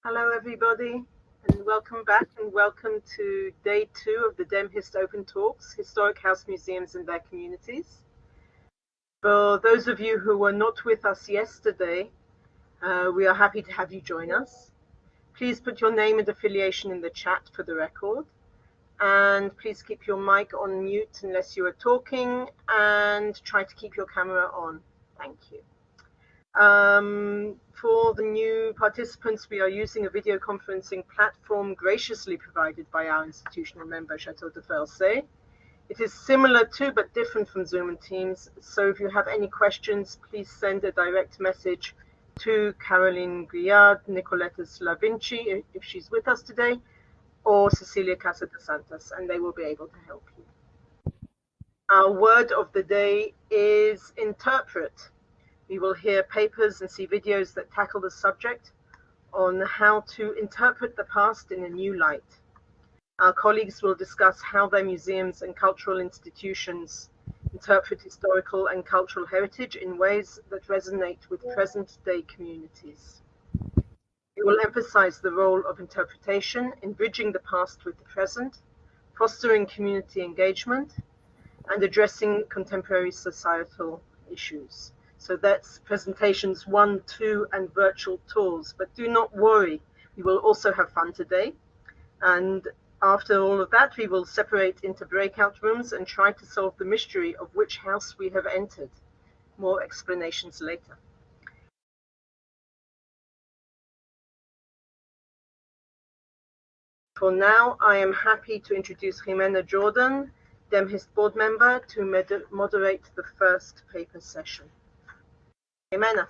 Hello everybody, and welcome back and welcome to day 2 of the DEMHIST Open Talks, Historic House Museums and Their Communities. For those of you who were not with us yesterday, we are happy to have you join us. Please put your name and affiliation in the chat for the record, and please keep your mic on mute unless you are talking, and try to keep your camera on. Thank you. For the new participants, we are using a video conferencing platform graciously provided by our institutional member, Chateau de Versailles. It is similar to but different from Zoom and Teams, so if you have any questions, please send a direct message to Caroline Guillard, Nicoletta Slavinci, if she's with us today, or Cecilia Casa de Santos, and they will be able to help you. Our word of the day is interpret. We will hear papers and see videos that tackle the subject on how to interpret the past in a new light. Our colleagues will discuss how their museums and cultural institutions interpret historical and cultural heritage in ways that resonate with present-day communities. We will emphasize the role of interpretation in bridging the past with the present, fostering community engagement, and addressing contemporary societal issues. So that's presentations 1, 2, and virtual tours. But do not worry, we will also have fun today. And after all of that, we will separate into breakout rooms and try to solve the mystery of which house we have entered. More explanations later. For now, I am happy to introduce Ximena Jordán, DEMHIST board member, to moderate the first paper session. Ximena.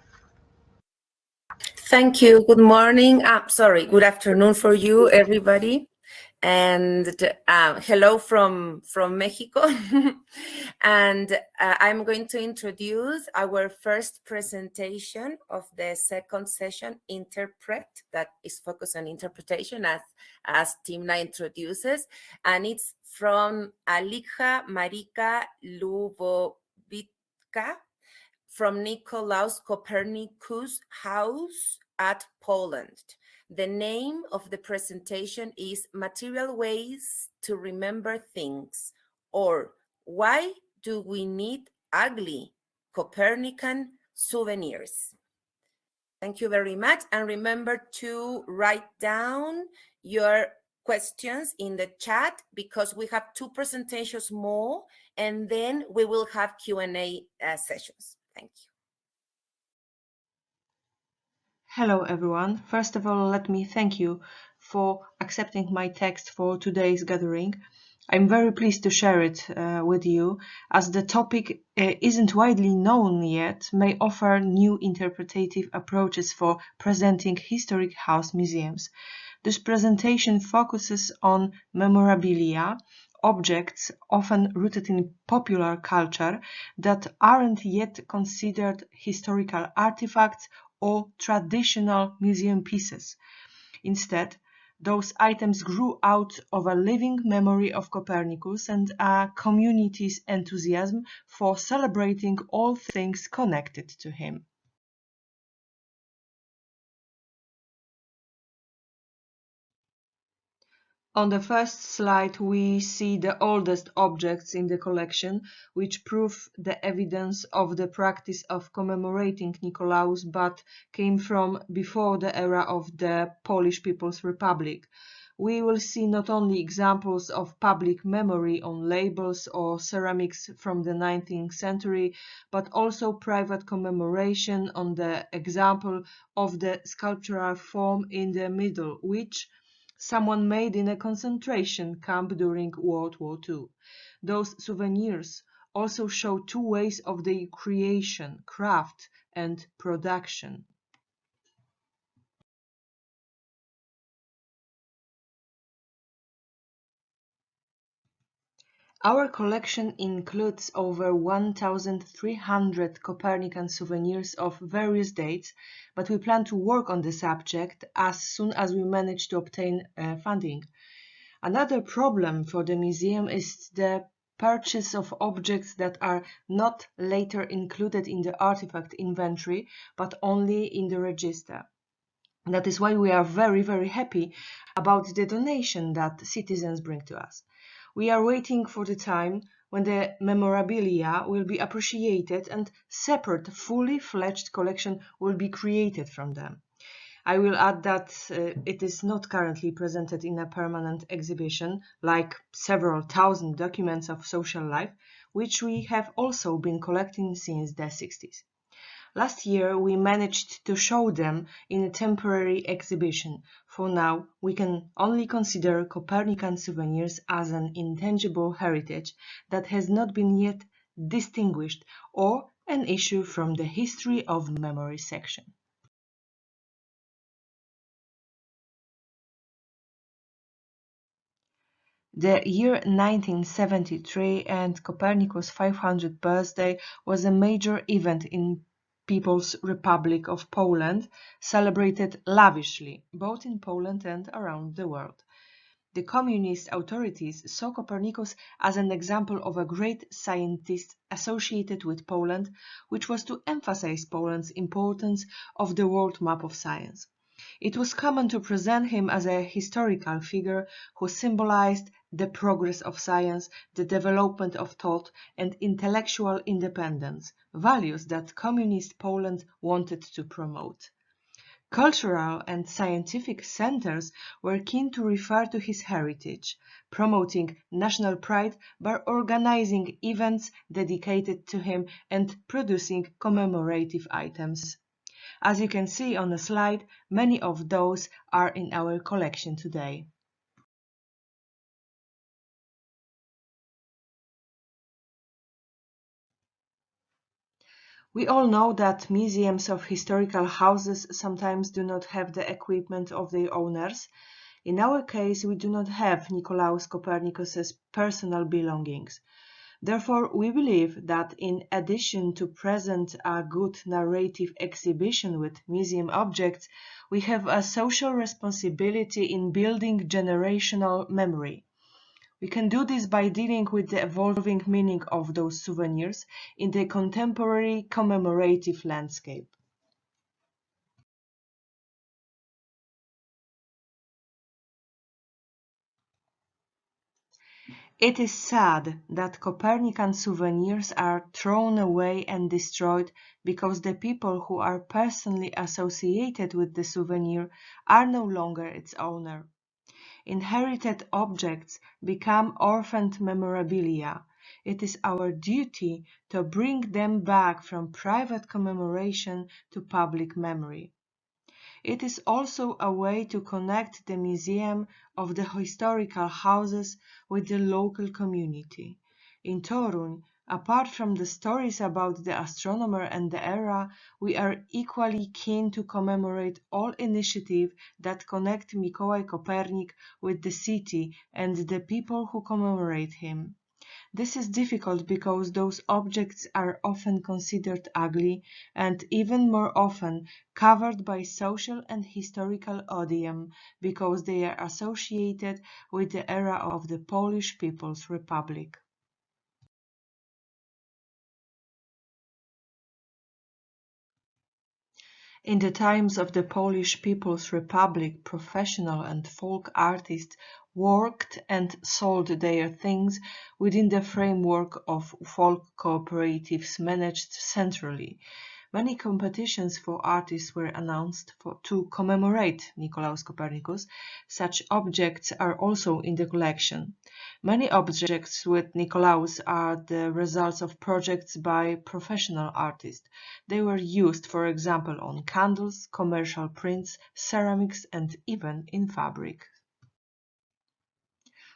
Thank you. Good morning. Good afternoon for you, everybody. And hello from Mexico. And I'm going to introduce our first presentation of the second session, Interpret, that is focused on interpretation, as Timna introduces. And it's from Alicja Marika Lubowicka, from Nicolaus Copernicus House at Poland. The name of the presentation is Material Ways to Remember Things, or Why Do We Need Ugly Copernican Souvenirs? Thank you very much. And remember to write down your questions in the chat, because we have 2 presentations more, and then we will have Q&A sessions. Thank you. Hello, everyone. First of all, let me thank you for accepting my text for today's gathering. I'm very pleased to share it with you, as the topic isn't widely known yet, may offer new interpretative approaches for presenting historic house museums. This presentation focuses on memorabilia, objects often rooted in popular culture that aren't yet considered historical artifacts or traditional museum pieces. Instead, those items grew out of a living memory of Copernicus and a community's enthusiasm for celebrating all things connected to him. On the first slide, we see the oldest objects in the collection, which prove the evidence of the practice of commemorating Nicolaus, but came from before the era of the Polish People's Republic. We will see not only examples of public memory on labels or ceramics from the 19th century, but also private commemoration on the example of the sculptural form in the middle, which someone made in a concentration camp during World War II. Those souvenirs also show 2 ways of their creation, craft and production. Our collection includes over 1,300 Copernican souvenirs of various dates, but we plan to work on the subject as soon as we manage to obtain funding. Another problem for the museum is the purchase of objects that are not later included in the artifact inventory, but only in the register. That is why we are very, very happy about the donation that citizens bring to us. We are waiting for the time when the memorabilia will be appreciated and separate, fully fledged collection will be created from them. I will add that it is not currently presented in a permanent exhibition, like several thousand documents of social life, which we have also been collecting since the 60s. Last year, we managed to show them in a temporary exhibition. For now, we can only consider Copernican souvenirs as an intangible heritage that has not been yet distinguished or an issue from the history of memory section. The year 1973 and Copernicus' 500th birthday was a major event in People's Republic of Poland, celebrated lavishly, both in Poland and around the world. The communist authorities saw Copernicus as an example of a great scientist associated with Poland, which was to emphasize Poland's importance of the world map of science. It was common to present him as a historical figure who symbolized the progress of science, the development of thought, and intellectual independence, values that communist Poland wanted to promote. Cultural and scientific centers were keen to refer to his heritage, promoting national pride by organizing events dedicated to him and producing commemorative items. As you can see on the slide, many of those are in our collection today. We all know that museums of historical houses sometimes do not have the equipment of their owners. In our case, we do not have Nicolaus Copernicus's personal belongings. Therefore, we believe that in addition to present a good narrative exhibition with museum objects, we have a social responsibility in building generational memory. We can do this by dealing with the evolving meaning of those souvenirs in the contemporary commemorative landscape. It is sad that Copernican souvenirs are thrown away and destroyed because the people who are personally associated with the souvenir are no longer its owner. Inherited objects become orphaned memorabilia. It is our duty to bring them back from private commemoration to public memory. It is also a way to connect the museum of the historical houses with the local community. In Toruń, apart from the stories about the astronomer and the era, we are equally keen to commemorate all initiatives that connect Mikołaj Kopernik with the city and the people who commemorate him. This is difficult because those objects are often considered ugly and even more often covered by social and historical odium because they are associated with the era of the Polish People's Republic. In the times of the Polish People's Republic, professional and folk artists worked and sold their things within the framework of folk cooperatives managed centrally. Many competitions for artists were announced to commemorate Nicolaus Copernicus. Such objects are also in the collection. Many objects with Nicolaus are the results of projects by professional artists. They were used, for example, on candles, commercial prints, ceramics, and even in fabric.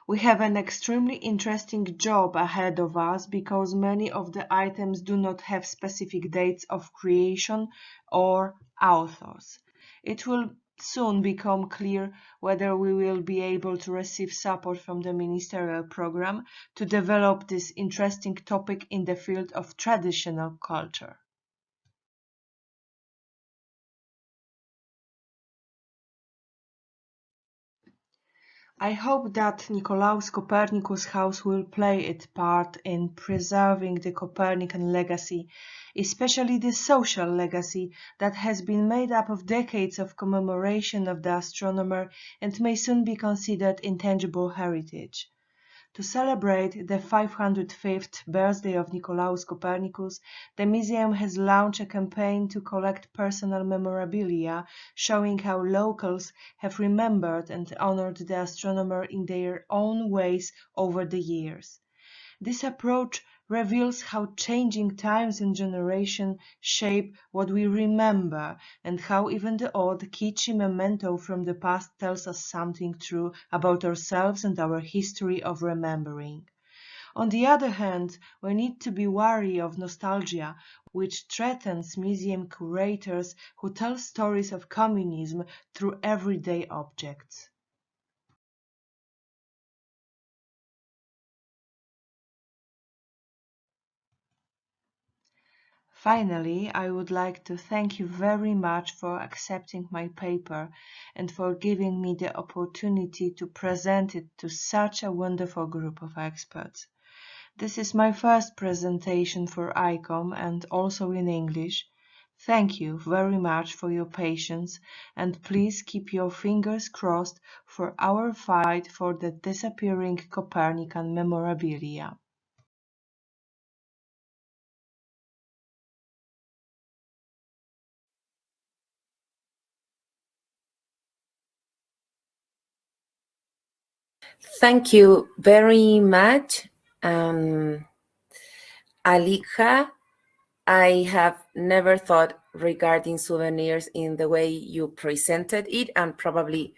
We have an extremely interesting job ahead of us because many of the items do not have specific dates of creation or authors. It will soon become clear whether we will be able to receive support from the ministerial program to develop this interesting topic in the field of traditional culture. I hope that Nicolaus Copernicus House will play its part in preserving the Copernican legacy, especially the social legacy that has been made up of decades of commemoration of the astronomer and may soon be considered intangible heritage. To celebrate the 505th birthday of Nicolaus Copernicus, the museum has launched a campaign to collect personal memorabilia showing how locals have remembered and honored the astronomer in their own ways over the years. This approach reveals how changing times and generations shape what we remember, and how even the old, kitschy memento from the past tells us something true about ourselves and our history of remembering. On the other hand, we need to be wary of nostalgia, which threatens museum curators who tell stories of communism through everyday objects. Finally, I would like to thank you very much for accepting my paper and for giving me the opportunity to present it to such a wonderful group of experts. This is my first presentation for ICOM and also in English. Thank you very much for your patience, and please keep your fingers crossed for our fight for the disappearing Copernican memorabilia. Thank you very much, Alicja. I have never thought regarding souvenirs in the way you presented it, and probably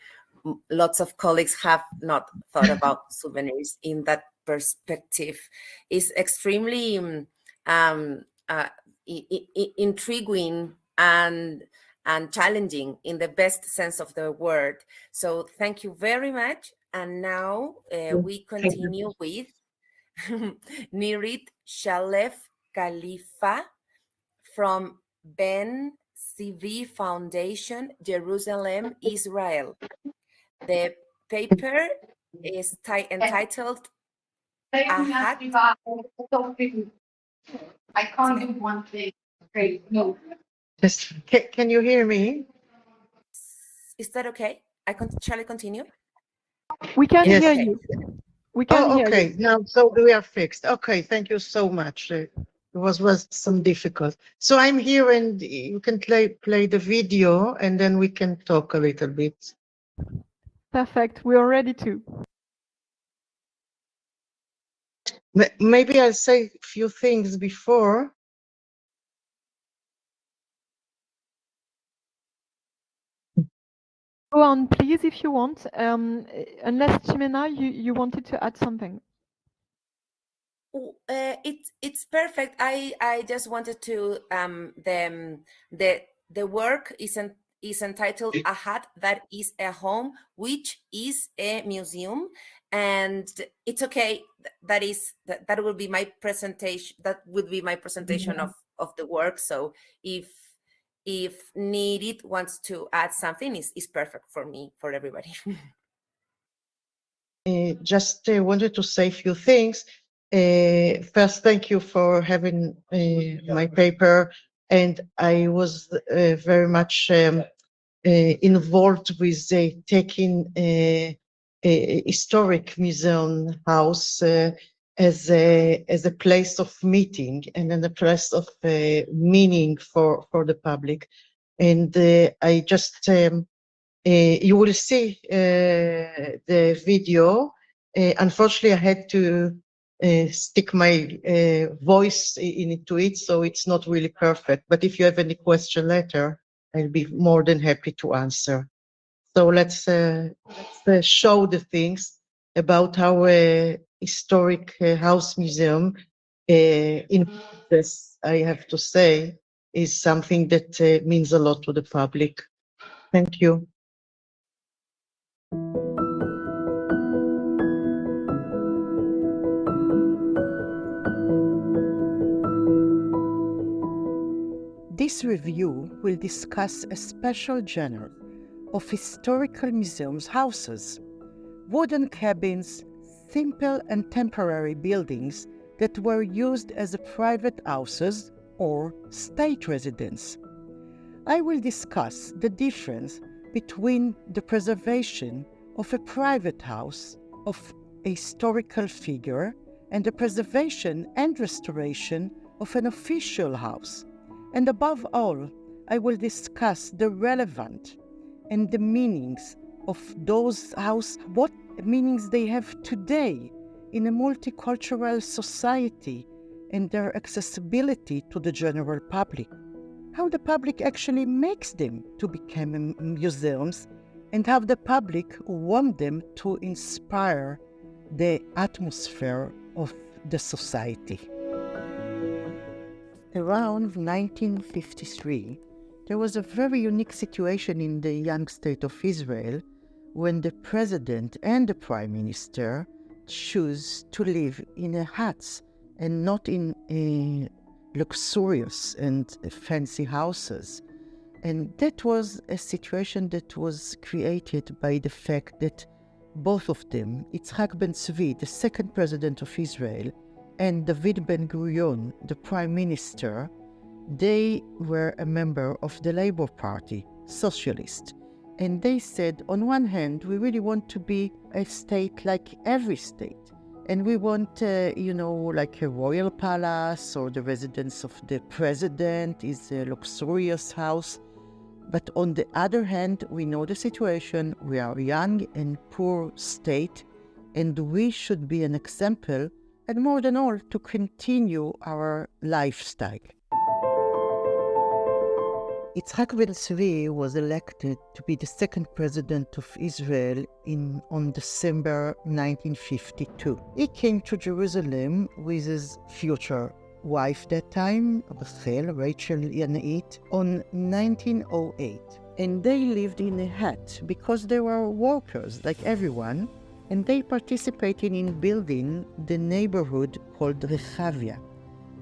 lots of colleagues have not thought about souvenirs in that perspective. It's extremely intriguing and challenging in the best sense of the word. So thank you very much. And now we continue with Nirit, Shalev, Khalifa from Ben CV Foundation, Jerusalem, Israel. The paper is entitled Ahat. I can't do one thing. Great. No. Yes. Can you hear me? Is that okay? Shall I continue? We can Yes. hear you. We can hear okay. you. Now, so we are fixed. Okay. Thank you so much. It was some difficult. So I'm here, and you can play the video, and then we can talk a little bit. Perfect. We are ready to. Maybe I'll say a few things before. Go on, please, if you want. Unless, Ximena, you wanted to add something. It's perfect. I just wanted to the work is entitled Ahat, that is a home, which is a museum, and it's okay. That will be my presentation. That would be my presentation of the work. So if Nirit wants to add something, is perfect for me, for everybody. Just wanted to say a few things. First, thank you for having my paper, and I was very much involved with taking a historic museum house as a place of meeting and then a place of meaning for the public. And I just you will see the video. Unfortunately, I had to stick my voice into it, so it's not really perfect. But if you have any question later, I'll be more than happy to answer. So let's show the things about our historic house museum. In this, I have to say, is something that means a lot to the public. Thank you. This review will discuss a special genre of historical museums houses, wooden cabins, simple and temporary buildings that were used as private houses or state residence. I will discuss the difference between the preservation of a private house of a historical figure and the preservation and restoration of an official house. And above all, I will discuss the relevant and the meanings of those houses, what meanings they have today in a multicultural society and their accessibility to the general public. How the public actually makes them to become museums and how the public want them to inspire the atmosphere of the society. Around 1953, there was a very unique situation in the young state of Israel when the president and the prime minister choose to live in a hut and not in luxurious and fancy houses. And that was a situation that was created by the fact that both of them, Yitzhak Ben Tzvi, the second president of Israel, and David Ben Gurion, the prime minister, they were a member of the Labour Party, socialist. And they said, on one hand, we really want to be a state like every state. And we want, like a royal palace or the residence of the president is a luxurious house. But on the other hand, we know the situation. We are a young and poor state, and we should be an example, and more than all, to continue our lifestyle. Yitzhak Ben Tzvi was elected to be the second president of Israel on December 1952. He came to Jerusalem with his future wife that time, Rachel Nirit, on 1908. And they lived in a hut because they were workers like everyone, and they participated in building the neighborhood called Rechavia.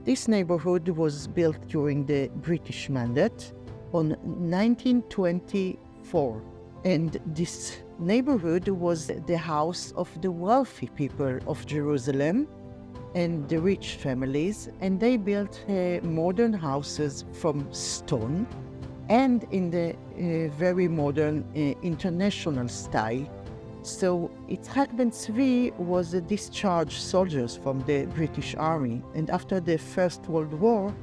This neighborhood was built during the British Mandate on 1924, and this neighborhood was the house of the wealthy people of Jerusalem and the rich families, and they built modern houses from stone and in the very modern international style. So Yitzhak Ben Tzvi was a discharged soldier from the British Army, and after the First World War,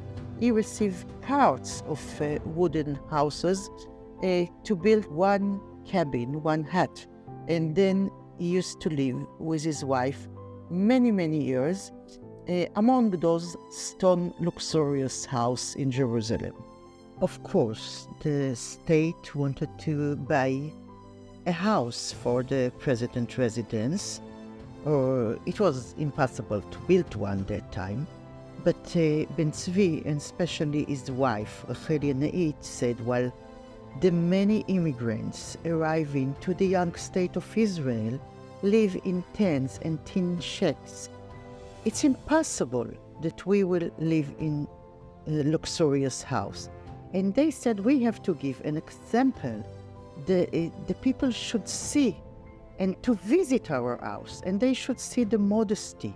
he received parts of wooden houses to build one cabin, one hut. And then he used to live with his wife many, many years among those stone luxurious houses in Jerusalem. Of course, the state wanted to buy a house for the president's residence, or it was impossible to build one that time. But Ben Tzvi, and especially his wife, Rachel Nirit, said, well, the many immigrants arriving to the young state of Israel live in tents and tin shacks. It's impossible that we will live in a luxurious house. And they said, we have to give an example. The people should see and to visit our house, and they should see the modesty.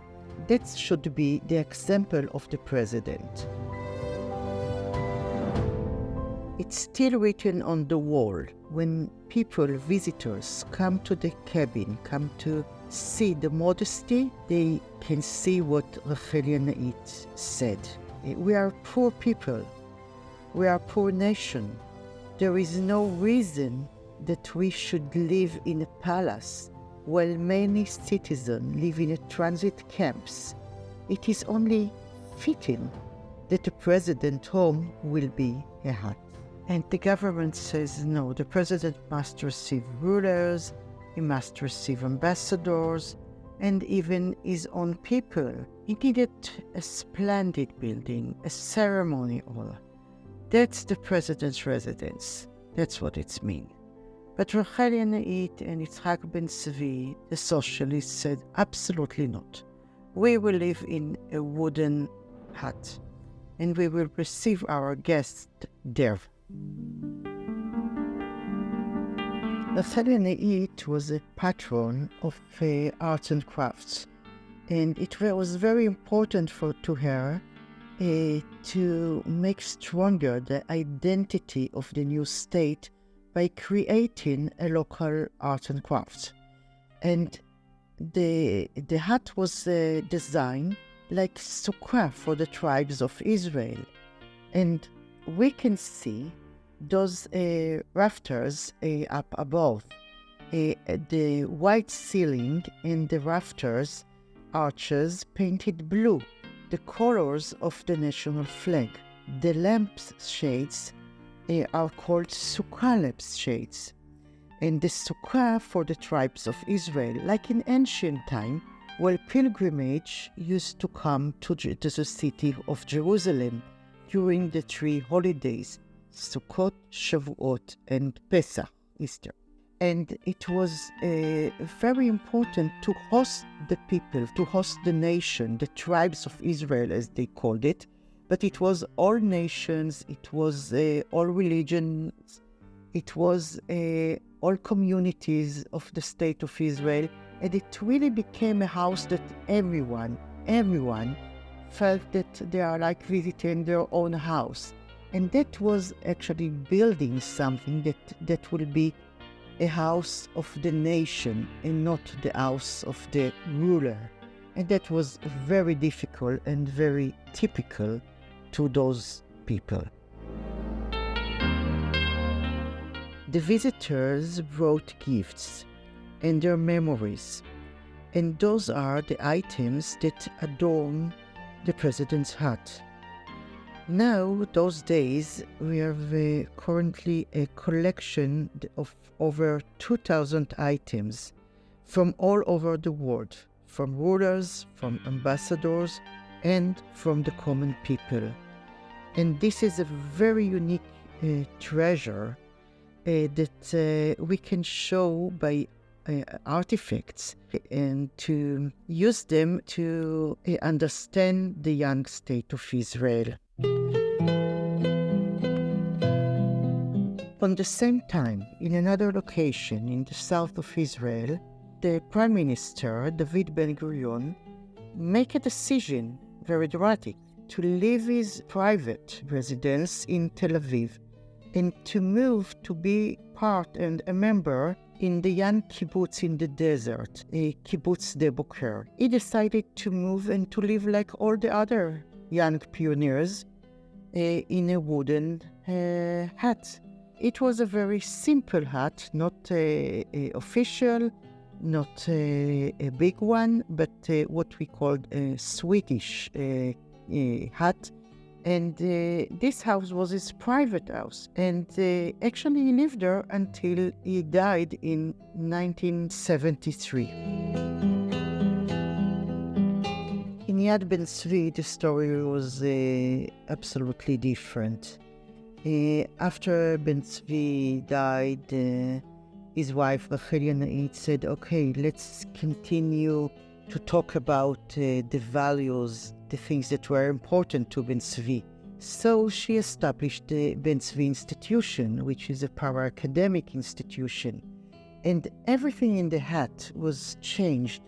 That should be the example of the president. It's still written on the wall. When people, visitors, come to the cabin, come to see the modesty, they can see what Rachel Nirit said. We are poor people. We are a poor nation. There is no reason that we should live in a palace while many citizens live in transit camps. It is only fitting that the president's home will be a hut. And the government says no, the president must receive rulers, he must receive ambassadors, and even his own people. He needed a splendid building, a ceremony hall. That's the president's residence. That's what it means. But Rachel Nirit and Yitzhak Ben Tzvi, the socialists, said absolutely not. We will live in a wooden hut, and we will receive our guests there. Natalia Nirit was a patron of arts and crafts, and it was very important to her to make stronger the identity of the new state by creating a local art and crafts. And the hut was designed like sukkah for the tribes of Israel. And we can see those rafters up above. The white ceiling and the rafters, arches painted blue, the colors of the national flag. The lamp shades are called sukkah lamp shades. And the sukkah for the tribes of Israel, like in ancient time, where pilgrimage used to come to the city of Jerusalem during the 3 holidays, Sukkot, Shavuot, and Pesach, Easter. And it was very important to host the people, to host the nation, the tribes of Israel, as they called it. But it was all nations, it was all religions, it was all communities of the state of Israel. And it really became a house that everyone felt that they are like visiting their own house. And that was actually building something that will be a house of the nation and not the house of the ruler. And that was very difficult and very typical to those people. The visitors brought gifts and their memories, and those are the items that adorn the president's hut. Now, those days, we have currently a collection of over 2,000 items from all over the world, from rulers, from ambassadors, and from the common people. And this is a very unique treasure that we can show by artifacts and to use them to understand the young state of Israel. On the same time, in another location in the south of Israel, the Prime Minister, David Ben-Gurion, made a decision, very dramatic, to leave his private residence in Tel Aviv and to move to be part and a member in the young kibbutz in the desert, a kibbutz de Boker. He decided to move and to live like all the other young pioneers in a wooden hut. It was a very simple hut, not official, not a big one, but what we called a Swedish hut. And this house was his private house. And actually he lived there until he died in 1973. In Yad Ben Tzvi, the story was absolutely different. After Ben Tzvi died, his wife Rachel Nirit said, okay, let's continue to talk about the values, the things that were important to Ben Tzvi. So she established the Ben Tzvi Institution, which is a para-academic institution. And everything in the hut was changed.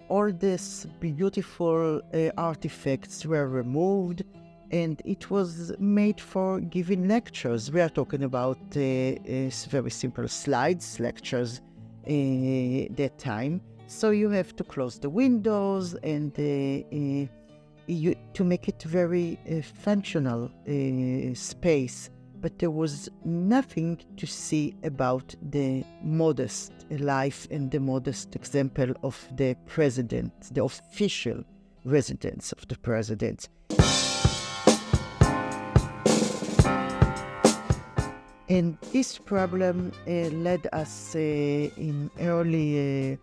All these beautiful artifacts were removed, and it was made for giving lectures. We are talking about very simple slides, lectures that time. So you have to close the windows and to make it very functional space. But there was nothing to see about the modest life and the modest example of the president, the official residence of the president. And this problem led us in early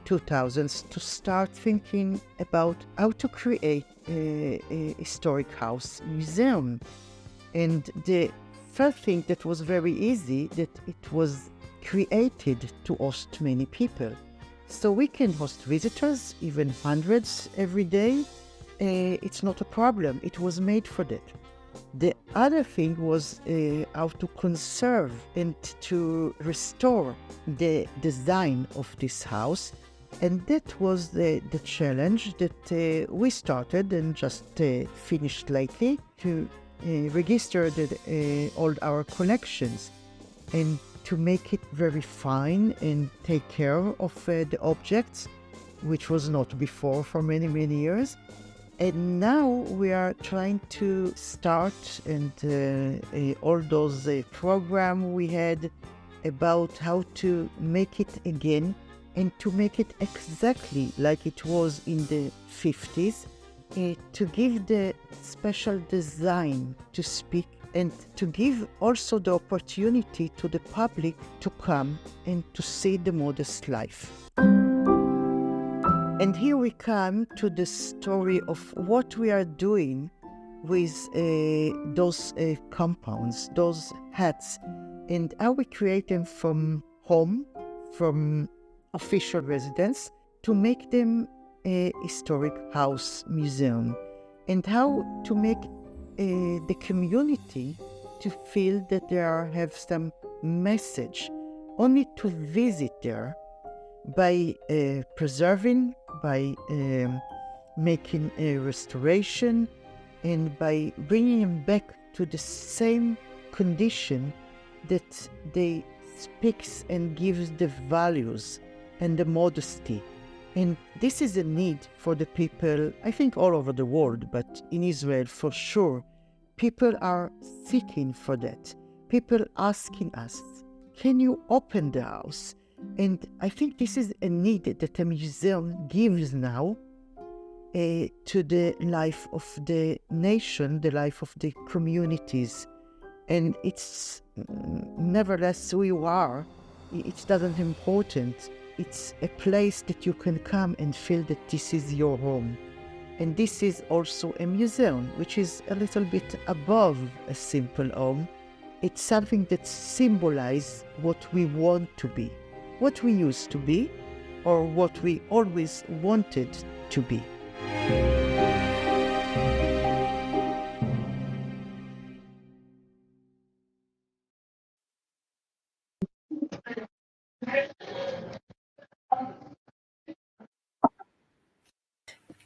2000s to start thinking about how to create a historic house museum. And the first thing that was very easy, that it was created to host many people. So we can host visitors, even hundreds every day. It's not a problem. It was made for that. The other thing was how to conserve and to restore the design of this house. And that was the challenge that we started and just finished lately, to register all our collections and to make it very fine and take care of the objects, which was not before for many, many years. And now we are trying to start, and all those programs we had about how to make it again and to make it exactly like it was in the 50s, to give the special design to speak, and to give also the opportunity to the public to come and to see the modest life. And here we come to the story of what we are doing with those compounds, those hats, and how we create them from home, from official residence, to make them a historic house museum, and how to make the community to feel that they have some message only to visit there, by preserving, by making a restoration, and by bringing them back to the same condition that they speaks and gives the values and the modesty. And this is a need for the people, I think all over the world, but in Israel for sure. People are seeking for that. People asking us, can you open the house? And I think this is a need that a museum gives now to the life of the nation, the life of the communities. And it's nevertheless who you are, it doesn't important. It's a place that you can come and feel that this is your home. And this is also a museum, which is a little bit above a simple home. It's something that symbolizes what we want to be, what we used to be, or what we always wanted to be.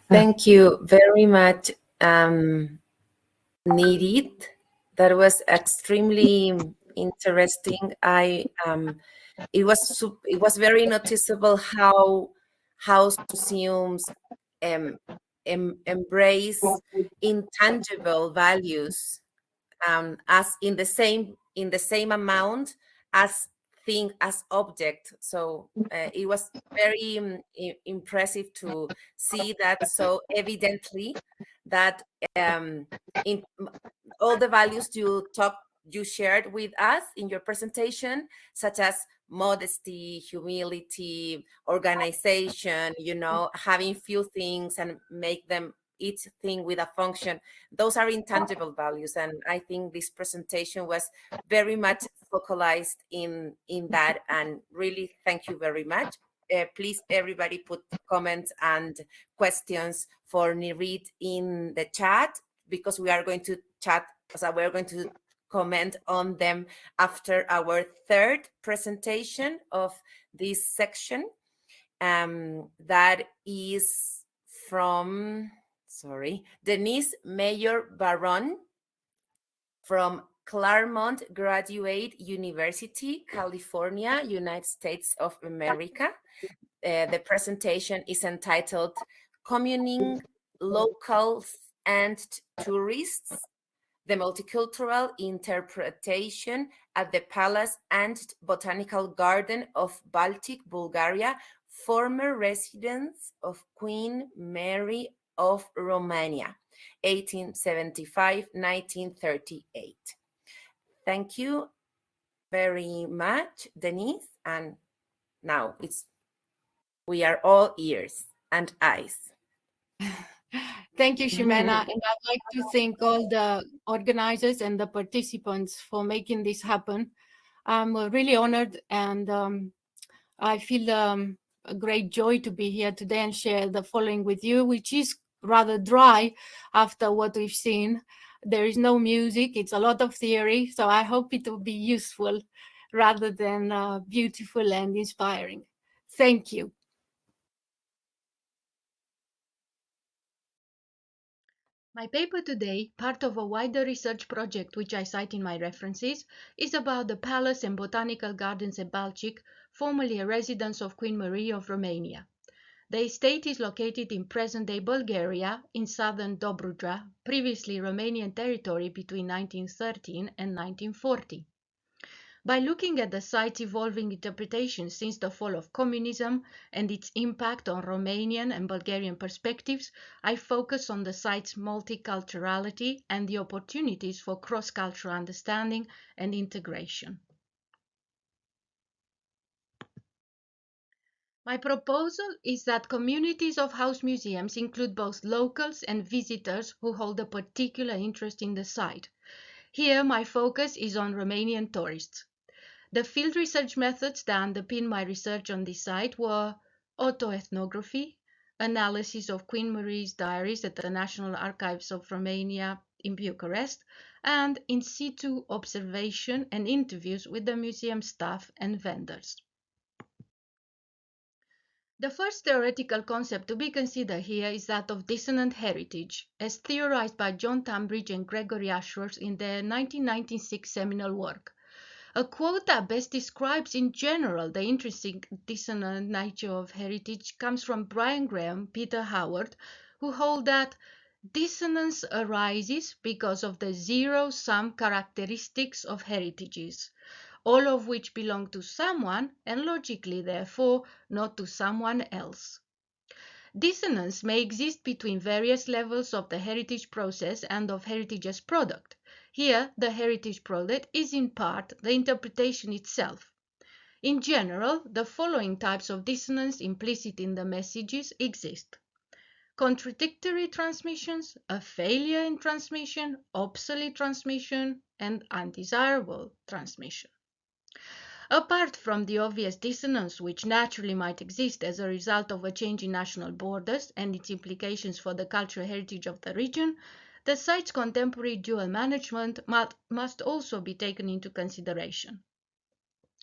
Thank you very much, Nirit. That was extremely interesting. It was very noticeable how house museums embrace intangible values as in the same amount as thing as object. So it was very impressive to see that so evidently, that in all the values you shared with us in your presentation, such as modesty, humility, organization, having few things and make them each thing with a function. Those are intangible values. And I think this presentation was very much focalized in that. And really, thank you very much. Please, everybody, put comments and questions for Nirit in the chat, because we are going to chat, so we're going to comment on them after our third presentation of this section. That is from, Denise Maior-Barron from Claremont Graduate University, California, United States of America. The presentation is entitled Communing Locals and Tourists, the Multicultural Interpretation at the Palace and Botanical Garden of Baltic, Bulgaria, former residence of Queen Mary of Romania, 1875-1938. Thank you very much, Denise. And now we are all ears and eyes. Thank you, Ximena. And I'd like to thank all the organizers and the participants for making this happen. I'm really honored, and I feel a great joy to be here today and share the following with you, which is rather dry after what we've seen. There is no music, it's a lot of theory, so I hope it will be useful rather than beautiful and inspiring. Thank you. My paper today, part of a wider research project which I cite in my references, is about the palace and botanical gardens at Balcic, formerly a residence of Queen Marie of Romania. The estate is located in present-day Bulgaria, in southern Dobruja, previously Romanian territory between 1913 and 1940. By looking at the site's evolving interpretation since the fall of communism and its impact on Romanian and Bulgarian perspectives, I focus on the site's multiculturality and the opportunities for cross-cultural understanding and integration. My proposal is that communities of house museums include both locals and visitors who hold a particular interest in the site. Here, my focus is on Romanian tourists. The field research methods that underpin my research on this site were autoethnography, analysis of Queen Marie's diaries at the National Archives of Romania in Bucharest, and in situ observation and interviews with the museum staff and vendors. The first theoretical concept to be considered here is that of dissonant heritage, as theorized by John Tambridge and Gregory Ashworth in their 1996 seminal work. A quote that best describes in general the intrinsic dissonant nature of heritage comes from Brian Graham, Peter Howard, who hold that dissonance arises because of the zero-sum characteristics of heritages, all of which belong to someone and logically, therefore, not to someone else. Dissonance may exist between various levels of the heritage process and of heritage as product. Here, the heritage product is in part the interpretation itself. In general, the following types of dissonance implicit in the messages exist: contradictory transmissions, a failure in transmission, obsolete transmission, and undesirable transmission. Apart from the obvious dissonance which naturally might exist as a result of a change in national borders and its implications for the cultural heritage of the region, the site's contemporary dual management must also be taken into consideration.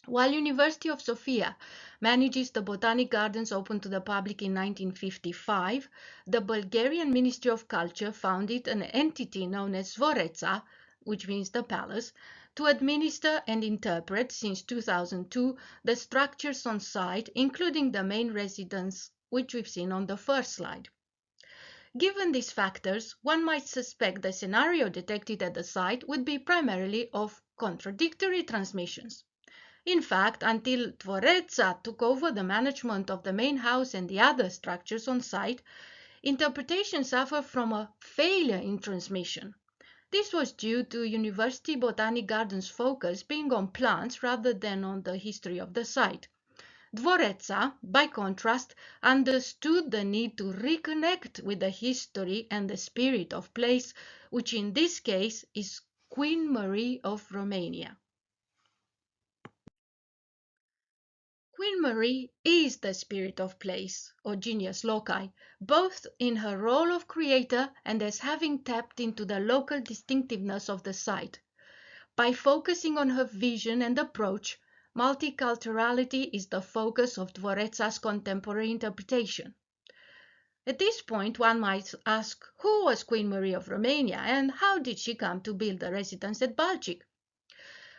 While University of Sofia manages the botanic gardens open to the public in 1955, the Bulgarian Ministry of Culture founded an entity known as Dvoreța, which means the palace, to administer and interpret, since 2002, the structures on site, including the main residence, which we've seen on the first slide. Given these factors, one might suspect the scenario detected at the site would be primarily of contradictory transmissions. In fact, until Dvoreța took over the management of the main house and the other structures on site, interpretation suffered from a failure in transmission. This was due to University Botanic Gardens' focus being on plants rather than on the history of the site. Dvoreța, by contrast, understood the need to reconnect with the history and the spirit of place, which in this case is Queen Marie of Romania. Queen Marie is the spirit of place, or genius loci, both in her role of creator and as having tapped into the local distinctiveness of the site. By focusing on her vision and approach, multiculturality is the focus of Dvoreța's contemporary interpretation. At this point, one might ask, who was Queen Marie of Romania and how did she come to build a residence at Balcic?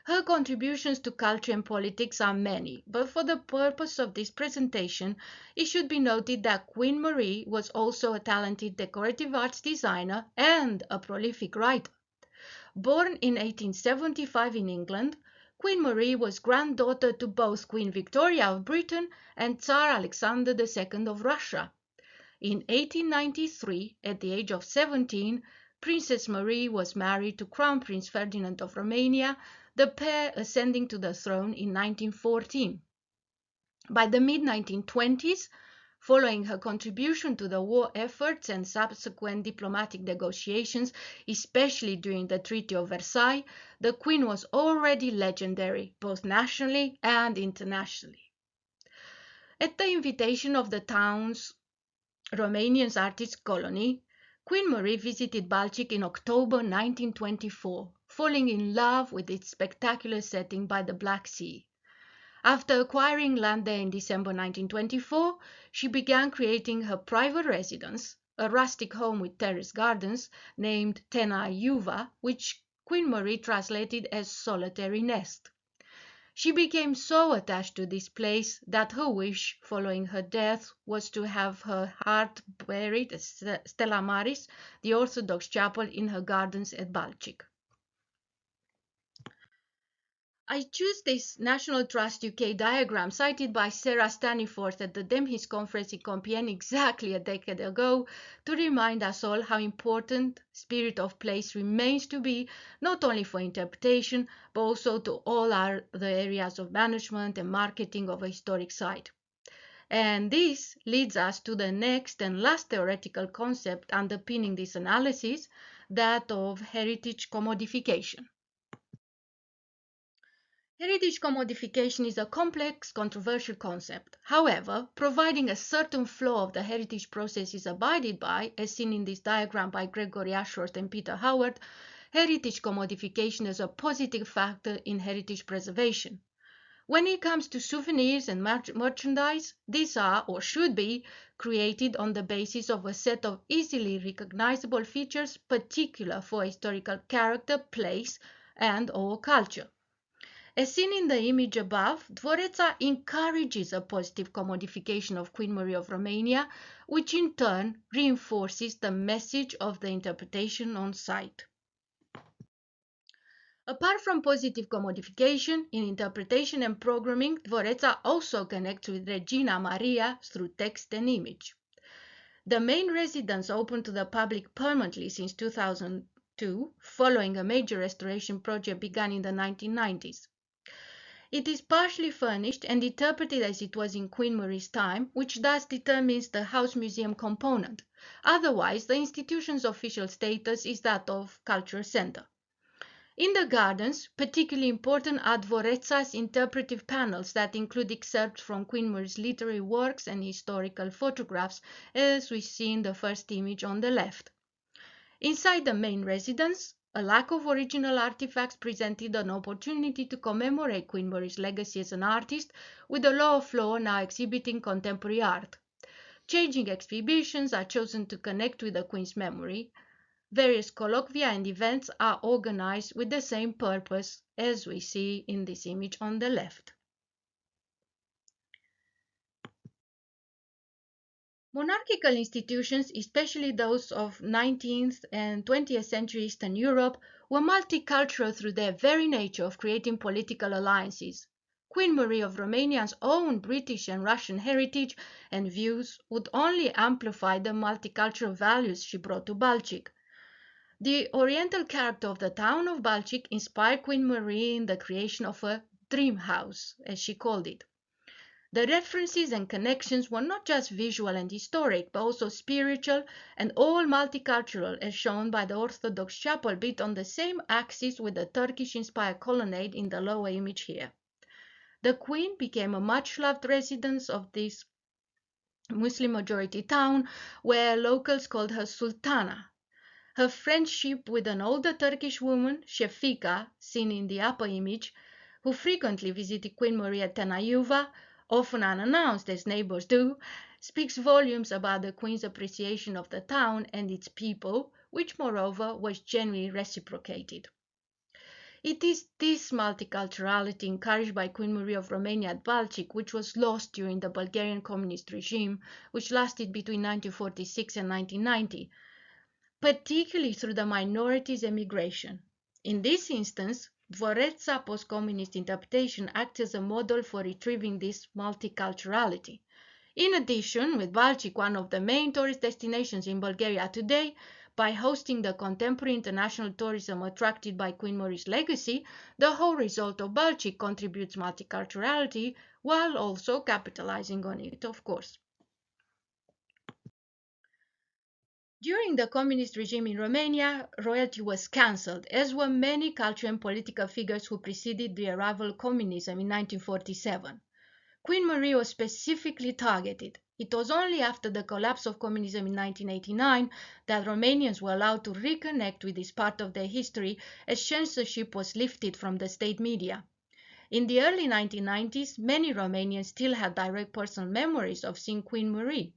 Her contributions to culture and politics are many, but for the purpose of this presentation, it should be noted that Queen Marie was also a talented decorative arts designer and a prolific writer. Born in 1875 in England, Queen Marie was granddaughter to both Queen Victoria of Britain and Tsar Alexander II of Russia. In 1893, at the age of 17, Princess Marie was married to Crown Prince Ferdinand of Romania, the pair ascending to the throne in 1914. By the mid-1920s, following her contribution to the war efforts and subsequent diplomatic negotiations, especially during the Treaty of Versailles, the Queen was already legendary, both nationally and internationally. At the invitation of the town's Romanian artist colony, Queen Marie visited Baltic in October 1924, falling in love with its spectacular setting by the Black Sea. After acquiring land there in December 1924, she began creating her private residence, a rustic home with terrace gardens named Tenayuva, which Queen Marie translated as solitary nest. She became so attached to this place that her wish, following her death, was to have her heart buried at Stella Maris, the Orthodox chapel in her gardens at Baltic. I choose this National Trust UK diagram cited by Sarah Staniforth at the DEMHIST conference in Compiègne exactly a decade ago to remind us all how important spirit of place remains to be, not only for interpretation, but also to all other areas of management and marketing of a historic site. And this leads us to the next and last theoretical concept underpinning this analysis, that of heritage commodification. Heritage commodification is a complex, controversial concept. However, providing a certain flow of the heritage process is abided by, as seen in this diagram by Gregory Ashworth and Peter Howard, heritage commodification is a positive factor in heritage preservation. When it comes to souvenirs and merchandise, these are, or should be, created on the basis of a set of easily recognizable features particular for historical character, place, and/or culture. As seen in the image above, Dvoreța encourages a positive commodification of Queen Marie of Romania, which in turn reinforces the message of the interpretation on site. Apart from positive commodification, in interpretation and programming, Dvoreța also connects with Regina Maria through text and image. The main residence opened to the public permanently since 2002, following a major restoration project begun in the 1990s. It is partially furnished and interpreted as it was in Queen Marie's time, which thus determines the house museum component. Otherwise, the institution's official status is that of cultural center. In the gardens, particularly important are Dvoreța's interpretive panels that include excerpts from Queen Marie's literary works and historical photographs, as we see in the first image on the left. Inside the main residence, a lack of original artifacts presented an opportunity to commemorate Queen Marie's legacy as an artist, with the lower floor now exhibiting contemporary art. Changing exhibitions are chosen to connect with the Queen's memory. Various colloquia and events are organized with the same purpose, as we see in this image on the left. Monarchical institutions, especially those of 19th and 20th century Eastern Europe, were multicultural through their very nature of creating political alliances. Queen Marie of Romania's own British and Russian heritage and views would only amplify the multicultural values she brought to Baltic. The oriental character of the town of Baltic inspired Queen Marie in the creation of a dream house, as she called it. The references and connections were not just visual and historic, but also spiritual and all multicultural, as shown by the Orthodox chapel built on the same axis with the Turkish-inspired colonnade in the lower image here. The Queen became a much-loved resident of this Muslim-majority town, where locals called her Sultana. Her friendship with an older Turkish woman, Shefika, seen in the upper image, who frequently visited Queen Marie at Tenayuva, often unannounced as neighbors do, speaks volumes about the Queen's appreciation of the town and its people, which moreover was genuinely reciprocated. It is this multiculturality encouraged by Queen Marie of Romania at Baltic, which was lost during the Bulgarian communist regime, which lasted between 1946 and 1990, particularly through the minorities' emigration. In this instance, Dvoreța post-communist interpretation acts as a model for retrieving this multiculturality. In addition, with Baltic one of the main tourist destinations in Bulgaria today, by hosting the contemporary international tourism attracted by Queen Marie's legacy, the whole result of Baltic contributes multiculturality while also capitalizing on it, of course. During the communist regime in Romania, royalty was cancelled, as were many cultural and political figures who preceded the arrival of communism in 1947. Queen Marie was specifically targeted. It was only after the collapse of communism in 1989 that Romanians were allowed to reconnect with this part of their history as censorship was lifted from the state media. In the early 1990s, many Romanians still had direct personal memories of seeing Queen Marie.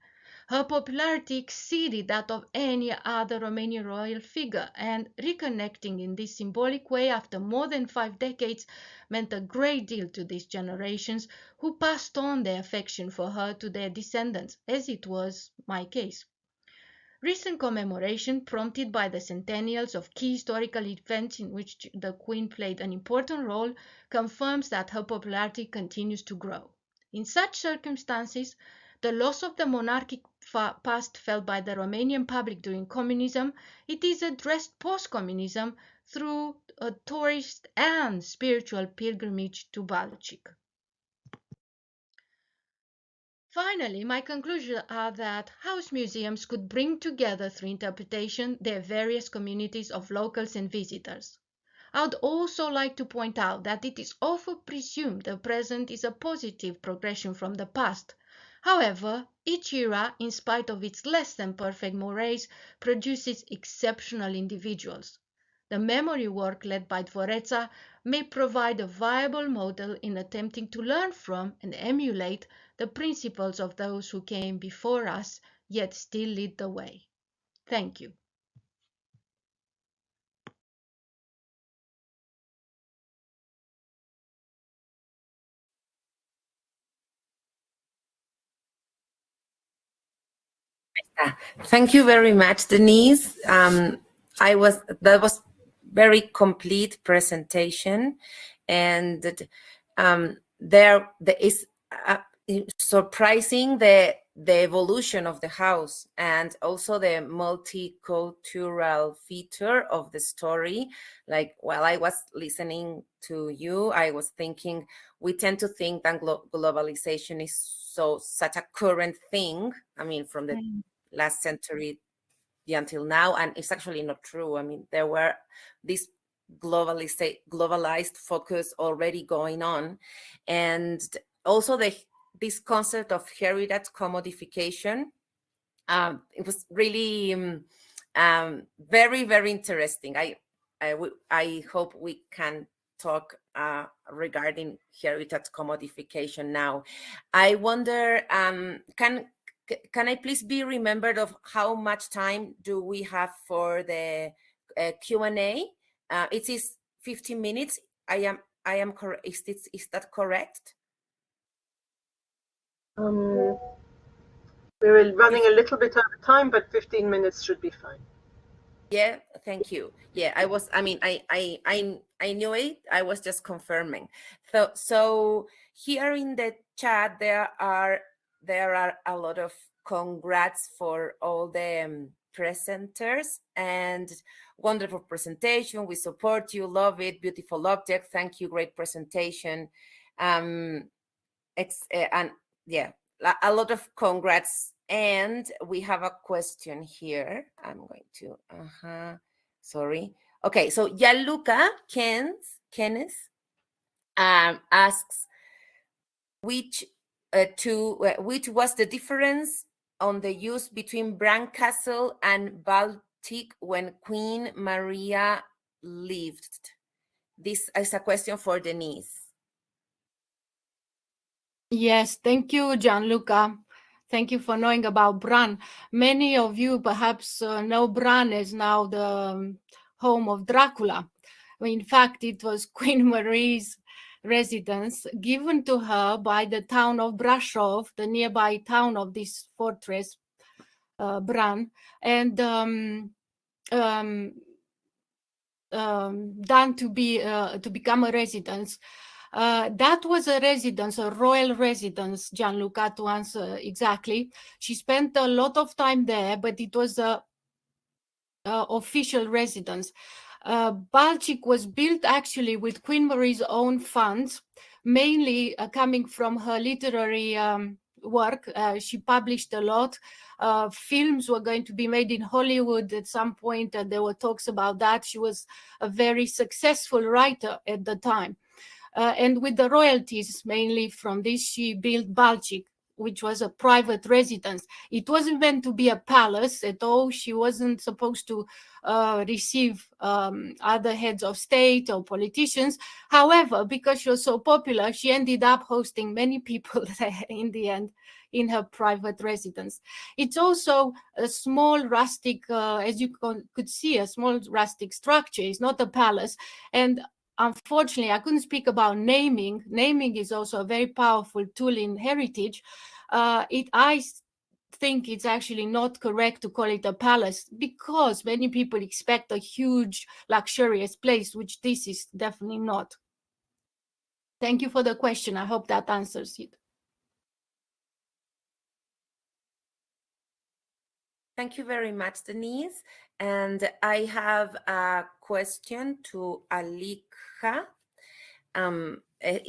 Her popularity exceeded that of any other Romanian royal figure, and reconnecting in this symbolic way after more than 5 decades meant a great deal to these generations who passed on their affection for her to their descendants, as it was my case. Recent commemoration, prompted by the centennials of key historical events in which the Queen played an important role, confirms that her popularity continues to grow. In such circumstances, the loss of the monarchic past felt by the Romanian public during communism, it is addressed post-communism through a tourist and spiritual pilgrimage to Balcic. Finally, my conclusions are that house museums could bring together through interpretation their various communities of locals and visitors. I would also like to point out that it is often presumed the present is a positive progression from the past. However, each era, in spite of its less than perfect mores, produces exceptional individuals. The memory work led by Dvoreța may provide a viable model in attempting to learn from and emulate the principles of those who came before us, yet still lead the way. Thank you. Thank you very much, Denise. That was very complete presentation, and there is surprising the evolution of the house and also the multicultural feature of the story. Like while I was listening to you, I was thinking we tend to think that globalization is such a current thing. I mean, from the last century until now, and it's actually not true. I mean, there were this globalized focus already going on, and also this concept of heritage commodification. It was really very, very interesting. I hope we can talk regarding heritage commodification now. I wonder, can I please be remembered of how much time do we have for the Q&A? It is 15 minutes. I am correct. Is that correct? We're running a little bit over time, but 15 minutes should be fine. Yeah, thank you. Yeah, I knew it. I was just confirming. So here in the chat there are a lot of congrats for all the presenters, and wonderful presentation. We support you, love it, beautiful object. Thank you, great presentation. And yeah, a lot of congrats. And we have a question here. I'm going to, sorry. Okay, so Gianluca Kenneth asks, which was the difference on the use between Bran Castle and Baltic when Queen Maria lived? This is a question for Denise. Yes, thank you, Gianluca. Thank you for knowing about Bran. Many of you perhaps know Bran as now the home of Dracula. In fact, it was Queen Marie's residence given to her by the town of Brașov, the nearby town of this fortress, Bran, and done to become a residence. That was a residence, a royal residence, Gianluca, to answer exactly. She spent a lot of time there, but it was a official residence. Balcic was built actually with Queen Marie's own funds, mainly coming from her literary work. She published a lot. Films were going to be made in Hollywood at some point, and there were talks about that. She was a very successful writer at the time. And with the royalties, mainly from this, she built Balcic, which was a private residence. It wasn't meant to be a palace at all. She wasn't supposed to receive other heads of state or politicians. However, because she was so popular, she ended up hosting many people there in the end in her private residence. It's also a small rustic, as you could see, a small rustic structure. It's not a palace. And unfortunately, I couldn't speak about naming. Naming is also a very powerful tool in heritage. I think it's actually not correct to call it a palace because many people expect a huge, luxurious place, which this is definitely not. Thank you for the question. I hope that answers it. Thank you very much, Denise. And I have a question to Alicja.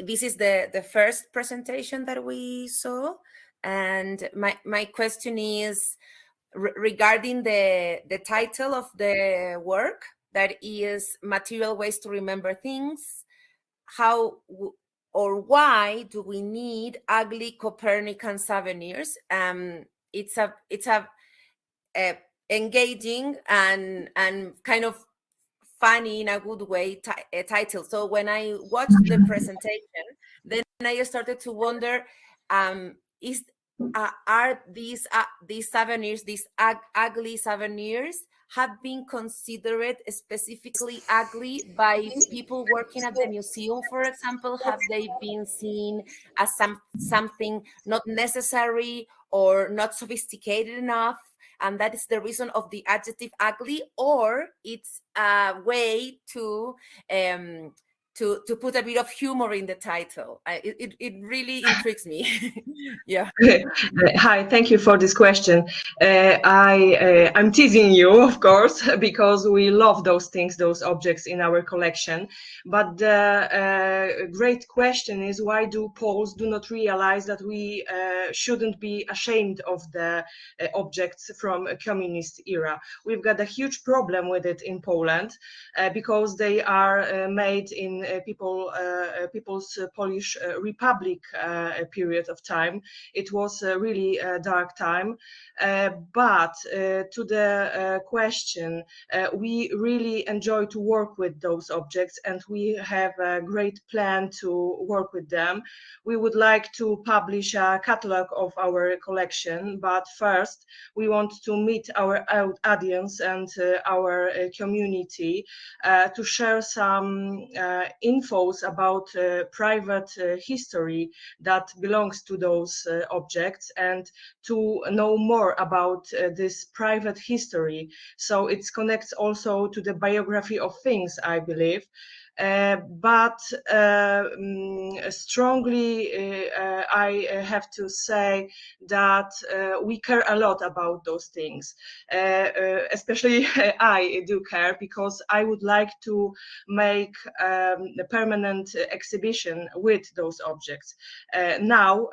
This is the first presentation that we saw. And my question is regarding the title of the work, that is Material Ways to Remember Things. How or why do we need ugly Copernican souvenirs? It's a engaging and kind of funny in a good way title. So when I watched the presentation, then I started to wonder, are these souvenirs, these ugly souvenirs, have been considered specifically ugly by people working at the museum, for example? Have they been seen as something not necessary or not sophisticated enough, and that is the reason of the adjective ugly? Or it's a way to put a bit of humor in the title? It really intrigues me. Yeah. Hi, thank you for this question. I'm teasing you, of course, because we love those things, those objects in our collection. But the great question is, why do Poles do not realize that we shouldn't be ashamed of the objects from a communist era? We've got a huge problem with it in Poland because they are made in People's Polish Republic period of time. It was really a dark time. But to the question, we really enjoy to work with those objects, and we have a great plan to work with them. We would like to publish a catalog of our collection, but first we want to meet our audience and our community to share some infos about private history that belongs to those objects, and to know more about this private history. So it connects also to the biography of things, I believe. But strongly I have to say that we care a lot about those things. Especially I do care, because I would like to make a permanent exhibition with those objects. Now,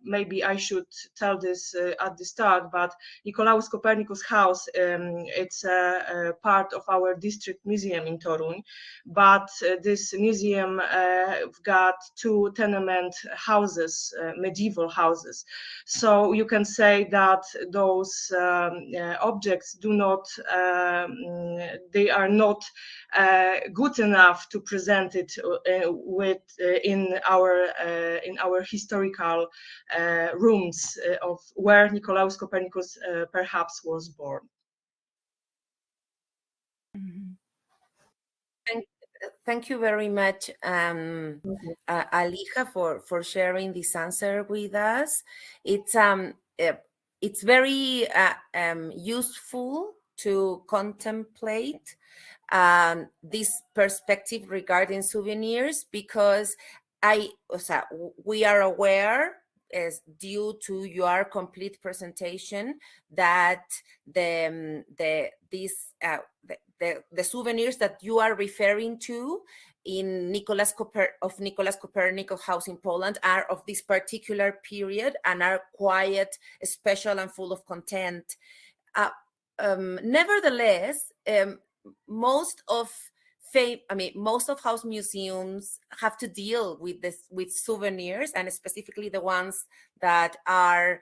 maybe I should tell this at the start, but Nicolaus Copernicus house, it's a part of our district museum in Toruń, but this museum got 2 tenement houses, medieval houses. So you can say that those objects do not, they are not good enough to present it in our historical rooms of where Nicolaus Copernicus perhaps was born. Thank you very much, Alicja, for sharing this answer with us. It's very useful to contemplate this perspective regarding souvenirs, because we are aware, as due to your complete presentation, that the souvenirs that you are referring to in Nicolas Copernicus house in Poland are of this particular period and are quite special and full of content. Nevertheless, most of most of house museums have to deal with this, with souvenirs, and specifically the ones that are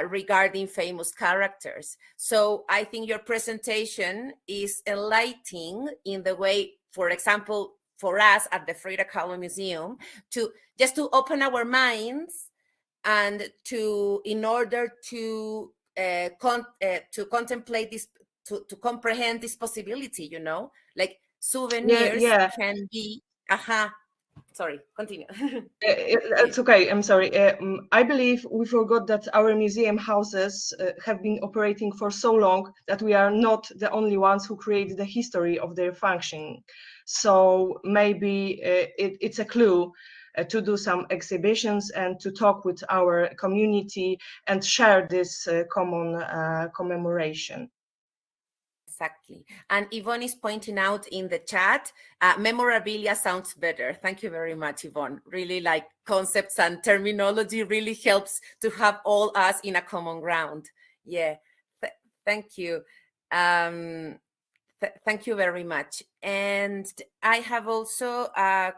regarding famous characters. So I think your presentation is enlightening in the way, for example, for us at the Frida Kahlo Museum, to just to open our minds and in order to contemplate this, to comprehend this possibility, you know, like souvenirs can be. Sorry, continue. It's okay. I'm sorry. I believe we forgot that our museum houses have been operating for so long that we are not the only ones who create the history of their functioning. So maybe it's a clue to do some exhibitions and to talk with our community and share this common commemoration. Exactly. And Yvonne is pointing out in the chat, memorabilia sounds better. Thank you very much, Yvonne. Really, like, concepts and terminology really helps to have all us in a common ground. Yeah, thank you. Thank you very much. And I have also, can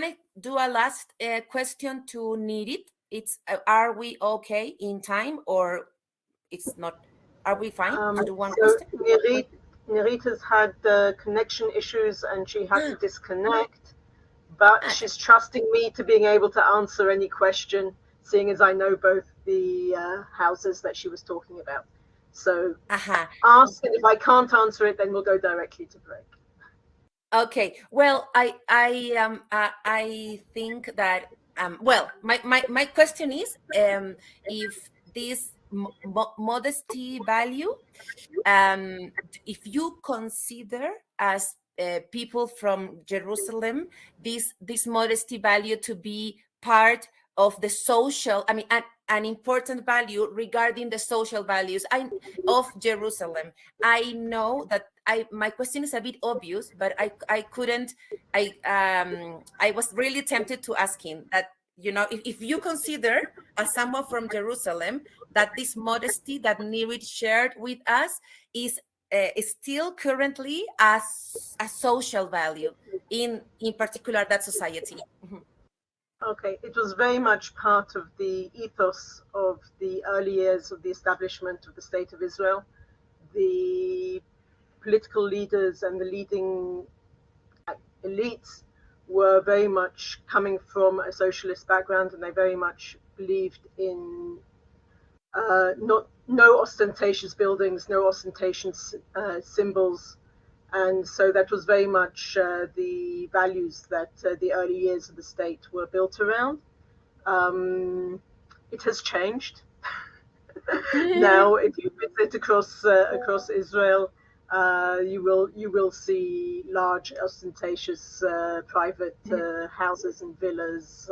I do a last question to Nirit? It's, are we okay in time, or it's not? Are we fine to do one question? Nirit has had connection issues and she had to disconnect, but she's trusting me to being able to answer any question, seeing as I know both the houses that she was talking about. So ask, and if I can't answer it, then we'll go directly to break. Okay. Well, I think that well, my question is, if this modesty value, if you consider as people from Jerusalem this modesty value to be part of the social, I mean, an important value regarding the social values of Jerusalem. I know that my question is a bit obvious, but I couldn't. I was really tempted to ask him that, you know, if you consider, as someone from Jerusalem, that this modesty that Nirit shared with us is still currently as a social value in particular that society. Okay, it was very much part of the ethos of the early years of the establishment of the State of Israel. The political leaders and the leading elites were very much coming from a socialist background, and they very much believed in no ostentatious buildings, no ostentatious symbols. And so that was very much the values that the early years of the state were built around. It has changed. Now, if you visit across Israel, you will see large, ostentatious private houses and villas.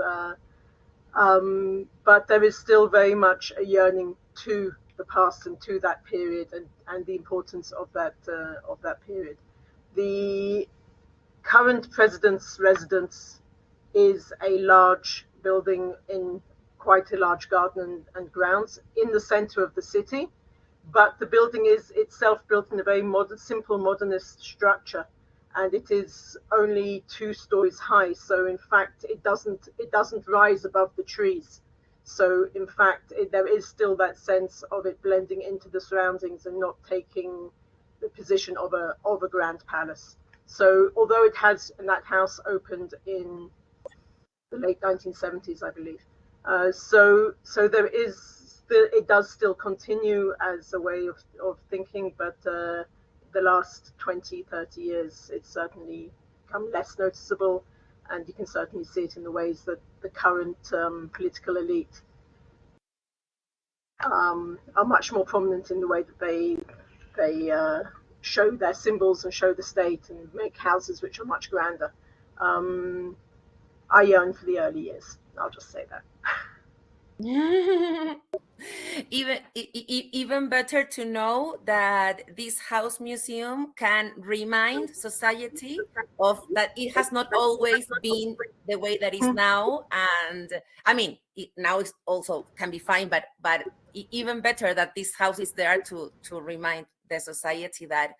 But there is still very much a yearning to the past and to that period, and the importance of that period. The current president's residence is a large building in quite a large garden and grounds in the center of the city, but the building is itself built in a very simple modernist structure, and it is only 2 stories high. So in fact, it doesn't rise above the trees. So in fact, there is still that sense of it blending into the surroundings and not taking the position of a grand palace. So although it has, and that house opened in the late 1970s, I believe. So there is, it does still continue as a way of thinking, but the last 20, 30 years, it's certainly become less noticeable, and you can certainly see it in the ways that the current political elite are much more prominent in the way that they show their symbols and show the state and make houses which are much grander. I yearn for the early years. I'll just say that. Even better to know that this house museum can remind society of that it has not always been the way that is now. And I mean, now it also can be fine, but even better that this house is there to remind the society that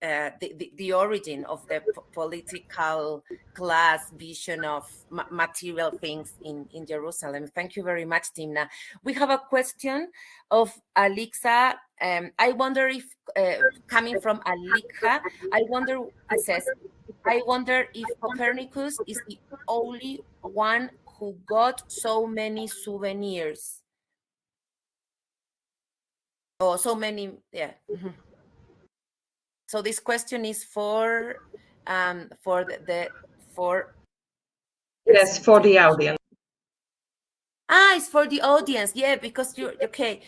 the origin of the political class vision of material things in Jerusalem. Thank you very much, Timna. We have a question of Alicja. I wonder if, coming from Alicja, it says, I wonder if Copernicus is the only one who got so many souvenirs. Or so many, yeah. Mm-hmm. So this question is for yes, for the audience. It's for the audience. Yeah, because you're okay.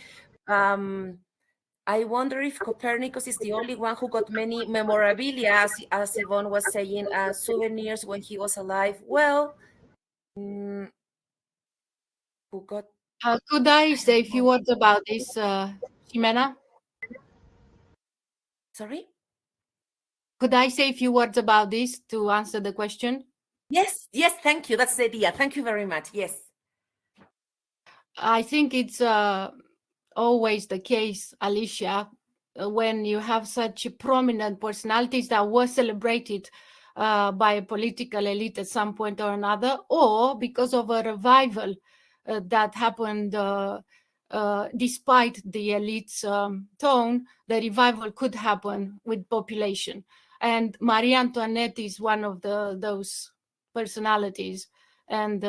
I wonder if Copernicus is the only one who got many memorabilia, as Yvonne was saying, souvenirs when he was alive. Well, who got? Could I say a few words about this, Ximena? Sorry? Could I say a few words about this to answer the question? Yes, thank you. That's the idea. Thank you very much. Yes. I think it's always the case, Alicja, when you have such prominent personalities that were celebrated by a political elite at some point or another, or because of a revival that happened despite the elite's tone, the revival could happen with population. And Marie Antoinette is one of those personalities. And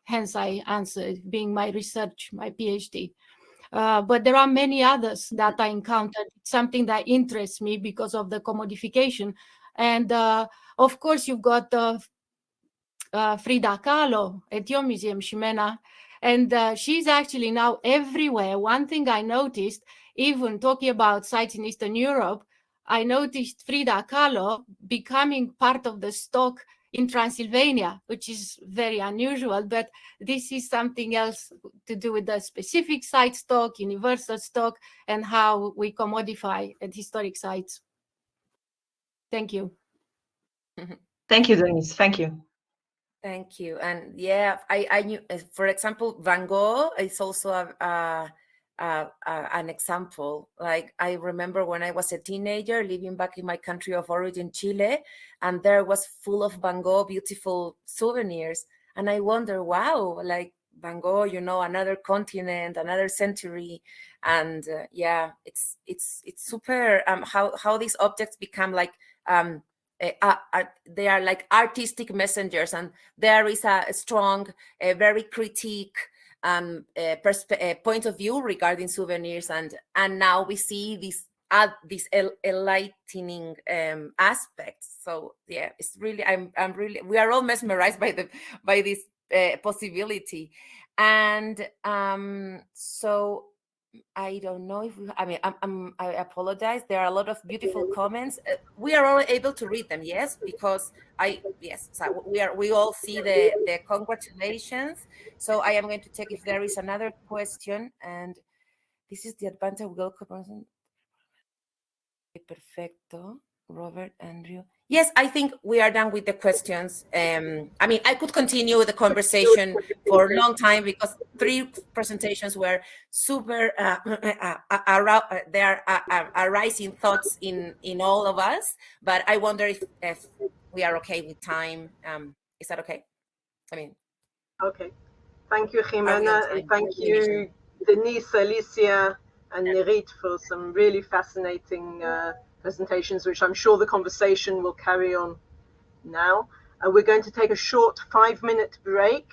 hence I answered, being my research, my PhD. But there are many others that I encountered, something that interests me because of the commodification. And of course, you've got Frida Kahlo at your museum, Ximena, and she's actually now everywhere. One thing I noticed, even talking about sites in Eastern Europe, I noticed Frida Kahlo becoming part of the stock in Transylvania, which is very unusual, but this is something else to do with the specific site stock, universal stock, and how we commodify at historic sites. Thank you. Thank you, Denise. Thank you. Thank you. And yeah, I knew, for example, Van Gogh is also an example. Like, I remember when I was a teenager living back in my country of origin, Chile, and there was full of Van Gogh beautiful souvenirs. And I wonder, wow, like Van Gogh, you know, another continent, another century. And yeah, it's super how these objects become like they are like artistic messengers, and there is a strong, very critique point of view regarding souvenirs, and now we see these enlightening aspects. So yeah, it's really, we are all mesmerized by this possibility, and so I don't know if I apologize. There are a lot of beautiful comments. We are all able to read them, yes, because so we all see the congratulations. So I am going to take if there is another question, and this is the advantage of Google. Perfecto, Robert, Andreu. Yes, I think we are done with the questions. I could continue the conversation for a long time because 3 presentations were super, they are arising thoughts in all of us, but I wonder if we are okay with time. Is that okay? Okay. Thank you, Ximena, and thank you, Denise, Alicja, and Nirit, for some really fascinating presentations, which I'm sure the conversation will carry on now. We're going to take a short 5-minute break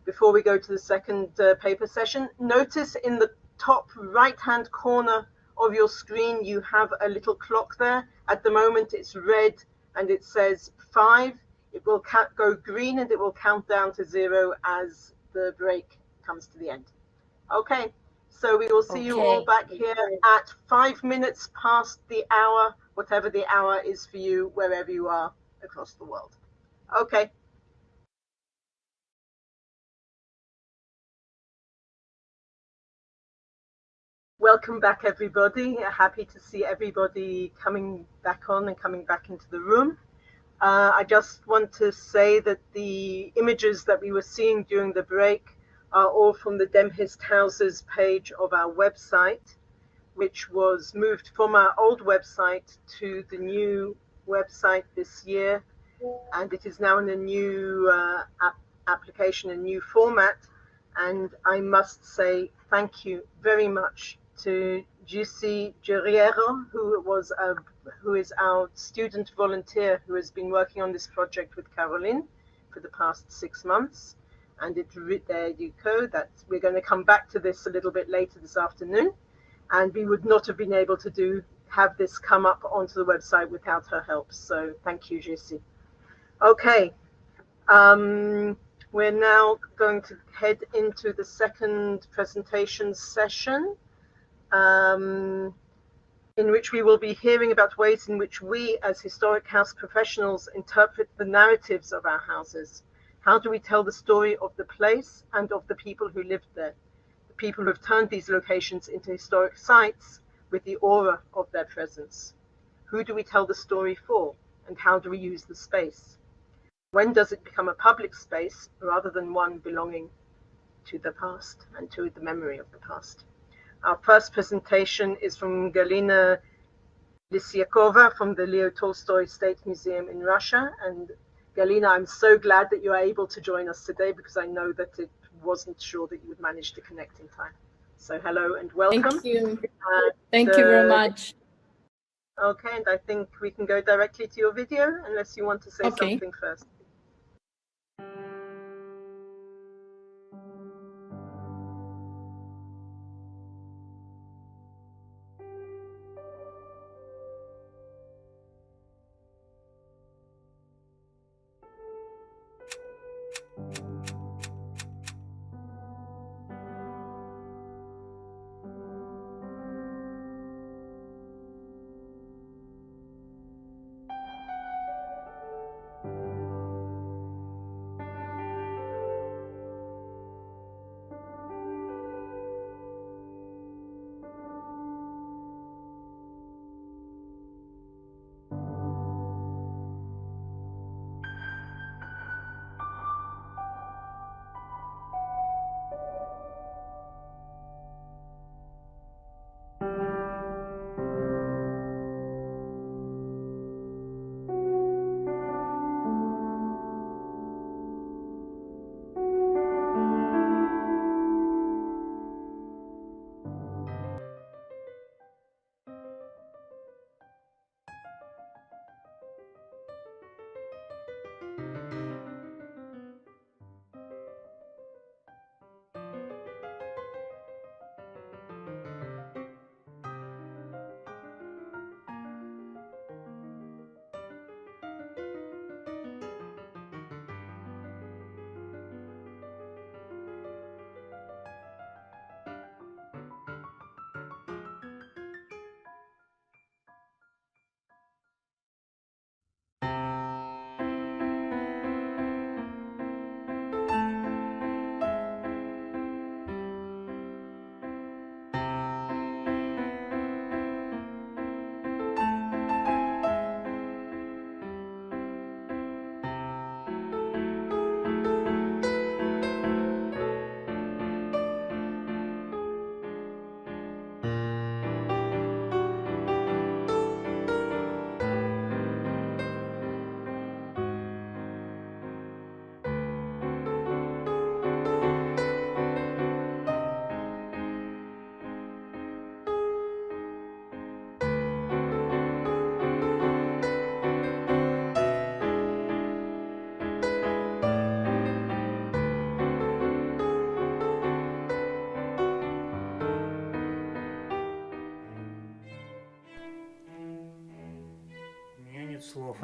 before we go to the second paper session. Notice in the top right-hand corner of your screen, you have a little clock there. At the moment, it's red and it says 5. It will go green and it will count down to 0 as the break comes to the end. Okay. So we will see you all back here at 5 minutes past the hour, whatever the hour is for you, wherever you are across the world. Okay. Welcome back, everybody. Happy to see everybody coming back on and coming back into the room. I just want to say that the images that we were seeing during the break are all from the DEMHIST Houses page of our website, which was moved from our old website to the new website this year, and it is now in a new application, a new format. And I must say thank you very much to Jussi Guerriero, who is our student volunteer who has been working on this project with Caroline for the past 6 months. And there you go, that we're going to come back to this a little bit later this afternoon. And we would not have been able to have this come up onto the website without her help. So thank you, Jussi. Okay, we're now going to head into the second presentation session, in which we will be hearing about ways in which we as historic house professionals interpret the narratives of our houses. How do we tell the story of the place and of the people who lived there? The people who have turned these locations into historic sites with the aura of their presence. Who do we tell the story for, and how do we use the space? When does it become a public space rather than one belonging to the past and to the memory of the past? Our first presentation is from Galina Lysyakova from the Leo Tolstoy State Museum in Russia. And Galina, I'm so glad that you are able to join us today, because I know that it wasn't sure that you would manage to connect in time. So hello and welcome. Thank you. Thank you very much. Okay, and I think we can go directly to your video, unless you want to say something first.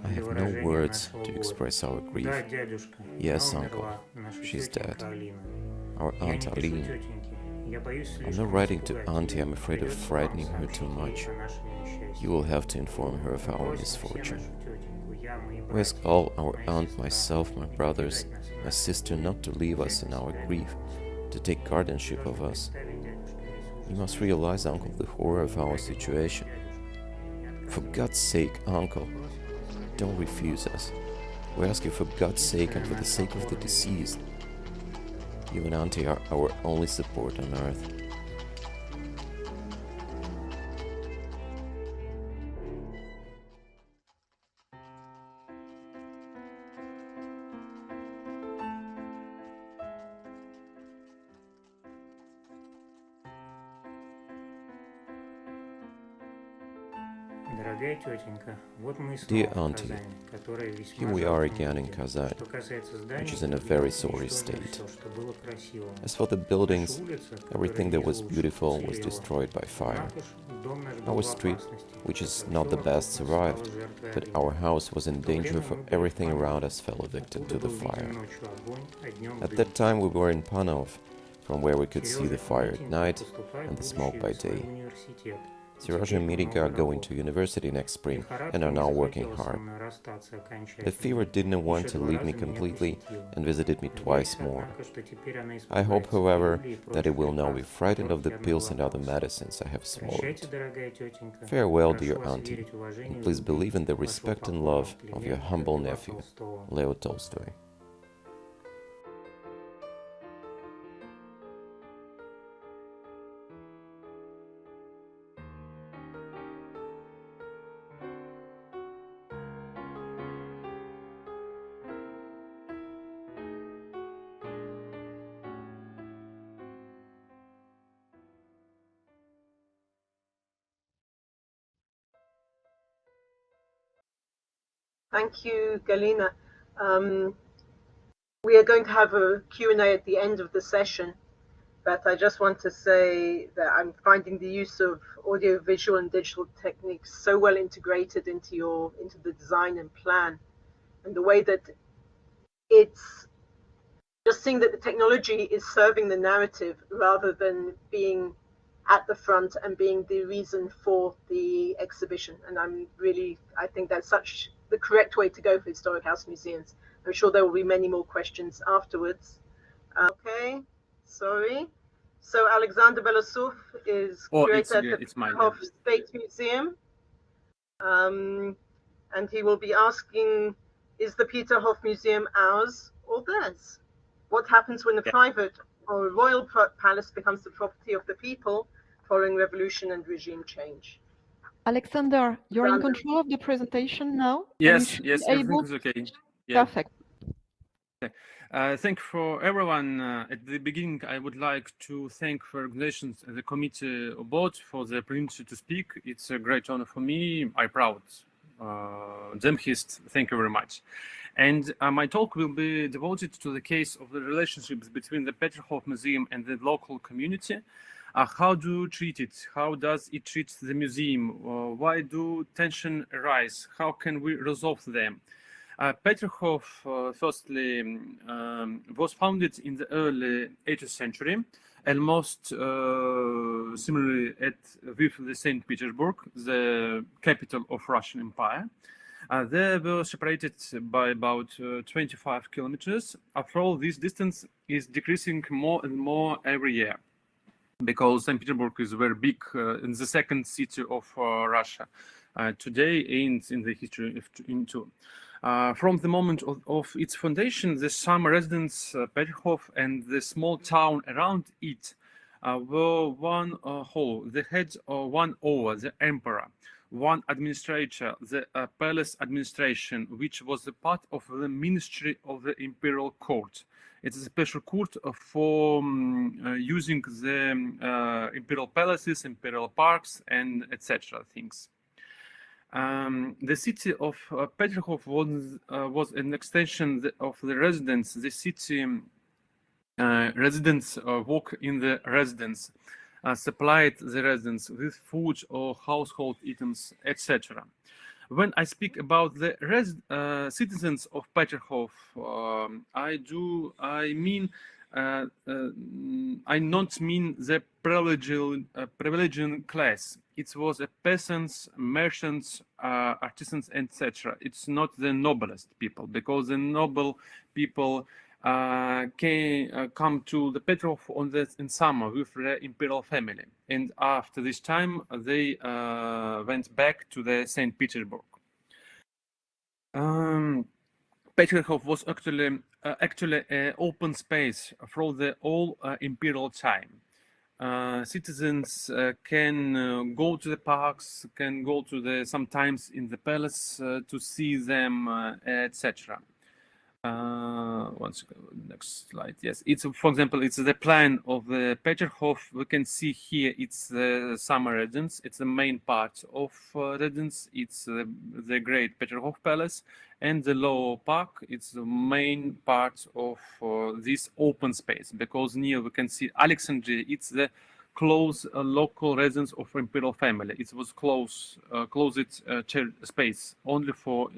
I have no words to express our grief. Yes, uncle, she's dead. Our aunt Alina. I'm not writing to auntie, I'm afraid of frightening her too much. You will have to inform her of our misfortune. We ask all, our aunt, myself, my brothers, my sister, not to leave us in our grief, to take guardianship of us. You must realize, uncle, the horror of our situation. For God's sake, uncle, don't refuse us. We ask you for God's sake and for the sake of the deceased. You and auntie are our only support on earth. Dear Auntie, here we are again in Kazan, which is in a very sorry state. As for the buildings, everything that was beautiful was destroyed by fire. Our street, which is not the best, survived, but our house was in danger for everything around us fell a victim to the fire. At that time we were in Panov, from where we could see the fire at night and the smoke by day. Serozha and Mirika are going to university next spring and are now working hard. The fever didn't want to leave me completely and visited me twice more. I hope, however, that it will now be frightened of the pills and other medicines I have swallowed. Farewell, dear Auntie, and please believe in the respect and love of your humble nephew, Leo Tolstoy. Thank you, Galina. We are going to have a Q&A at the end of the session, but I just want to say that I'm finding the use of audio, visual, and digital techniques so well integrated into the design and plan, and the way that it's just seeing that the technology is serving the narrative rather than being at the front and being the reason for the exhibition. And I think that's such the correct way to go for historic house museums. I'm sure there will be many more questions afterwards. Okay, sorry. So Alexander Belousov is curator at the Perko State Museum. And he will be asking, is the Peterhof Museum ours or theirs? What happens when a private or a royal palace becomes the property of the people following revolution and regime change? Alexander, you're in control of the presentation now? Yes, everything is okay. Yeah. Perfect. Okay. Thank you for everyone. At the beginning, I would like to thank the organizations and the committee board for the opportunity to speak. It's a great honor for me. I'm proud. DEMHIST, thank you very much. And my talk will be devoted to the case of the relationships between the Peterhof Museum and the local community. How do you treat it? How does it treat the museum? Why do tensions arise? How can we resolve them? Peterhof, firstly, was founded in the early 18th century, almost similarly with the St. Petersburg, the capital of Russian Empire. They were separated by about 25 kilometers. After all, this distance is decreasing more and more every year, because St. Petersburg is very big in the second city of Russia today and in the history too. From the moment of its foundation, the summer residents, Peterhof, and the small town around it were one whole. They had one over, the emperor, one administrator, the palace administration, which was a part of the ministry of the imperial court. It's a special court for using the imperial palaces, imperial parks, and etc. things. The city of Peterhof was an extension of the residence. The city residents work in the residence, supplied the residents with food or household items, etc. When I speak about the citizens of Peterhof, I not mean the privileged class. It was a peasants, merchants, artisans, etc. It's not the noblest people, because the noble people can come to the Peterhof in summer with the imperial family, and after this time they went back to the St. Petersburg. Peterhof was actually an open space for the whole imperial time. Citizens can go to the parks, can go to sometimes in the palace to see them, etc. One second, next slide. Yes, it's, for example, it's the plan of the Peterhof. We can see here it's the summer residence. It's the main part of residence. It's the Great Peterhof Palace, and the Lower Park. It's the main part of this open space, because near we can see Alexandria. It's the close local residence of imperial family. It was closed space only for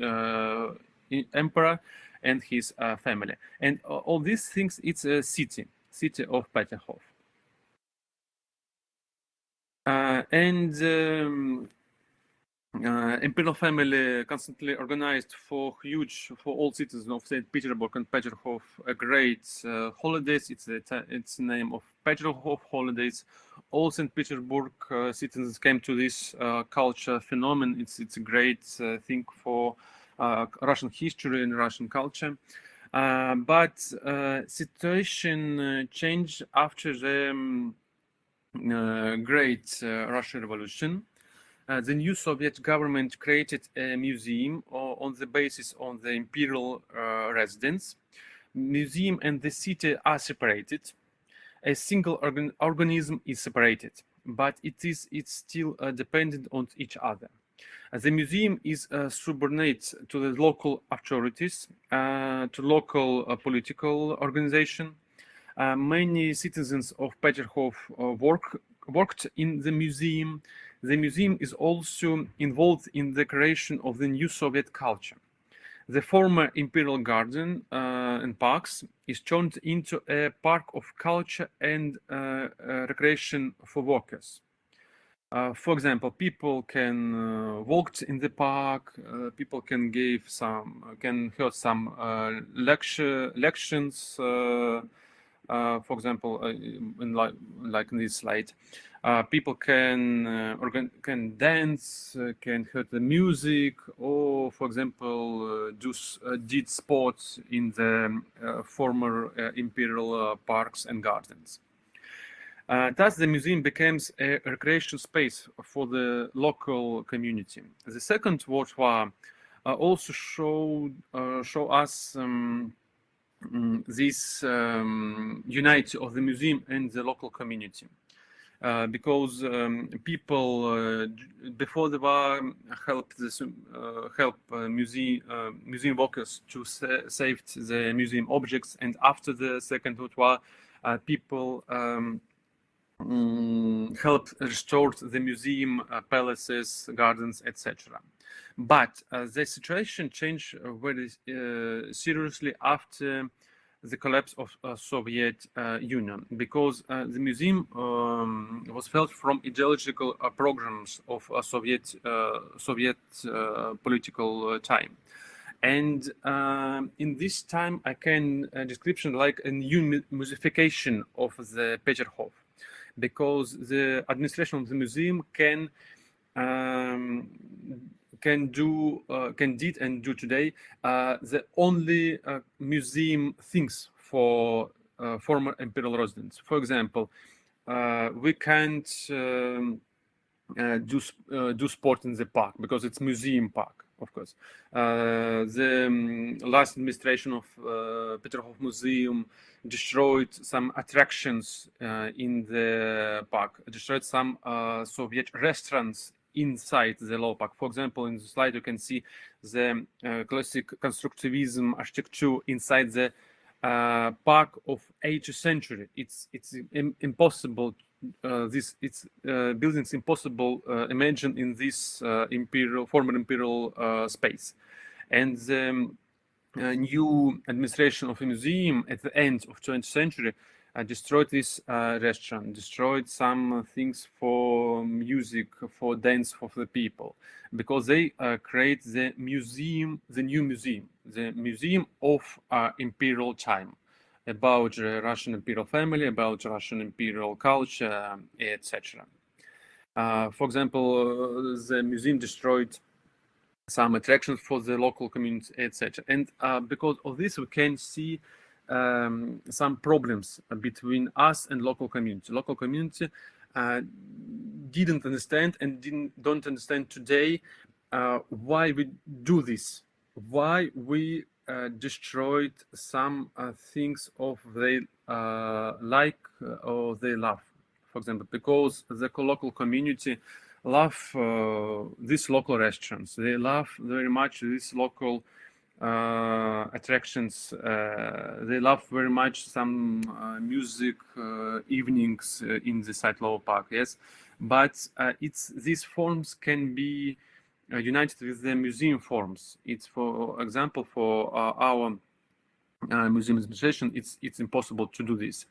emperor and his family. And all these things, it's a city of Peterhof. Imperial family constantly organized for all citizens of St. Petersburg and Peterhof great holidays. It's the name of Peterhof holidays. All St. Petersburg citizens came to this culture phenomenon. It's a great thing for Russian history and Russian culture. But situation changed after the Great Russian Revolution. The new Soviet government created a museum on the basis of the imperial residence. Museum and the city are separated. A single organism is separated, but it's still dependent on each other. The museum is subordinate to the local authorities, to local political organization. Many citizens of Peterhof worked in the museum. The museum is also involved in the creation of the new Soviet culture. The former imperial garden and parks is turned into a park of culture and recreation for workers. For example, people can walk in the park. People can hear some lections. For example, like in this slide, people can dance, can hear the music, or for example, did sports in the former imperial parks and gardens. Thus, the museum becomes a recreation space for the local community. The Second World War also show us this unity of the museum and the local community, because people before the war helped museum workers to save the museum objects, and after the Second World War, people helped restore the museum, palaces, gardens, etc. But the situation changed very seriously after the collapse of Soviet Union, because the museum was felt from ideological programs of Soviet political time. And in this time, I can description like a new musification of the Peterhof, because the administration of the museum can did and do today the only museum things for former imperial residents. For example, we can't do sport in the park because it's museum park, of course. The last administration of Peterhof Museum destroyed some attractions in the park, destroyed some Soviet restaurants inside the lower park. For example, in the slide you can see the classic constructivism architecture inside the park of 18th century. It's impossible. Buildings impossible imagine in this former imperial space. And the new administration of a museum at the end of 20th century destroyed this restaurant, destroyed some things for music, for dance for the people, because they create the museum, the new museum, the museum of imperial time, about the Russian imperial family, about Russian imperial culture, etc. For example, the museum destroyed some attractions for the local community, etc. And because of this, we can see some problems between us and local community. Local community didn't understand and don't understand today why we do this, why we destroyed some things of they like or they love, for example, because the local community love these local restaurants. They love very much these local attractions. They love very much some music evenings in the site Lower Park, yes. But these forms can be united with the museum forms. It's, for example, for our museum administration, it's impossible to do this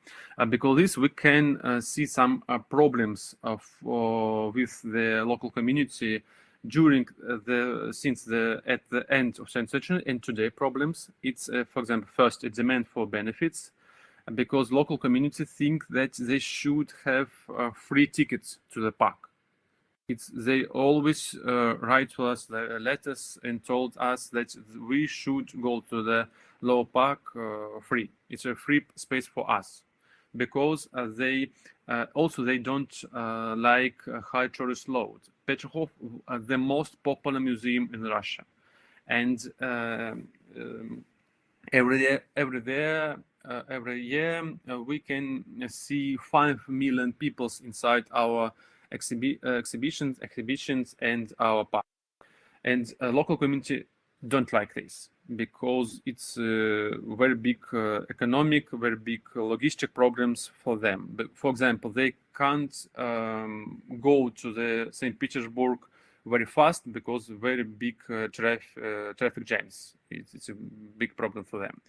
because this we can see some problems with the local community during at the end of 20th century and today problems. It's for example, first a demand for benefits because local community think that they should have free tickets to the park. They always write to us letters and told us that we should go to the Lower Park free. It's a free space for us because they don't like high tourist load. Petrov, the most popular museum in Russia, and every year we can see 5 million people inside our exhibitions and our park. And local community don't like this because it's very big economic, very big logistic problems for them. But for example, they can't go to the St. Petersburg very fast because very big traffic jams. It's a big problem for them.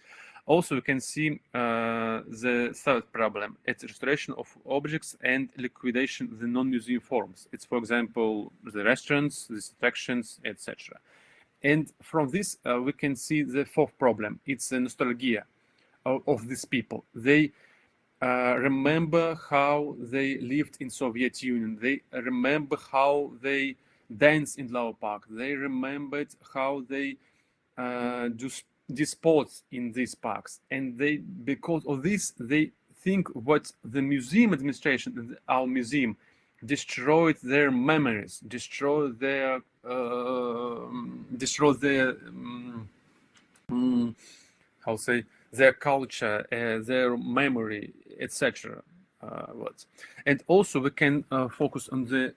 Also, we can see the third problem. It's restoration of objects and liquidation of the non-museum forms. It's, for example, the restaurants, the attractions, etc. And from this, we can see the fourth problem. It's the nostalgia of these people. They remember how they lived in Soviet Union. They remember how they danced in Lower Park. They remembered how they do sports in these parks, and because of this they think what the museum administration, our museum, destroyed their memories, destroyed their their culture, their memory, etc. And also we can focus on the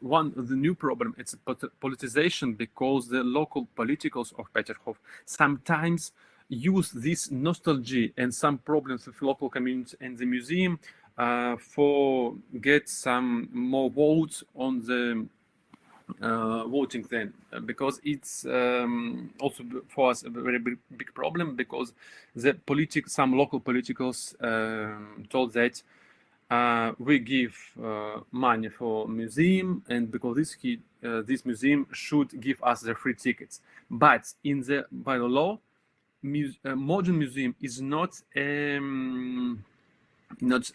new problem. It's politicization because the local politicals of Peterhof sometimes use this nostalgia and some problems with local community and the museum for get some more votes on the voting then, because it's also for us a very big problem because some local politicals told that we give money for museum, and because this museum should give us the free tickets. But by the law, modern museum is not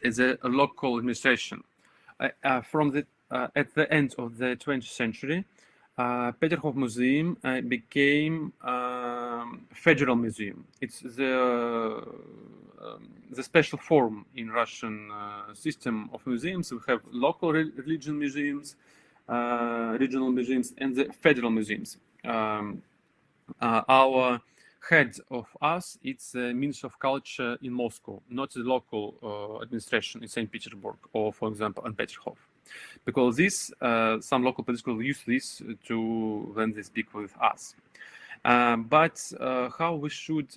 as a local administration. At the end of the 20th century, Peterhof Museum became federal museum. It's the special form in Russian system of museums. We have local regional museums, regional museums, and the federal museums. Our head of us, it's the Ministry of Culture in Moscow, not the local administration in St. Petersburg or, for example, in Peterhof. Because some local political use this when they speak with us. But how we should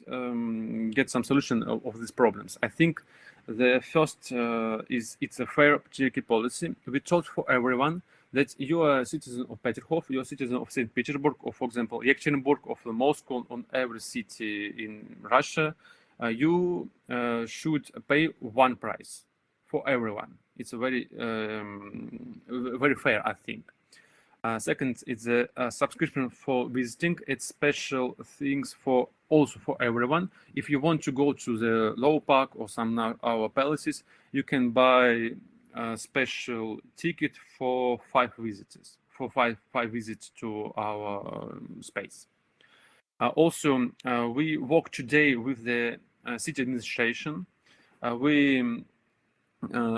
get some solution of these problems? I think the first it's a fair patriarchy policy. We taught for everyone that you are a citizen of Peterhof, you are a citizen of St. Petersburg, or for example, Yekaterinburg, of Moscow, on every city in Russia. You should pay one price for everyone. It's a very fair, I think. Second, it's a subscription for visiting. It's special things also for everyone. If you want to go to the Lower Park or some of our palaces, you can buy a special ticket for 5 visitors, for five visits to our space. Also, we work today with the city administration. We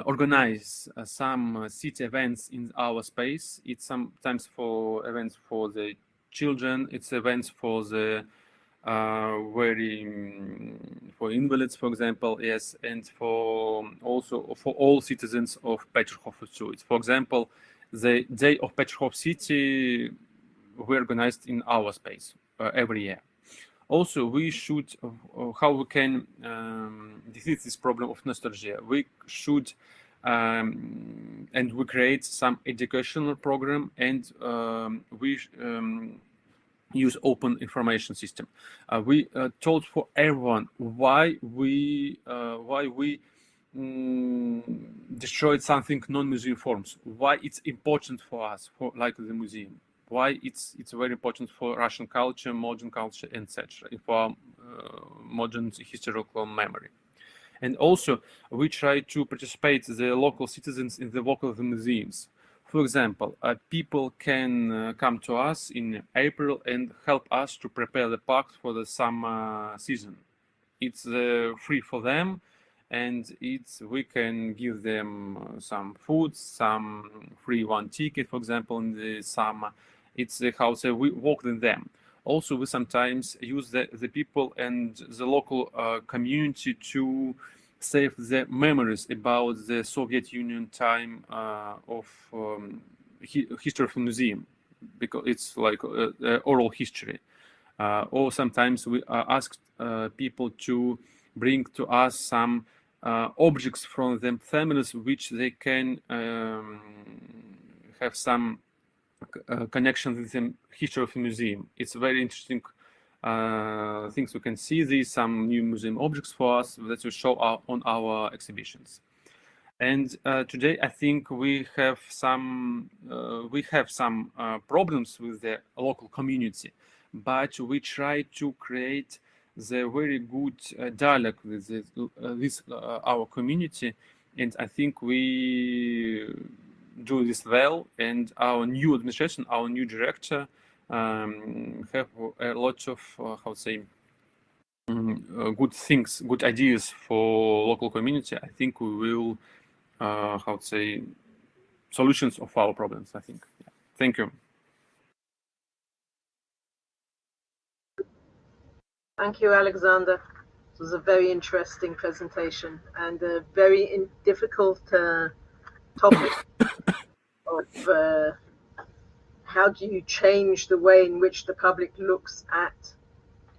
organize some city events in our space. It's sometimes for events for the children. It's events for the for invalids, for example, yes, and for also for all citizens of Petrov too. For example, the Day of Petrov City we organized in our space every year. Also, we should how we can defeat this problem of nostalgia. We should and we create some educational program, and we use open information system. We told for everyone why we destroyed something non-museum forms, why it's important for us, for like the museum, why it's very important for Russian culture, modern culture, etc., for our, modern historical memory. And also, we try to participate the local citizens in the work of the museums. For example, people can come to us in April and help us to prepare the parks for the summer season. It's free for them, and we can give them some food, some free one ticket, for example, in the summer. It's how we work with them. Also, we sometimes use the people and the local community to save the memories about the Soviet Union time of history of the museum, because it's like oral history. Or sometimes we ask people to bring to us some objects from their families which they can have some connection with the history of the museum. It's very interesting things we can see. These some new museum objects for us that we show on our exhibitions. And today I think we have some problems with the local community, but we try to create the very good dialogue with our community, and I think we do this well. And our new administration, our new director, have a lot of good things, good ideas for local community. I think we will solutions of our problems, I think. Yeah. Thank you. Thank you, Alexander. It was a very interesting presentation and a very difficult topic of how do you change the way in which the public looks at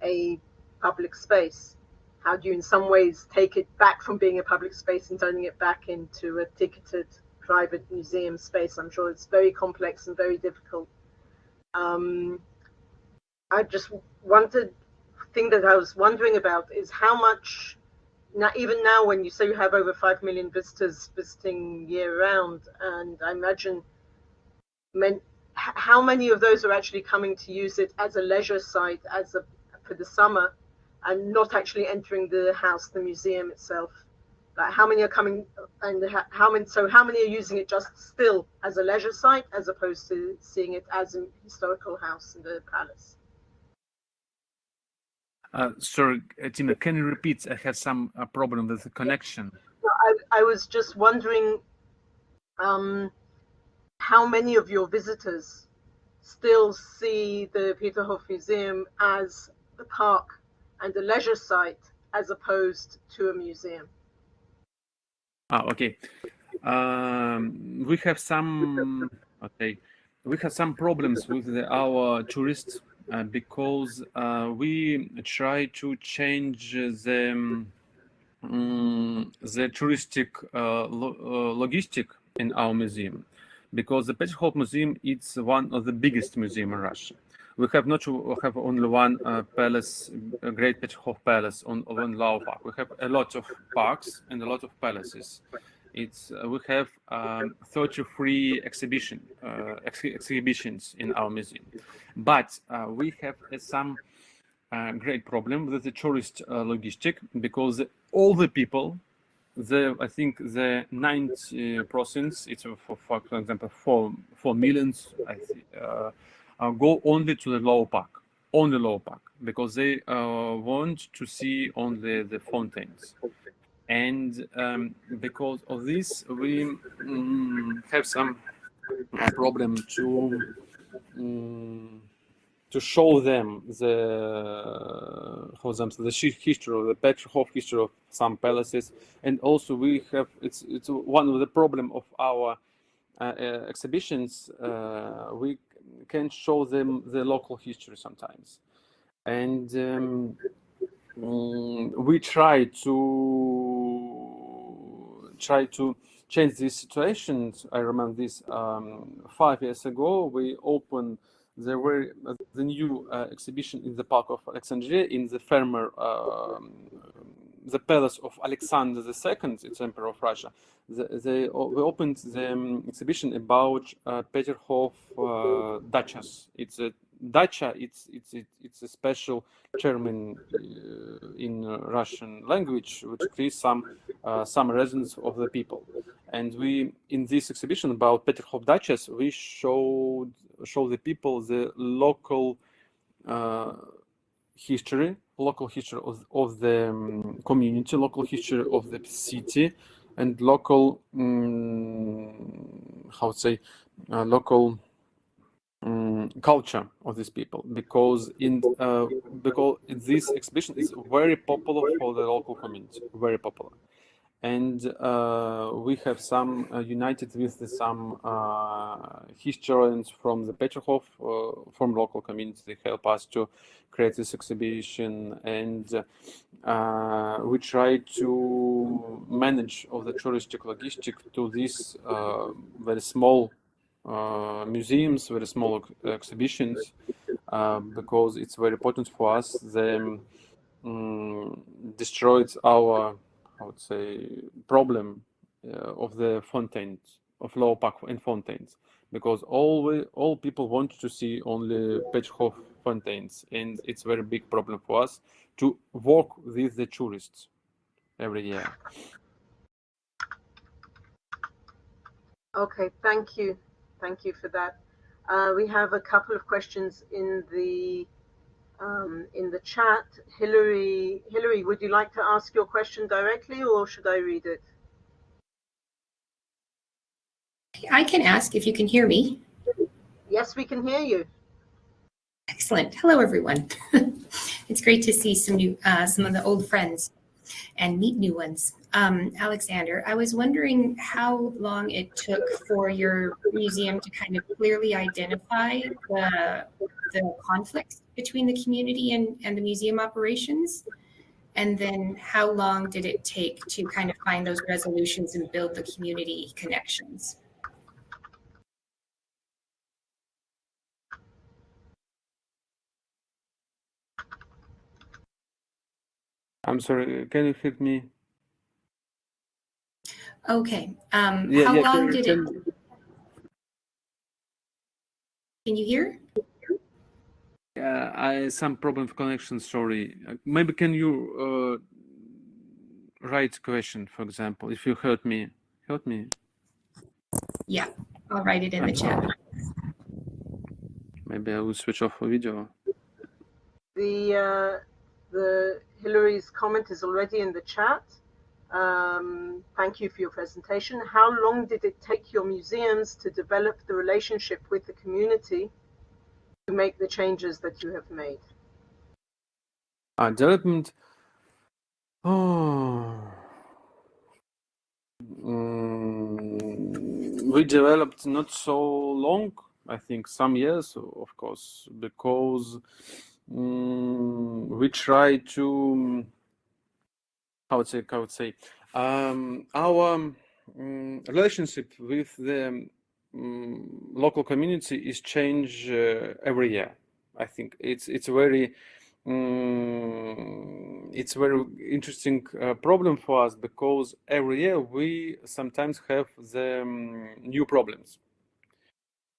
a public space? How do you in some ways take it back from being a public space and turning it back into a ticketed private museum space? I'm sure it's very complex and very difficult. I just thing that I was wondering about is how much, even now when you say you have over 5 million visitors visiting year round, and I imagine how many of those are actually coming to use it as a leisure site for the summer and not actually entering the house, the museum itself? Like how many are coming, and how many are using it just still as a leisure site as opposed to seeing it as a historical house in the palace? Sorry, Timna, can you repeat? I had some problem with the connection. I was just wondering how many of your visitors still see the Peterhof Museum as the park and a leisure site as opposed to a museum? Okay. We have some problems with our tourists because we try to change the touristic logistic in our museum, because the Petrov Museum is one of the biggest museums in Russia. We have not have only one palace, a great Petrov Palace on Lao Park. We have a lot of parks and a lot of palaces. We have 33 exhibitions in our museum, but we have some great problem with the tourist logistic, because all the people, I think the 90%, it's for example 4 millions, I think, go only to the Lao Park, because they want to see only the fountains. And because of this, we have some problem to to show them the history of the Petrov history of some palaces, and also we have it's one of the problem of our exhibitions. We can show them the local history sometimes, and we try to change these situations. I remember this 5 years ago. We opened the new exhibition in the park of Alexandria in the the palace of Alexander II, it's Emperor of Russia. We opened the exhibition about Peterhof dachas. It's a dacha. It's a special term in Russian language, which creates some residence of the people. And we, in this exhibition about Peterhof dachas, we show the people the local history of the community, local history of the city, and local local culture of these people, because this exhibition is very popular for the local community, very popular. And we have some united with some historians from the Petrov, from local community. They help us to create this exhibition, and we try to manage all the touristic logistic to these very small museums, very small exhibitions, because it's very important for us. They destroyed our, I would say, problem of the fountains, of lower park and fountains, because all people want to see only Petrov fountains, and it's very big problem for us to work with the tourists every year. Okay, thank you for that. We have a couple of questions in the chat. Hillary, would you like to ask your question directly, or should I read it? I can ask if you can hear me. Yes, we can hear you. Excellent. Hello, everyone. It's great to see some of the old friends and meet new ones. Alexander, I was wondering how long it took for your museum to kind of clearly identify the conflicts between the community and the museum operations, and then how long did it take to kind of find those resolutions and build the community connections? I'm sorry, can you hit me? Okay. How long did it? Can you hear? I some problem with connection. Sorry. Maybe can you write question, for example, if you heard me? Yeah, I'll write it in the chat. Maybe I will switch off the video. The Hillary's comment is already in the chat. Thank you for your presentation. How long did it take your museums to develop the relationship with the community to make the changes that you have made? Development. We developed not so long, I think some years, of course, because we try to, I would say, our relationship with the local community is changed every year. I think it's very interesting problem for us, because every year we sometimes have the new problems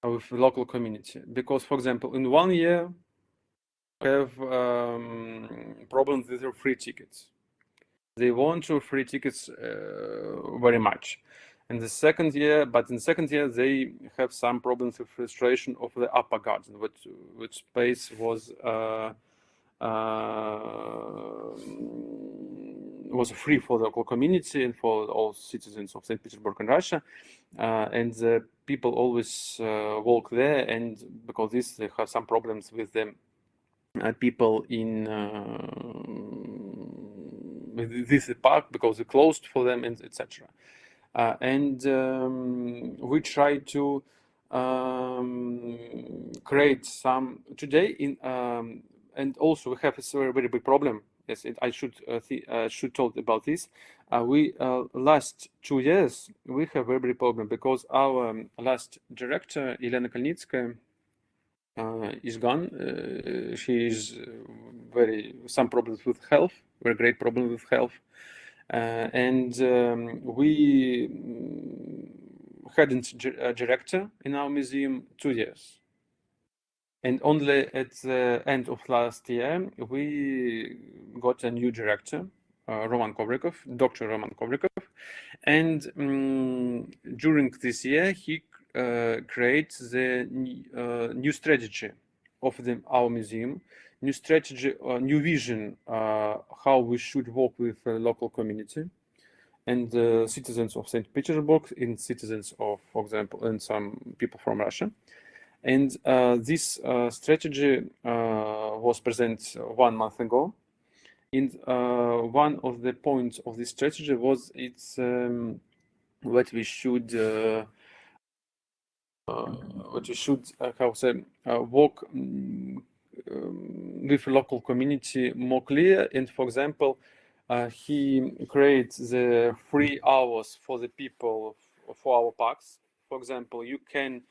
with the local community. Because, for example, in 1 year we have problems with their free tickets. They want free tickets very much. In the second year, they have some problems with restoration of the upper garden, which space was free for the local community and for all citizens of St. Petersburg and Russia. And the people always walk there, and because this, they have some problems with the people in with this park because they closed for them, and etc. And we try to create some today in and also we have a very big problem. Yes, I should talk about this. We last 2 years we have a very big problem because our last director Elena Kalnitskaya is gone. She is some problems with health, very great problem with health, and we hadn't a director in our museum 2 years. And only at the end of last year, we got a new director, Roman Kovrikov, Dr. Roman Kovrikov. And during this year, he creates the new strategy of our museum, new strategy, new vision, how we should work with the local community and citizens of St. Petersburg, and citizens of, for example, and some people from Russia. And this strategy was presented 1 month ago. And one of the points of this strategy was what we should work with local community more clear. And for example, he creates the 3 hours for the people for our parks. For example, you can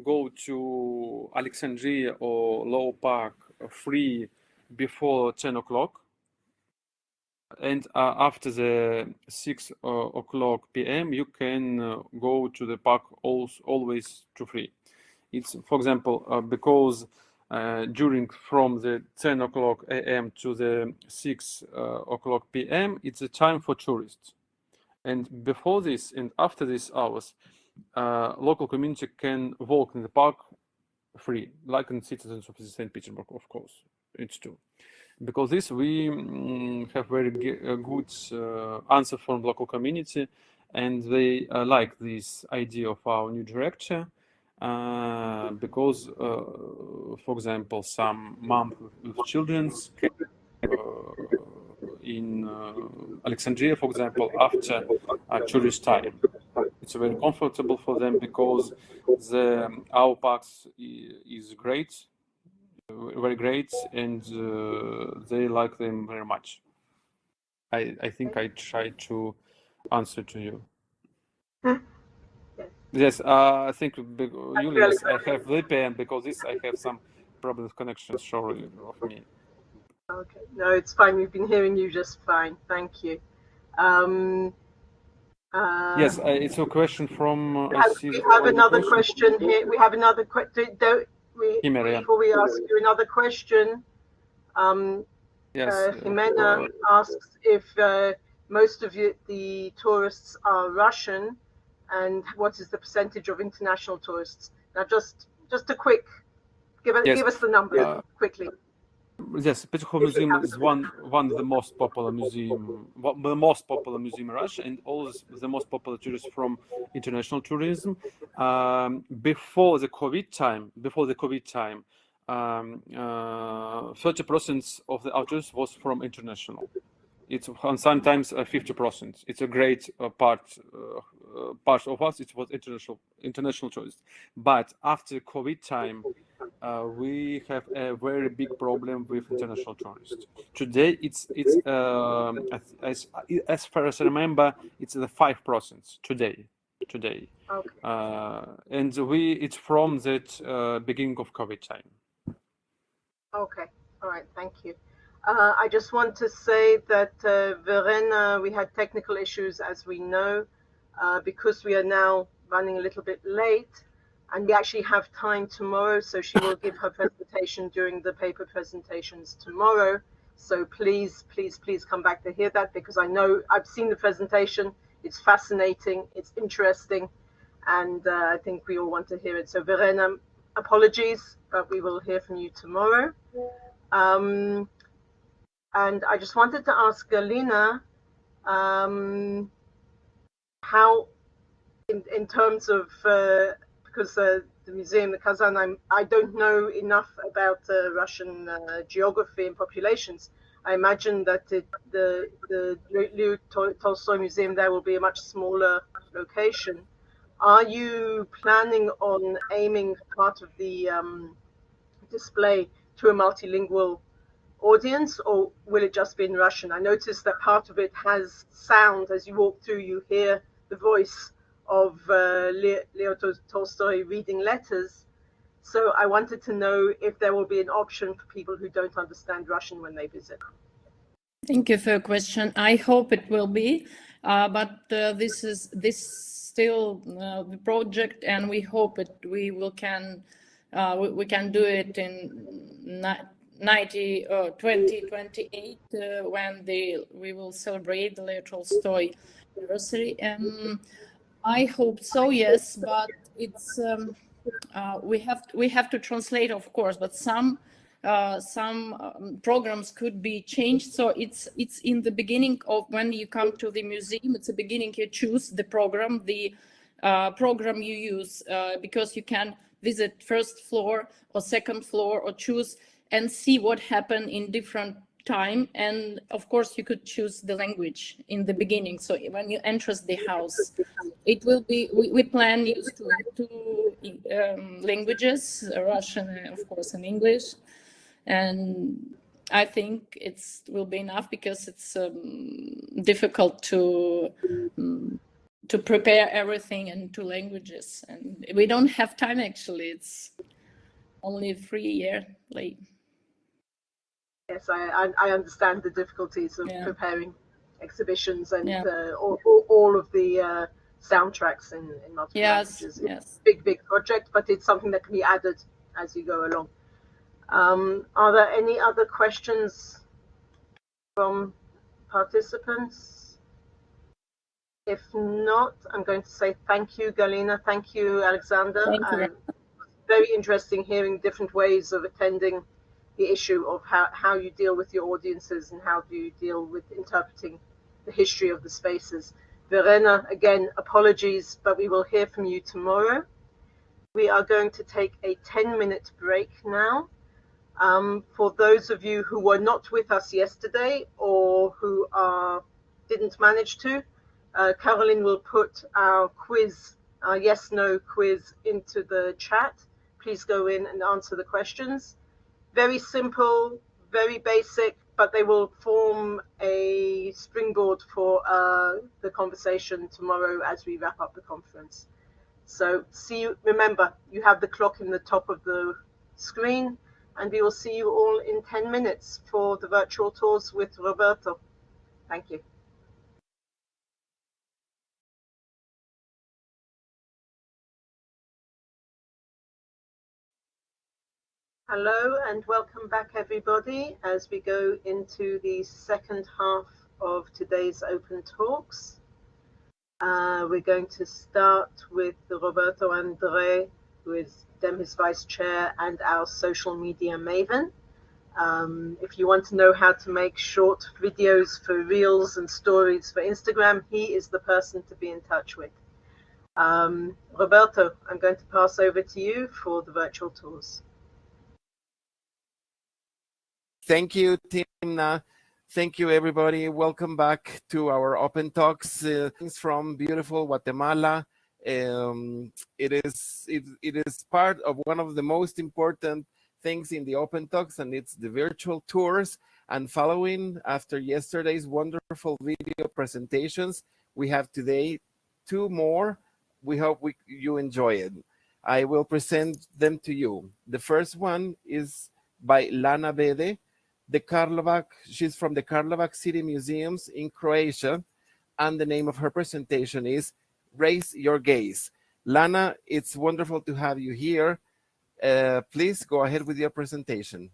go to Alexandria or Low Park free before 10 o'clock, and after the 6 o'clock p.m. you can go to the park always to free. It's, for example, because during from the 10 o'clock a.m. to the 6 o'clock p.m. it's a time for tourists, and before this and after these hours local community can walk in the park free, like in citizens of St. Petersburg, of course. It's true. Because this we have very good answer from local community, and they like this idea of our new director because, for example, some moms with children in Alexandria, for example, after tourist time. It's very comfortable for them because our parks is great, very great, and they like them very much. I think I tried to answer to you. Yes, I think Julius, I have VPN because this I have some problem with connection. Sorry of me. Okay, no, it's fine. We've been hearing you just fine. Thank you. Yes, it's a question from. We have another question here. We have another question. Before we ask you another question, Ximena asks if most of the tourists are Russian, and what is the percentage of international tourists? Now, just a quick, give us the number quickly. Yes, Peterhof Museum is one of the most popular museum, the most popular museum in Russia, and also the most popular tourists from international tourism. Before the COVID time, 30% of our tourists was from international. It's sometimes 50%. It's a great part of us. It was international tourists. But after COVID time, we have a very big problem with international tourists. Today, it's as far as I remember, it's the 5% today. Okay. And it's from that beginning of COVID time. Okay. All right. Thank you. I just want to say that Verena, we had technical issues, as we know, because we are now running a little bit late, and we actually have time tomorrow, so she will give her presentation during the paper presentations tomorrow. So please, please, please come back to hear that, because I know I've seen the presentation. It's fascinating, it's interesting, and I think we all want to hear it. So Verena, apologies, but we will hear from you tomorrow. And I just wanted to ask Galina, How, in terms of, because the museum, the Kazan, I don't know enough about Russian geography and populations. I imagine that the Leo Tolstoy Museum there will be a much smaller location. Are you planning on aiming part of the display to a multilingual audience, or will it just be in Russian? I noticed that part of it has sound. As you walk through, you hear the voice of Leo Tolstoy reading letters. So I wanted to know if there will be an option for people who don't understand Russian when they visit. Thank you for your question. I hope it will be, but this still the project, and we hope we can do it in 2028 when we will celebrate the Leo Tolstoy anniversary. I hope so, yes, but it's we have to translate, of course, but some programs could be changed. So it's in the beginning of when you come to the museum. It's the beginning. You choose the program you use, because you can visit first floor or second floor or choose and see what happened in different time. And of course you could choose the language in the beginning. So when you enter the house, it will be, we plan use two languages, Russian, of course, and English. And I think it will be enough, because it's difficult to prepare everything in two languages, and we don't have time. Actually, it's only 3 years late. Yes, I understand the difficulties of preparing exhibitions and all of the soundtracks in multiple languages. It's a big project, but it's something that can be added as you go along. Are there any other questions from participants? If not, I'm going to say thank you, Galina. Thank you, Alexander. Thank you. Very interesting hearing different ways of attending the issue of how you deal with your audiences and how do you deal with interpreting the history of the spaces. Verena, again, apologies, but we will hear from you tomorrow. We are going to take a 10-minute break now. For those of you who were not with us yesterday or who didn't manage to, Caroline will put our quiz, our yes-no quiz, into the chat. Please go in and answer the questions. Very simple, very basic, but they will form a springboard for the conversation tomorrow as we wrap up the conference. So see you, remember, you have the clock in the top of the screen, and we will see you all in 10 minutes for the virtual tours with Roberto. Thank you. Hello and welcome back, everybody, as we go into the second half of today's open talks. We're going to start with Roberto Andreu, who is DEMHIST Vice Chair and our social media maven. If you want to know how to make short videos for Reels and stories for Instagram, he is the person to be in touch with. Roberto, I'm going to pass over to you for the virtual tours. Thank you, Timna. Thank you, everybody. Welcome back to our open talks from beautiful Guatemala. It is part of one of the most important things in the open talks, and it's the virtual tours. And following after yesterday's wonderful video presentations, we have today 2 more. We hope you enjoy it. I will present them to you. The first one is by Lana Bede. She's from the Karlovac City Museums in Croatia, and the name of her presentation is Raise Your Gaze. Lana, it's wonderful to have you here. Please go ahead with your presentation.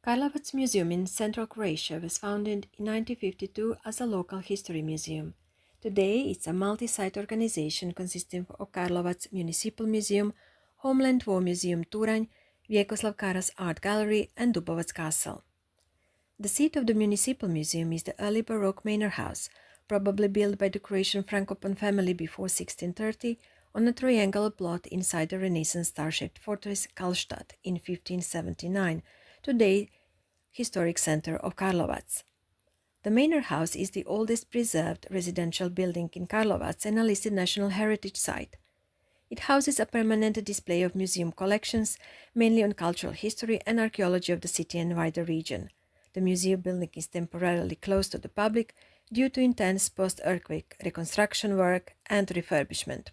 Karlovac Museum in Central Croatia was founded in 1952 as a local history museum. Today, it's a multi-site organization consisting of Karlovac Municipal Museum, Homeland War Museum Turanj, Vyacheslav Kara's Art Gallery, and Dubovec Castle. The seat of the Municipal Museum is the early Baroque manor house, probably built by the Croatian Frankopan family before 1630, on a triangular plot inside the Renaissance star-shaped fortress Karlstadt in 1579, today historic center of Karlovac. The manor house is the oldest preserved residential building in Karlovac and a listed National Heritage Site. It houses a permanent display of museum collections, mainly on cultural history and archaeology of the city and wider region. The museum building is temporarily closed to the public due to intense post-earthquake reconstruction work and refurbishment.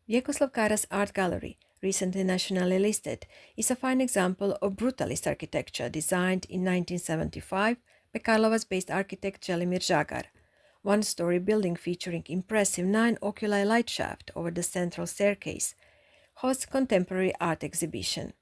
Vyacheslav Kara's Art Gallery, recently nationally listed, is a fine example of brutalist architecture designed in 1975 by Karlovac-based architect Želimir Žagar. One-story building featuring impressive 9-oculi light shaft over the central staircase hosts contemporary art exhibition.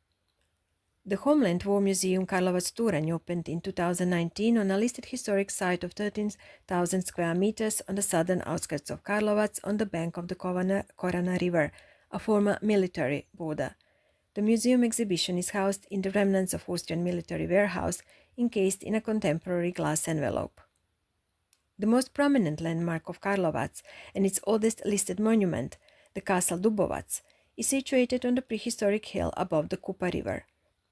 The Homeland War Museum Karlovac Turanj opened in 2019 on a listed historic site of 13,000 square meters on the southern outskirts of Karlovac on the bank of the Korana River, a former military border. The museum exhibition is housed in the remnants of Austrian military warehouse encased in a contemporary glass envelope. The most prominent landmark of Karlovac and its oldest listed monument, the Castle Dubovec, is situated on the prehistoric hill above the Kupa River.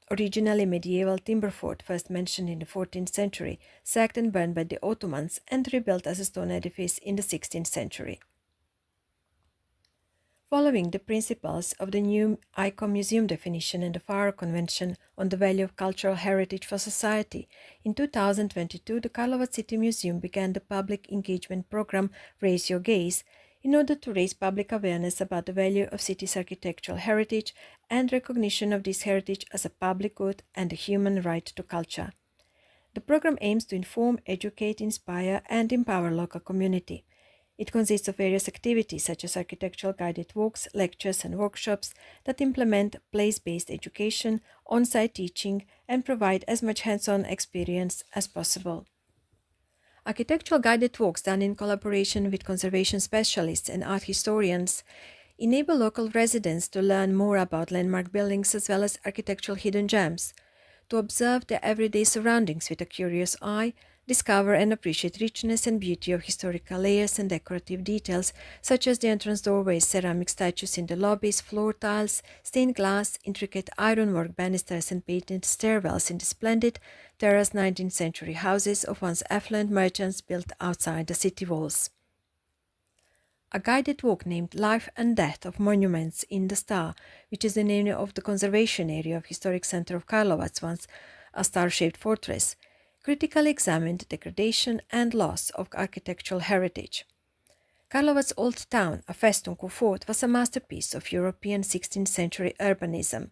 Originally medieval timber fort first mentioned in the 14th century, sacked and burned by the Ottomans and rebuilt as a stone edifice in the 16th century. Following the principles of the new ICOM museum definition and the Faro Convention on the value of cultural heritage for society, in 2022 the Karlovac City Museum began the public engagement program Raise Your Gaze in order to raise public awareness about the value of city's architectural heritage and recognition of this heritage as a public good and a human right to culture. The program aims to inform, educate, inspire, and empower local community. It consists of various activities such as architectural guided walks, lectures, and workshops that implement place-based education, on-site teaching, and provide as much hands-on experience as possible. Architectural guided walks done in collaboration with conservation specialists and art historians enable local residents to learn more about landmark buildings as well as architectural hidden gems, to observe their everyday surroundings with a curious eye, discover and appreciate richness and beauty of historical layers and decorative details such as the entrance doorways, ceramic statues in the lobbies, floor tiles, stained glass, intricate ironwork banisters and painted stairwells in the splendid terraced 19th century houses of once affluent merchants built outside the city walls. A guided walk named Life and Death of Monuments in the Star, which is the name of the conservation area of historic center of Karlovac, once a star-shaped fortress, critically examined degradation and loss of architectural heritage. Karlovac's Old Town, a Festung fort, was a masterpiece of European 16th century urbanism.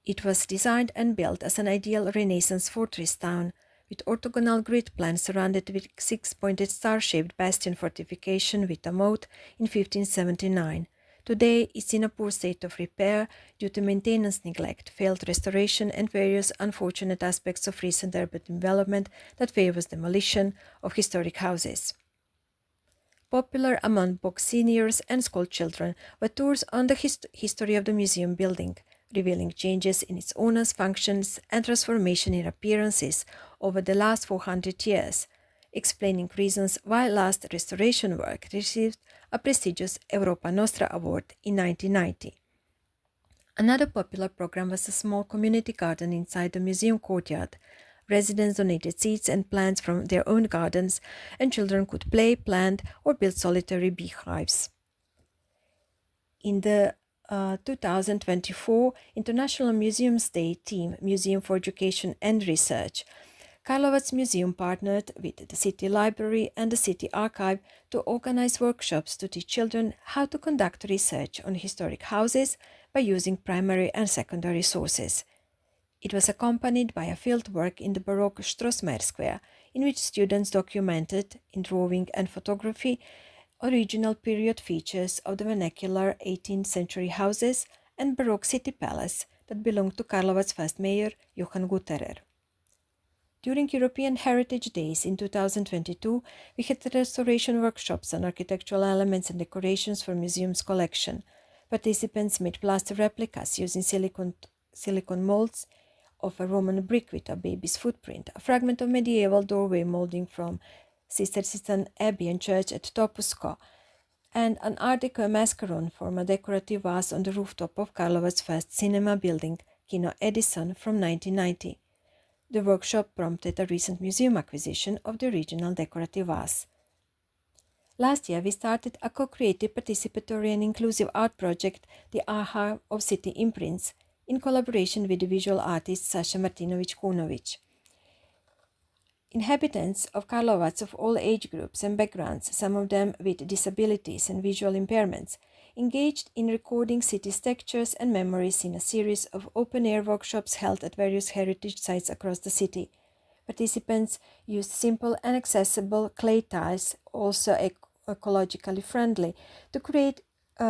It was designed and built as an ideal Renaissance fortress town, with orthogonal grid plan surrounded with six-pointed star-shaped bastion fortification with a moat in 1579. Today, it's in a poor state of repair due to maintenance neglect, failed restoration, and various unfortunate aspects of recent urban development that favors demolition of historic houses. Popular among both seniors and school children were tours on the history of the museum building, revealing changes in its owners, functions, and transformation in appearances over the last 400 years, explaining reasons why last restoration work received a prestigious Europa Nostra Award in 1990. Another popular program was a small community garden inside the museum courtyard. Residents donated seeds and plants from their own gardens, and children could play, plant, or build solitary beehives. In the 2024 International Museums Day theme, Museum for Education and Research, Karlovac Museum partnered with the City Library and the City Archive to organize workshops to teach children how to conduct research on historic houses by using primary and secondary sources. It was accompanied by a fieldwork in the Baroque Strossmayer Square, in which students documented, in drawing and photography, original period features of the vernacular 18th century houses and Baroque city palace that belonged to Karlovac's first mayor, Johann Gutterer. During European Heritage Days in 2022, we had restoration workshops on architectural elements and decorations for museum's collection. Participants made plaster replicas using silicone silicon molds of a Roman brick with a baby's footprint, a fragment of medieval doorway molding from Cistercian Abbey and Church at Topusko, and an Art Deco mascaron from a decorative vase on the rooftop of Karlovat's first cinema building, Kino Edison, from 1990. The workshop prompted a recent museum acquisition of the original decorative vase. Last year, we started a co-creative, participatory and inclusive art project, the Archive of City Imprints, in collaboration with the visual artist Sasha Martinovic-Kunovic. Inhabitants of Karlovac of all age groups and backgrounds, some of them with disabilities and visual impairments, engaged in recording city's textures and memories in a series of open-air workshops held at various heritage sites across the city. Participants used simple and accessible clay tiles, also ecologically friendly, to create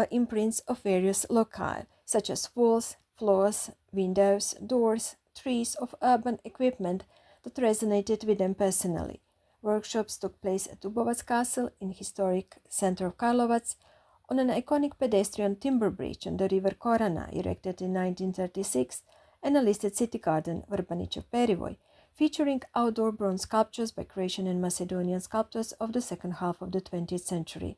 imprints of various loci, such as walls, floors, windows, doors, trees of urban equipment that resonated with them personally. Workshops took place at Lubovac Castle in historic center of Karlovac, on an iconic pedestrian timber bridge on the river Korana, erected in 1936, and a listed city garden, Vrbaničev Perivoj, featuring outdoor bronze sculptures by Croatian and Macedonian sculptors of the second half of the 20th century.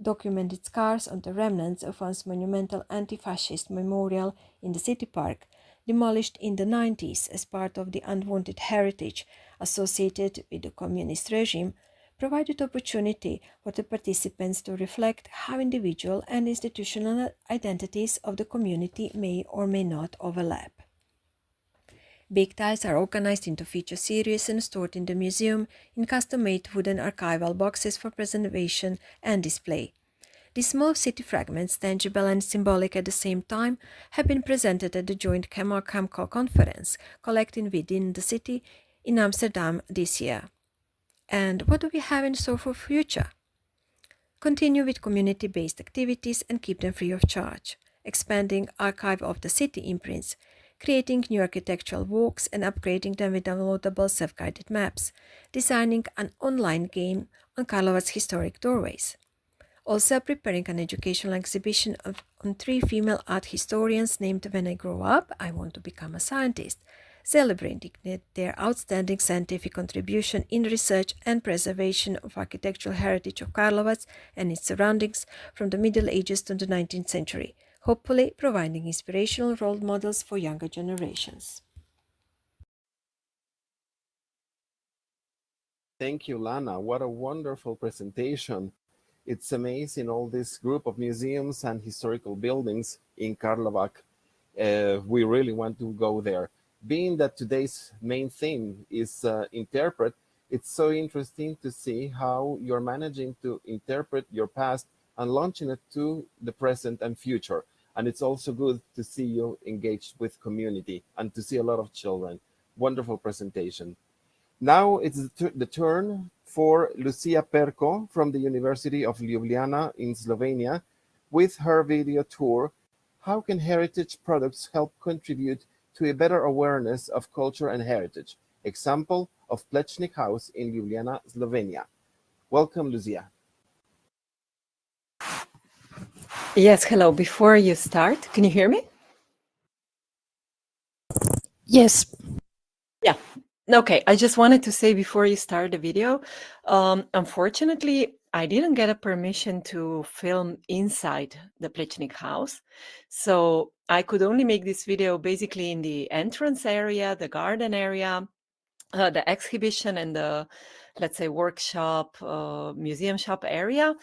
Documented scars on the remnants of once monumental anti-fascist memorial in the city park, demolished in the 90s as part of the unwanted heritage associated with the communist regime, provided opportunity for the participants to reflect how individual and institutional identities of the community may or may not overlap. Big tiles are organized into feature series and stored in the museum in custom-made wooden archival boxes for preservation and display. These small city fragments, tangible and symbolic at the same time, have been presented at the joint CAMCO conference, collecting within the city in Amsterdam this year. And what do we have in store for future? Continue with community-based activities and keep them free of charge. Expanding archive of the city imprints, creating new architectural walks and upgrading them with downloadable self-guided maps, designing an online game on Karlovac's historic doorways. Also preparing an educational exhibition on 3 female art historians named When I Grow Up, I Want to Become a Scientist, celebrating their outstanding scientific contribution in research and preservation of architectural heritage of Karlovac and its surroundings from the Middle Ages to the 19th century, hopefully providing inspirational role models for younger generations. Thank you, Lana. What a wonderful presentation. It's amazing, all this group of museums and historical buildings in Karlovac. We really want to go there. Being that today's main theme is interpret, it's so interesting to see how you're managing to interpret your past and launching it to the present and future. And it's also good to see you engaged with community and to see a lot of children. Wonderful presentation. Now it's the turn for Lucia Perko from the University of Ljubljana in Slovenia with her video tour, How Can Heritage Products Help Contribute to a Better Awareness of Culture and Heritage? Example of Plečnik House in Ljubljana, Slovenia. Welcome, Lucia. Yes, hello. Before you start, can you hear me? Yes. Yeah. Okay, I just wanted to say before you start the video, unfortunately, I didn't get a permission to film inside the Plečnik house. So I could only make this video basically in the entrance area, the garden area, the exhibition and the, let's say, workshop, museum shop area.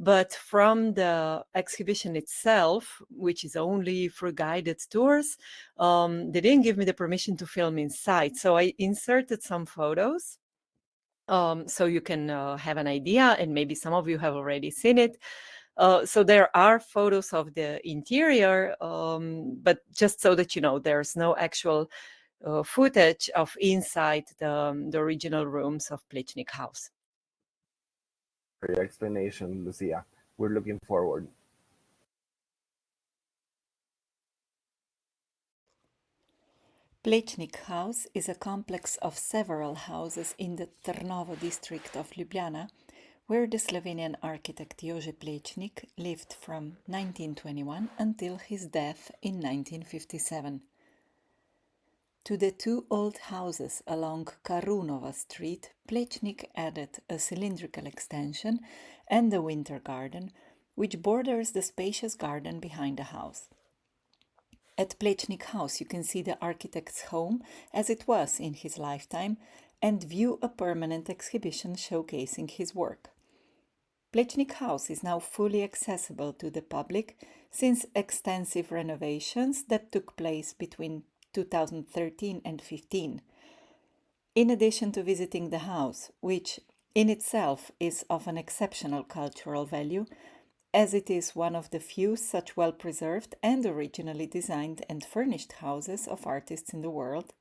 But from the exhibition itself, which is only for guided tours, they didn't give me the permission to film inside. So I inserted some photos so you can have an idea, and maybe some of you have already seen it. So there are photos of the interior, but just so that you know, there's no actual footage of inside the original rooms of Plečnik house. For your explanation, Lucia. We're looking forward. Plečnik house is a complex of several houses in the Trnovo district of Ljubljana, where the Slovenian architect Jože Plečnik lived from 1921 until his death in 1957. To the two old houses along Karunova Street, Plečnik added a cylindrical extension and the winter garden, which borders the spacious garden behind the house. At Plečnik House, you can see the architect's home as it was in his lifetime and view a permanent exhibition showcasing his work. Plečnik House is now fully accessible to the public since extensive renovations that took place between 2013 and 15. In addition to visiting the house, which in itself is of an exceptional cultural value, as it is one of the few such well-preserved and originally designed and furnished houses of artists in the world,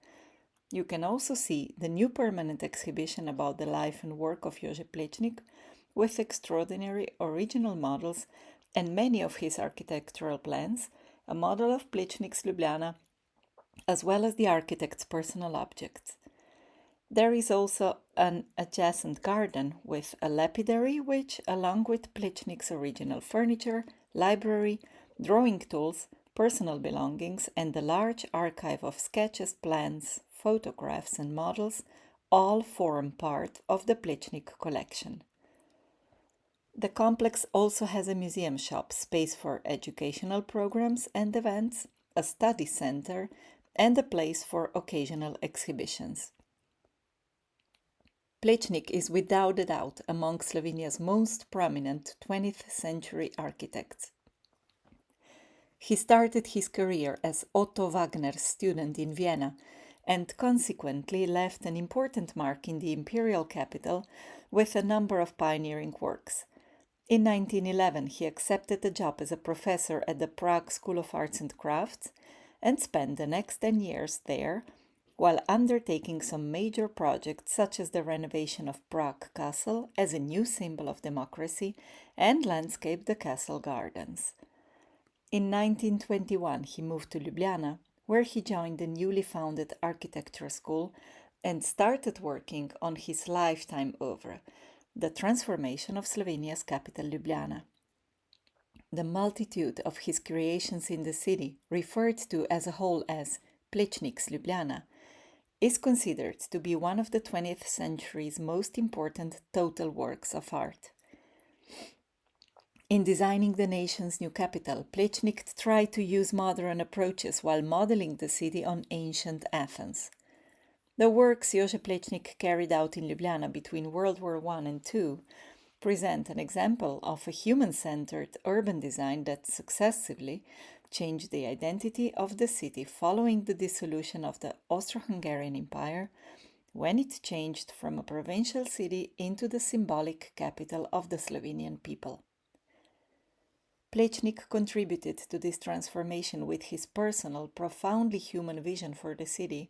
you can also see the new permanent exhibition about the life and work of Jože Plečnik, with extraordinary original models and many of his architectural plans, a model of Plečnik's Ljubljana, as well as the architect's personal objects. There is also an adjacent garden with a lapidary which, along with Plečnik's original furniture, library, drawing tools, personal belongings, and a large archive of sketches, plans, photographs, and models, all form part of the Plečnik collection. The complex also has a museum shop, space for educational programs and events, a study center, and a place for occasional exhibitions. Plečnik is without a doubt among Slovenia's most prominent 20th century architects. He started his career as Otto Wagner's student in Vienna and consequently left an important mark in the imperial capital with a number of pioneering works. In 1911, he accepted a job as a professor at the Prague School of Arts and Crafts and spent the next 10 years there while undertaking some major projects such as the renovation of Prague Castle as a new symbol of democracy and landscaped the castle gardens. In 1921, he moved to Ljubljana, where he joined the newly founded architecture school and started working on his lifetime oeuvre, the transformation of Slovenia's capital Ljubljana. The multitude of his creations in the city, referred to as a whole as Plečnik's Ljubljana, is considered to be one of the 20th century's most important total works of art. In designing the nation's new capital, Plečnik tried to use modern approaches while modeling the city on ancient Athens. The works Jože Plečnik carried out in Ljubljana between World War I and II present an example of a human-centered urban design that successively changed the identity of the city following the dissolution of the Austro-Hungarian Empire, when it changed from a provincial city into the symbolic capital of the Slovenian people. Plečnik contributed to this transformation with his personal, profoundly human vision for the city,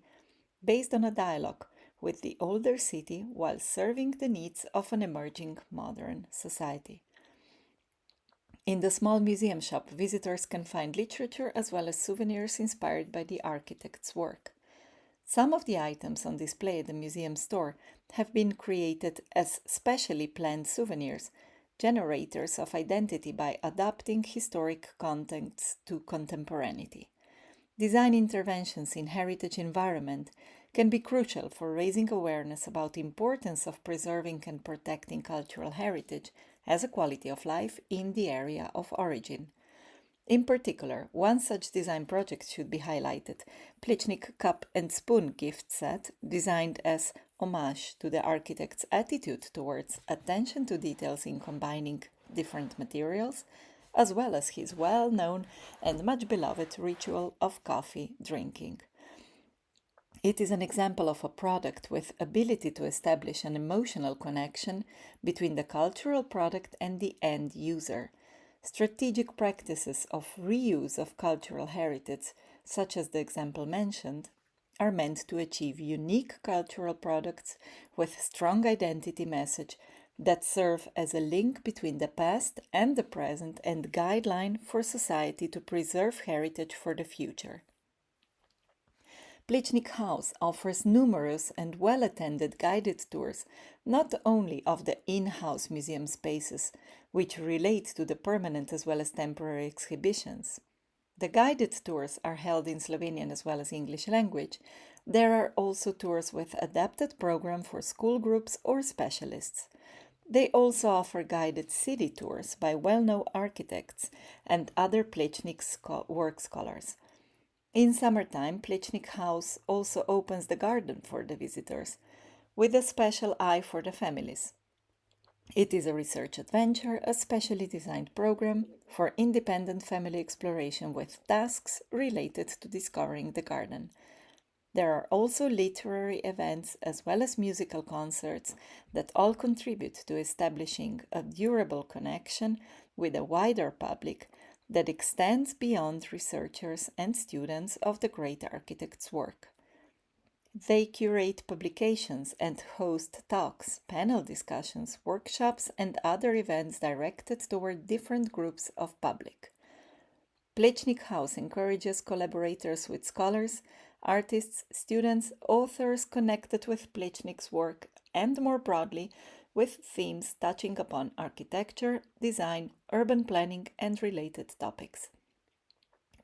based on a dialogue with the older city while serving the needs of an emerging modern society. In the small museum shop, visitors can find literature as well as souvenirs inspired by the architect's work. Some of the items on display at the museum store have been created as specially planned souvenirs, generators of identity by adapting historic contexts to contemporaneity. Design interventions in heritage environment can be crucial for raising awareness about the importance of preserving and protecting cultural heritage as a quality of life in the area of origin. In particular, one such design project should be highlighted: Plečnik Cup and Spoon gift set, designed as homage to the architect's attitude towards attention to details in combining different materials, as well as his well-known and much beloved ritual of coffee drinking. It is an example of a product with ability to establish an emotional connection between the cultural product and the end user. Strategic practices of reuse of cultural heritage, such as the example mentioned, are meant to achieve unique cultural products with strong identity message that serve as a link between the past and the present and guideline for society to preserve heritage for the future. Plečnik House offers numerous and well-attended guided tours, not only of the in-house museum spaces, which relate to the permanent as well as temporary exhibitions, The guided tours are held in Slovenian as well as English language. There are also tours with adapted program for school groups or specialists. They also offer guided city tours by well-known architects and other Plečnik work scholars. In summertime, Plečnik House also opens the garden for the visitors, with a special eye for the families. It is a research adventure, a specially designed program for independent family exploration with tasks related to discovering the garden. There are also literary events as well as musical concerts that all contribute to establishing a durable connection with a wider public that extends beyond researchers and students of the great architect's work. They curate publications and host talks, panel discussions, workshops, and other events directed toward different groups of public. Plečnik House encourages collaborators with scholars, artists, students, authors connected with Plečnik's work, and more broadly, with themes touching upon architecture, design, urban planning, and related topics.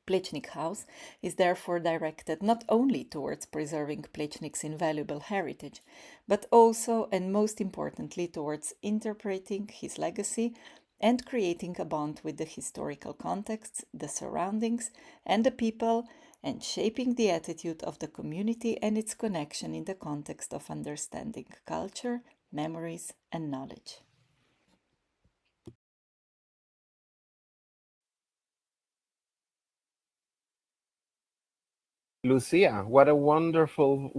Plečnik House is therefore directed not only towards preserving Plečnik's invaluable heritage, but also and most importantly towards interpreting his legacy and creating a bond with the historical contexts, the surroundings, and the people, and shaping the attitude of the community and its connection in the context of understanding culture, memories, and knowledge. Lucia, what a wonderful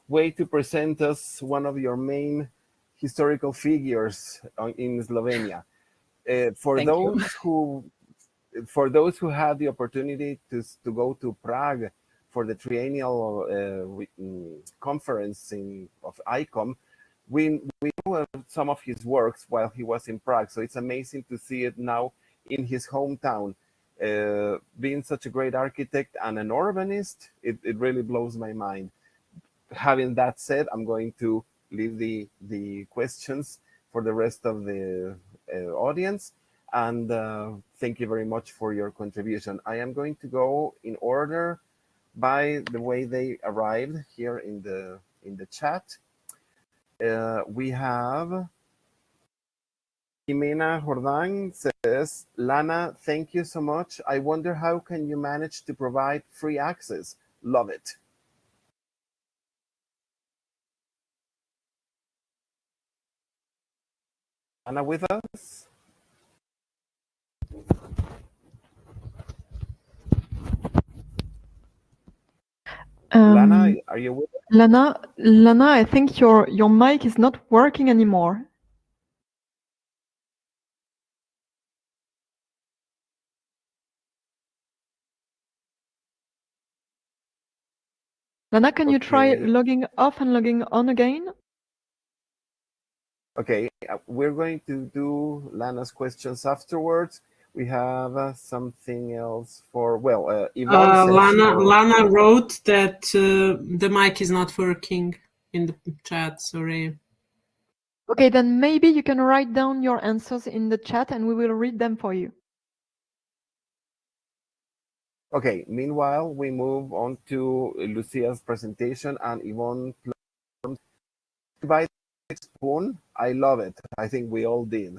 way to present us one of your main historical figures in Slovenia. For those who had the opportunity to go to Prague for the triennial conference of ICOM, we know some of his works while he was in Prague. So it's amazing to see it now in his hometown. Being such a great architect and an urbanist, it really blows my mind. Having that said, I'm going to leave the questions for the rest of the audience. And thank you very much for your contribution. I am going to go in order by the way they arrived here in the chat. We have Ximena Jordán says, Lana, thank you so much. I wonder how can you manage to provide free access? Love it. Lana with us? Lana, are you with us? Lana, I think your mic is not working anymore. Lana, can you try logging off and logging on again? Okay, we're going to do Lana's questions afterwards. We have something else for, well, Yvonne says Lana wrote that the mic is not working in the chat, sorry. Okay, then maybe you can write down your answers in the chat and we will read them for you. Okay, meanwhile, we move on to Lucia's presentation, and Yvonne buy the spoon. I love it. I think we all did.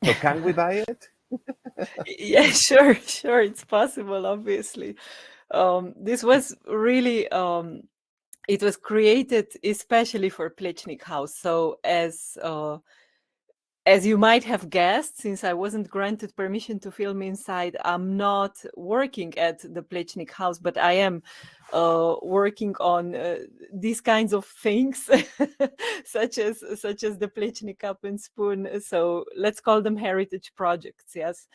So can we buy it? Yeah, sure, it's possible, obviously. This was really, it was created especially for Plečnik House. So as you might have guessed, since I wasn't granted permission to film inside, I'm not working at the Plečnik House, but I am working on these kinds of things, such as the Plečnik cup and spoon. So let's call them heritage projects. Yes.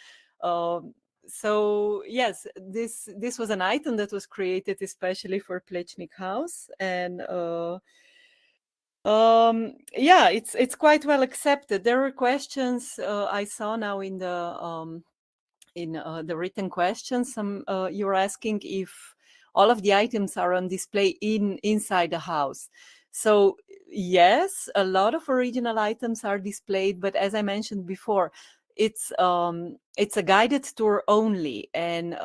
So yes, this was an item that was created especially for Plečnik House, and yeah, it's quite well accepted. There were questions I saw now in the written questions. Some you were asking if all of the items are on display inside the house. So yes, a lot of original items are displayed, but as I mentioned before, it's a guided tour only, and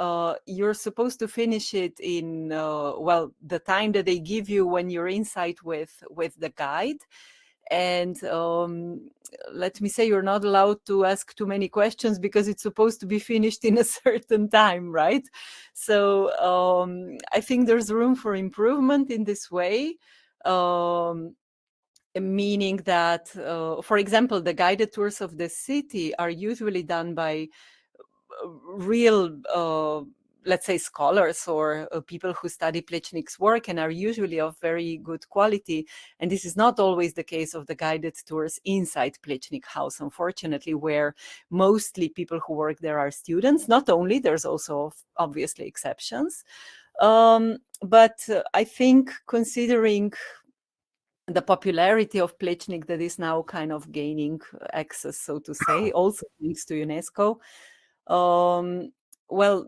you're supposed to finish it in well, the time that they give you when you're inside with the guide. And let me say, you're not allowed to ask too many questions because it's supposed to be finished in a certain time, right? So I think there's room for improvement in this way. Meaning that, for example, the guided tours of the city are usually done by real, let's say, scholars or people who study Plečnik's work and are usually of very good quality. And this is not always the case of the guided tours inside Plečnik house, unfortunately, where mostly people who work there are students. Not only, there's also obviously exceptions. But I think, considering the popularity of Plečnik that is now kind of gaining access, so to say, also thanks to UNESCO, well,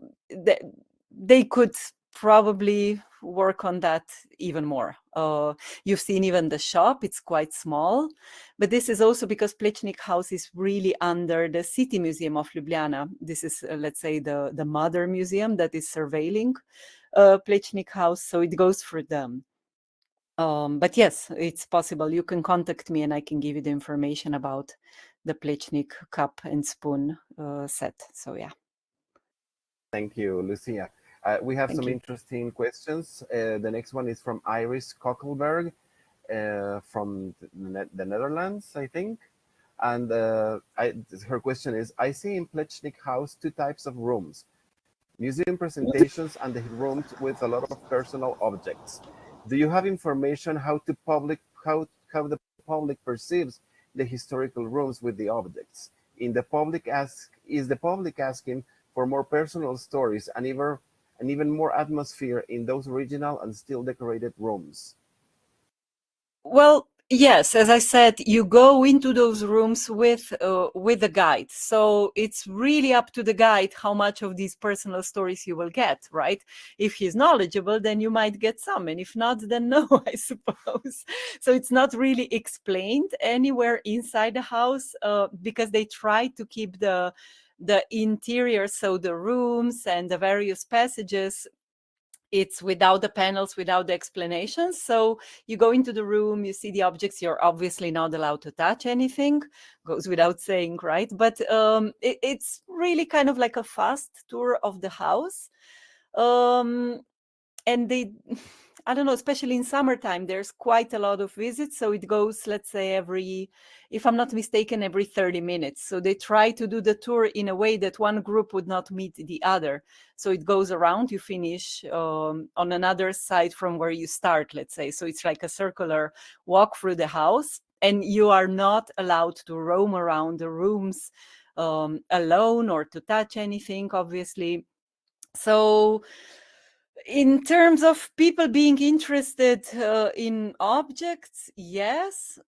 they could probably work on that even more. You've seen even the shop, it's quite small, but this is also because Plečnik house is really under the City Museum of Ljubljana. This is, let's say, the mother museum that is surveilling Plečnik house, so it goes for them. But yes, it's possible. You can contact me and I can give you the information about the Plečnik cup and spoon set. So yeah. Thank you, Lucia. We have some interesting questions. The next one is from Iris Kokkelberg from the Netherlands, I think. And her question is, I see in Plečnik house 2 types of rooms: museum presentations and the rooms with a lot of personal objects. Do you have information how the public perceives the historical rooms with the objects? Is the public asking for more personal stories and even more atmosphere in those original and still decorated rooms? Well, yes, as I said, you go into those rooms with the guide. So it's really up to the guide how much of these personal stories you will get, right? If he's knowledgeable, then you might get some. And if not, then no, I suppose. So it's not really explained anywhere inside the house because they try to keep the interior, so the rooms and the various passages, it's without the panels, without the explanations. So you go into the room, you see the objects, you're obviously not allowed to touch anything, goes without saying, right? But it's really kind of like a fast tour of the house. And they, I don't know, especially in summertime, there's quite a lot of visits. So it goes, let's say, if I'm not mistaken, every 30 minutes. So they try to do the tour in a way that one group would not meet the other. So it goes around, you finish on another side from where you start, let's say. So it's like a circular walk through the house, and you are not allowed to roam around the rooms alone or to touch anything, obviously. So in terms of people being interested in objects, yes,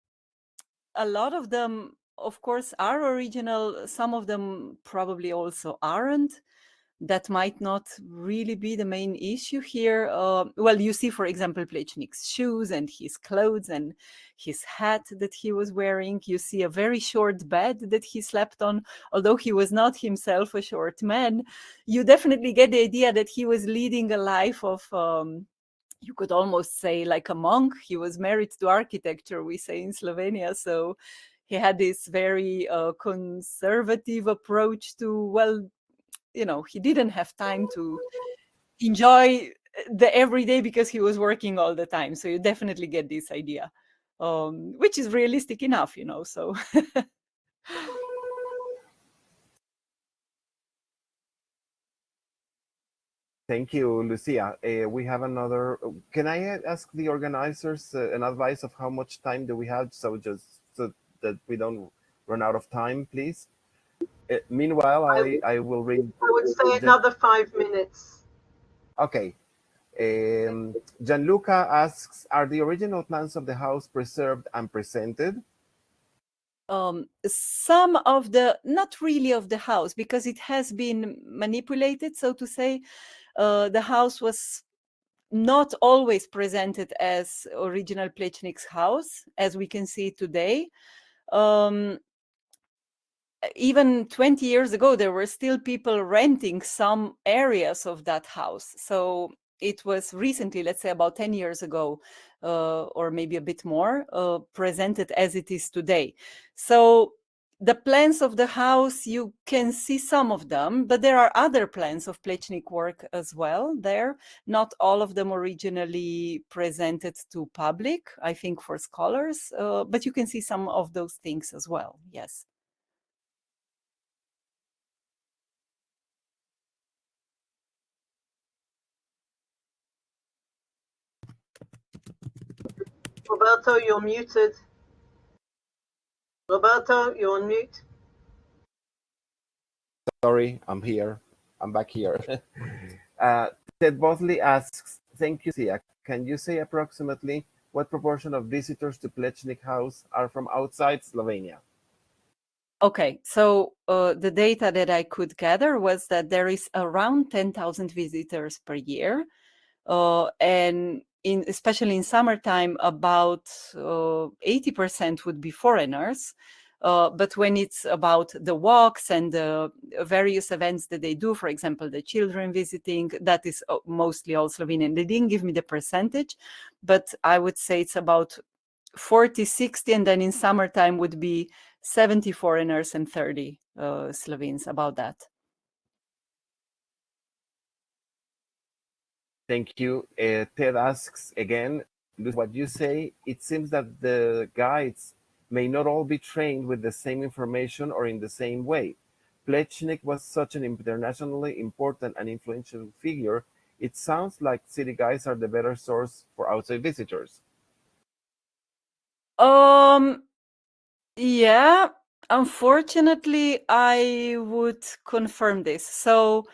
a lot of them, of course, are original. Some of them probably also aren't. That might not really be the main issue here. Well, you see, for example, Plečnik's shoes and his clothes and his hat that he was wearing. You see a very short bed that he slept on, although he was not himself a short man. You definitely get the idea that he was leading a life of, you could almost say, like a monk. He was married to architecture, we say in Slovenia. So he had this very conservative approach to, well, he didn't have time to enjoy the everyday because he was working all the time. So you definitely get this idea, which is realistic enough, so. Thank you, Lucia. We have another. Can I ask the organizers an advice of how much time do we have, so that we don't run out of time, please? Meanwhile, I will read. I would say another 5 minutes. Okay. Gianluca asks, are the original plans of the house preserved and presented? Some of not really of the house, because it has been manipulated, so to say. The house was not always presented as original Plečnik's house, as we can see today. even 20 years ago, there were still people renting some areas of that house. So it was recently, let's say about 10 years ago, or maybe a bit more, presented as it is today. So the plans of the house, you can see some of them, but there are other plans of Plečnik work as well there. Not all of them originally presented to public, I think for scholars, but you can see some of those things as well, yes. Roberto, you're muted. Roberto, you're on mute. Sorry, I'm here. I'm back here. Ted Bosley asks, thank you, Sia. Can you say approximately what proportion of visitors to Plečnik House are from outside Slovenia? Okay, so the data that I could gather was that there is around 10,000 visitors per year. And especially in summertime, about 80% would be foreigners. But when it's about the walks and the various events that they do, for example, the children visiting, that is mostly all Slovenian. They didn't give me the percentage, but I would say it's about 40, 60, and then in summertime would be 70 foreigners and 30 Slovenes, about that. Thank you. Ted asks again, what you say, it seems that the guides may not all be trained with the same information or in the same way. Plečnik was such an internationally important and influential figure. It sounds like city guides are the better source for outside visitors. Yeah, unfortunately, I would confirm this. So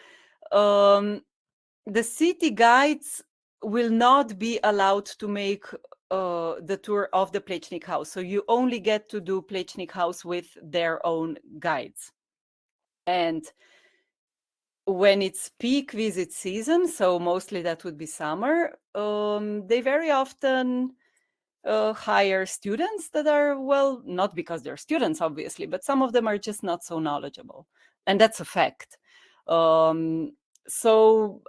the city guides will not be allowed to make the tour of the Plečnik House. So you only get to do Plečnik House with their own guides. And when it's peak visit season, so mostly that would be summer, they very often hire students that are, well, not because they're students, obviously, but some of them are just not so knowledgeable. And that's a fact. So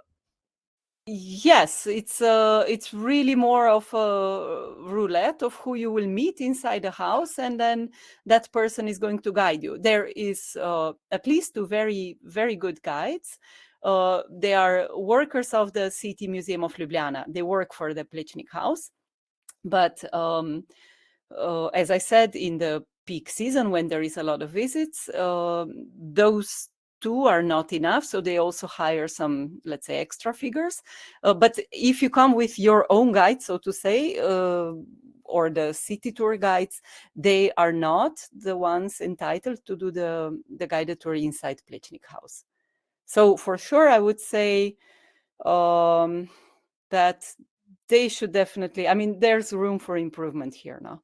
yes, it's really more of a roulette of who you will meet inside the house, and then that person is going to guide you. There is at least 2 very, very good guides. They are workers of the City Museum of Ljubljana. They work for the Plečnik House. But as I said, in the peak season, when there is a lot of visits, those 2 are not enough. So they also hire some, let's say, extra figures. But if you come with your own guide, so to say, or the city tour guides, they are not the ones entitled to do the guided tour inside Plečnik House. So for sure, I would say that they should definitely, I mean, there's room for improvement here now.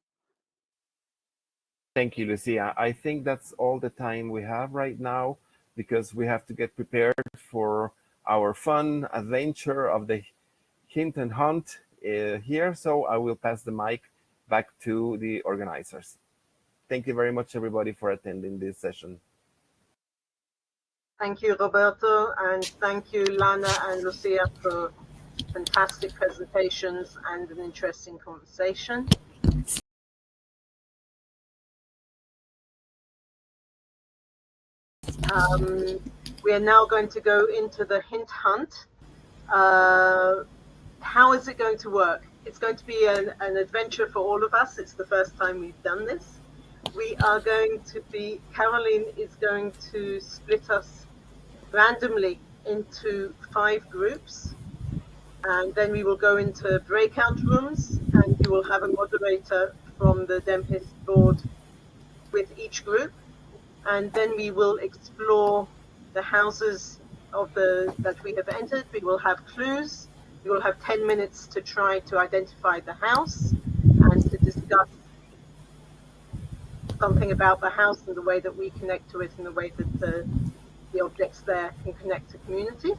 Thank you, Lucia. I think that's all the time we have right now, because we have to get prepared for our fun adventure of the hint and hunt here. So I will pass the mic back to the organizers. Thank you very much, everybody, for attending this session. Thank you, Roberto, and thank you, Lana and Lucia, for fantastic presentations and an interesting conversation. We are now going to go into the hint hunt. How is it going to work? It's going to be an adventure for all of us. It's the first time we've done this. We are going to be, Caroline is going to split us randomly into 5 groups, and then we will go into breakout rooms, and you will have a moderator from the DEMHIST board with each group, and then we will explore the houses of that we have entered. We will have clues. We will have 10 minutes to try to identify the house and to discuss something about the house and the way that we connect to it and the way that the objects there can connect to community.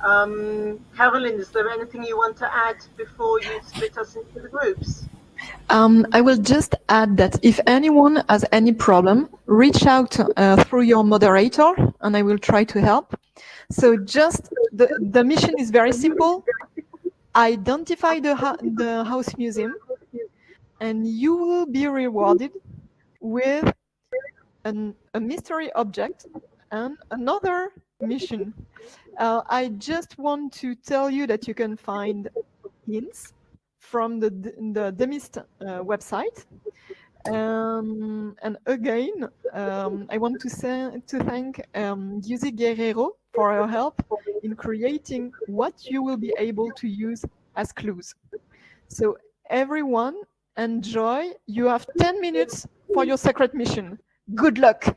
Caroline, is there anything you want to add before you split us into the groups? I will just add that if anyone has any problem, reach out through your moderator and I will try to help. So just the mission is very simple. Identify the house museum and you will be rewarded with a mystery object and another mission. I just want to tell you that you can find hints from the DEMHIST website. And again, I want to thank Yuzi Guerrero for her help in creating what you will be able to use as clues. So everyone, enjoy. You have 10 minutes for your secret mission. Good luck.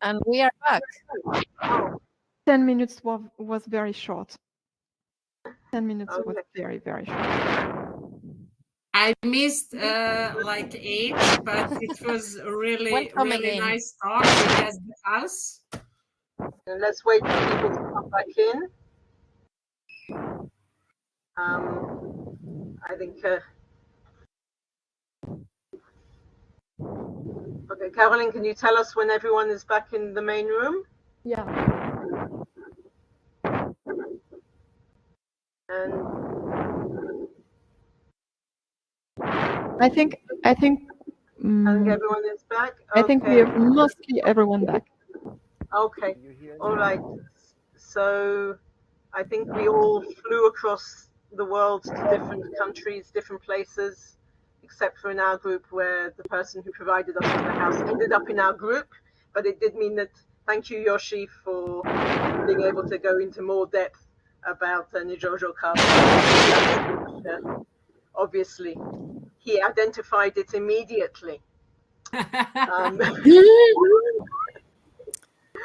And we are back. 10 minutes was very short. 10 minutes was very, very short. I missed like 8, but it was really nice talk with the house. And let's wait for people to come back in. I think. Okay, Caroline, can you tell us when everyone is back in the main room? Yeah. And I think everyone is back. I think we have mostly everyone back. Okay. All right. So I think we all flew across the world to different countries, different places, except for in our group where the person who provided us with the house ended up in our group. But it did mean that, thank you, Yoshi, for being able to go into more depth about Nijojo Castle. Obviously, he identified it immediately.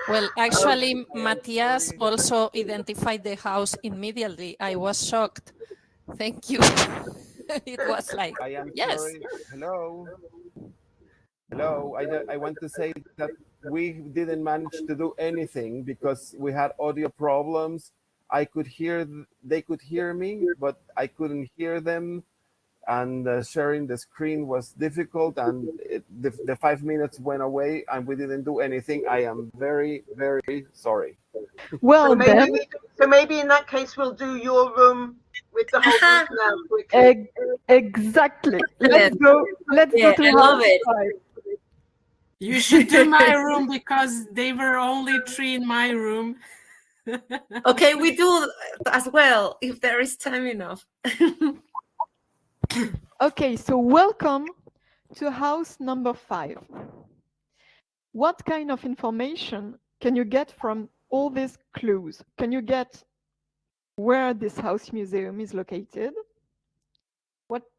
Well, actually, Matthias also identified the house immediately. I was shocked. Thank you. It was like, I am yes. sorry. Hello. Hello. I want to say that we didn't manage to do anything because we had audio problems. I could hear, they could hear me, but I couldn't hear them. And sharing the screen was difficult, and the 5 minutes went away and we didn't do anything. I am very, very sorry. Well, so maybe in that case we'll do your room with the whole group now quickly. Exactly. Let's go. Let's go to I love it. 5. You should do my room because they were only 3 in my room. Okay, we do as well if there is time enough. Okay, so welcome to house number 5. What kind of information can you get from all these clues? Can you get where this house museum is located? What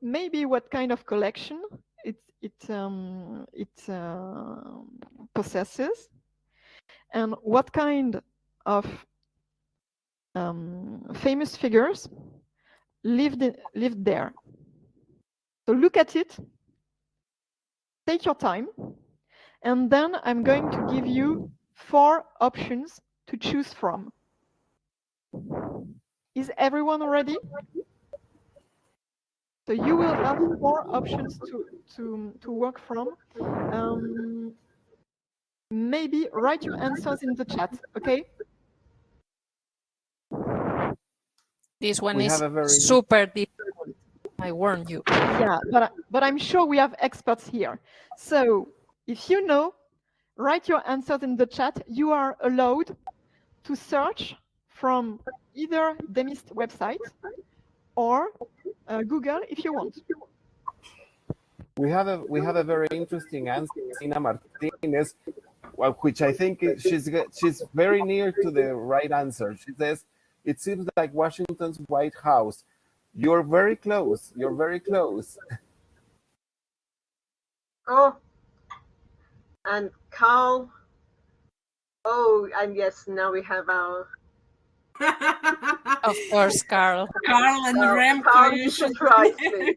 kind of collection it possesses, and what kind of famous figures lived there? So look at it, take your time, and then I'm going to give you 4 options to choose from. Is everyone ready? So you will have 4 options to work from. Maybe write your answers in the chat, okay? This one is super difficult. I warn you. Yeah, but I'm sure we have experts here. So if you know, write your answers in the chat. You are allowed to search from either DEMHIST website or Google if you want. We have a very interesting answer, Sina Martinez, which I think she's very near to the right answer. She says, "It seems like Washington's White House." You're very close. You're very close. Oh, and Carl. Oh, and yes, now we have our. Of course, Carl. Carl and Remco, Carl, you should surprise me.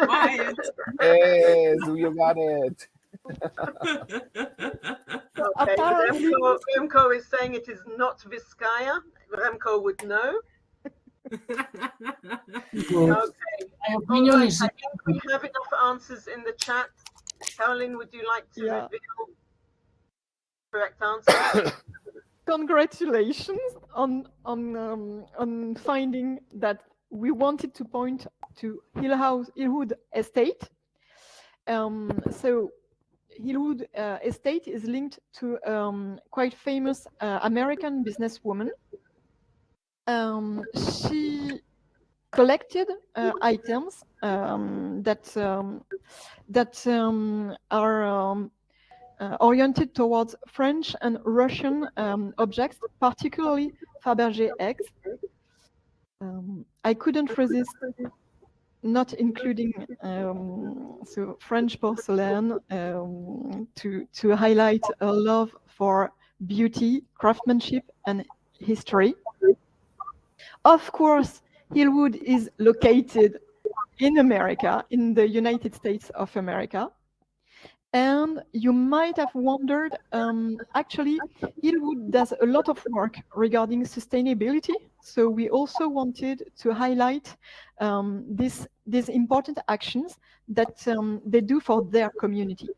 Quiet. Yes, you got it. Okay, Apparently, Remco is saying it is not Vizcaya. Remco would know. Okay. My All opinion right, is I think we have enough answers in the chat. Caroline, would you like to reveal correct answers? congratulations on finding that we wanted to point to Hillwood Estate. So Hillwood Estate is linked to quite famous American businesswoman. She collected items that are oriented towards French and Russian objects, particularly Fabergé eggs. I couldn't resist not including so French porcelain to highlight a love for beauty, craftsmanship, and history. Of course, Hillwood is located in America, in the United States of America. And you might have wondered, actually, Hillwood does a lot of work regarding sustainability. So we also wanted to highlight these important actions that they do for their community.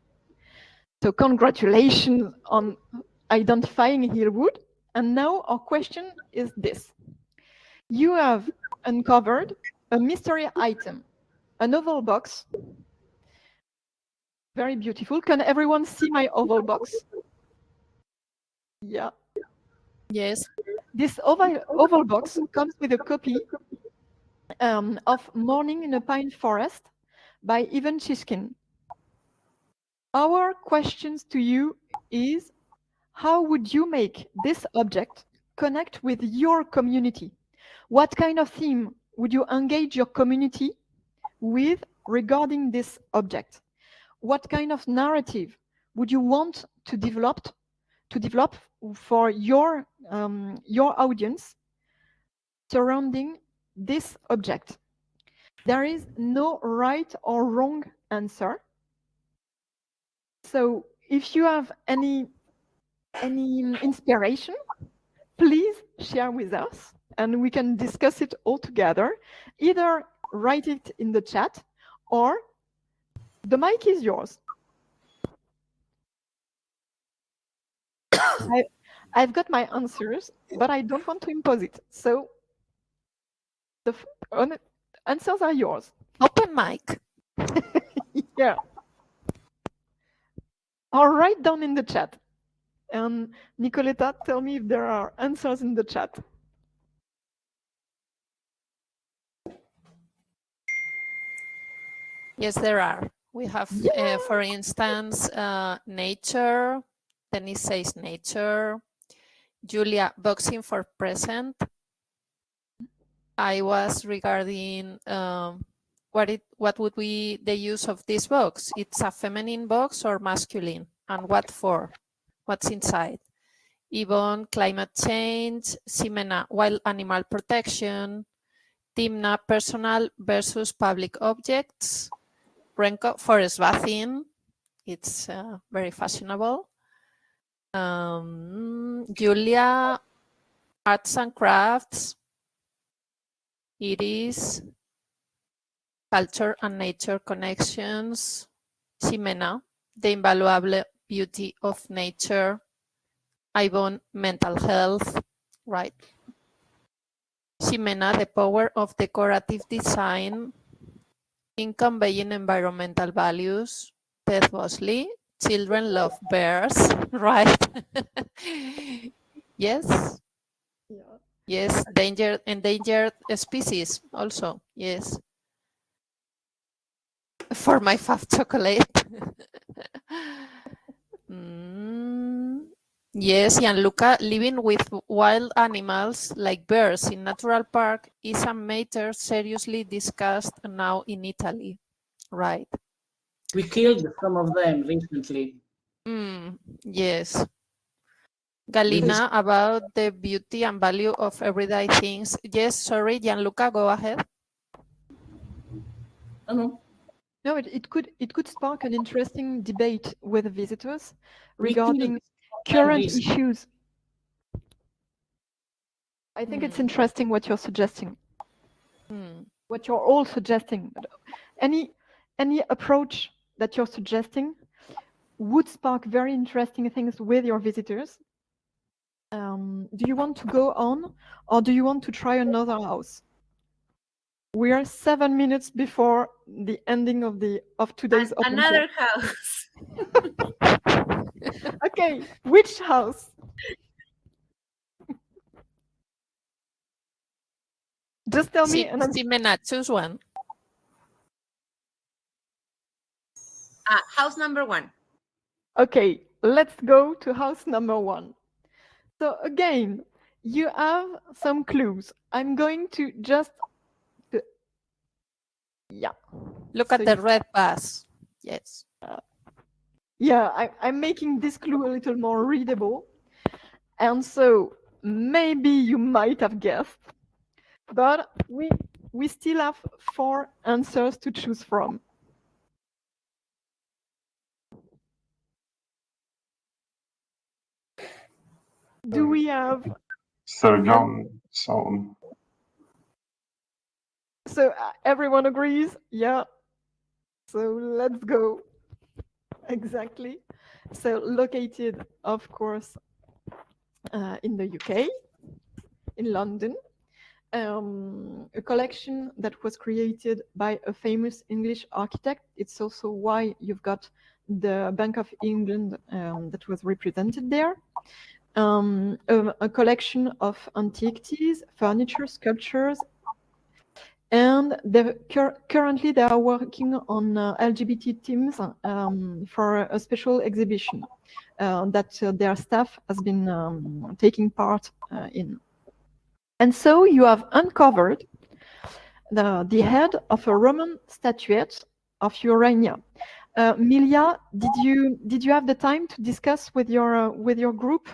So congratulations on identifying Hillwood. And now our question is this. You have uncovered a mystery item, an oval box. Very beautiful. Can everyone see my oval box? Yeah. Yes. This oval box comes with a copy of Morning in a Pine Forest by Ivan Shishkin. Our questions to you is, how would you make this object connect with your community? What kind of theme would you engage your community with regarding this object? What kind of narrative would you want to develop for your audience surrounding this object? There is no right or wrong answer. So if you have any inspiration, please share with us and we can discuss it all together. Either write it in the chat or the mic is yours. I've got my answers, but I don't want to impose it. So the answers are yours. Open mic. Yeah. Or write down in the chat. And Nicoletta, tell me if there are answers in the chat. Yes, there are. We have, for instance, nature. Denise says nature. Julia, boxing for present. I was regarding what would be the use of this box? It's a feminine box or masculine? And what for? What's inside? Yvonne, climate change. Ximena, wild animal protection. Timna, personal versus public objects. Renko, forest bathing. It's very fashionable. Julia, arts and crafts. Iris, culture and nature connections. Ximena, the invaluable beauty of nature. Yvonne, mental health, right? Ximena, the power of decorative design in conveying environmental values. Ted Bosley, children love bears, right? Yes. Yeah. Yes, endangered species also, yes. For my fab chocolate. Yes, Gianluca, living with wild animals like bears in natural park is a matter seriously discussed now in Italy, right? We killed some of them recently. Yes. Galina, about the beauty and value of everyday things. Yes, sorry, Gianluca, go ahead. No. No, it could spark an interesting debate with visitors regarding current issues. I think it's interesting what you're suggesting. What you're all suggesting. Any approach that you're suggesting would spark very interesting things with your visitors. Do you want to go on, or do you want to try another house? We are 7 minutes before the ending of today's open Another talk. house. Okay, which house? Just tell me. And Ximena, choose one. House number 1. Okay, let's go to house number 1. So again, you have some clues. I'm going to just, Look at the red bus. Yes. Yeah, I'm making this clue a little more readable. And so maybe you might have guessed, but we still have 4 answers to choose from. Do we have Sir John Soane? So everyone agrees? Yeah. So let's go. Exactly. So located, of course, in the UK, in London. A collection that was created by a famous English architect. It's also why you've got the Bank of England that was represented there. A collection of antiquities, furniture, sculptures, and currently they are working on LGBT themes for a special exhibition that their staff has been taking part in. And so you have uncovered the head of a Roman statuette of Urania. Milia, did you have the time to discuss with your group?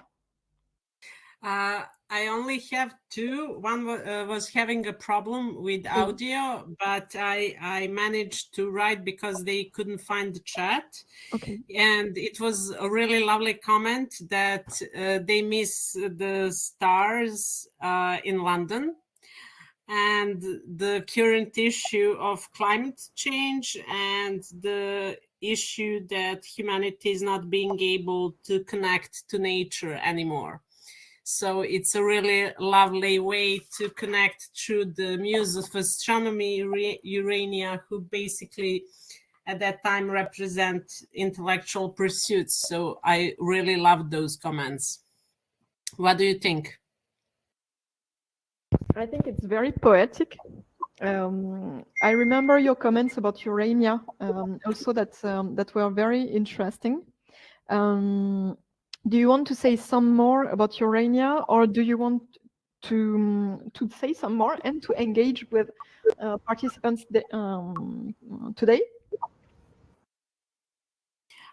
I only have 2. One was having a problem with audio, but I managed to write because they couldn't find the chat. Okay. And it was a really lovely comment that they miss the stars in London and the current issue of climate change and the issue that humanity is not being able to connect to nature anymore. So it's a really lovely way to connect through the Muse of Astronomy, Urania, who basically at that time represent intellectual pursuits. So I really loved those comments. What do you think? I think it's very poetic. I remember your comments about Urania, also that were very interesting. Do you want to say some more about Urania, or do you want to say some more and to engage with participants today?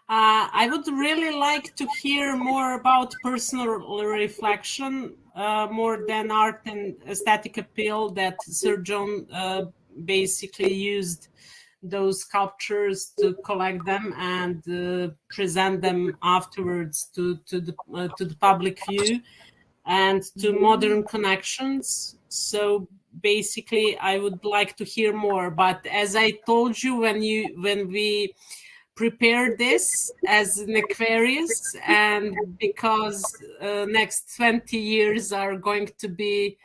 I would really like to hear more about personal reflection, more than art and aesthetic appeal that Sir John basically used those sculptures to collect them and present them afterwards to the public view and to modern connections. So basically I would like to hear more, but as I told you when we prepared this as an Aquarius, and because next 20 years are going to be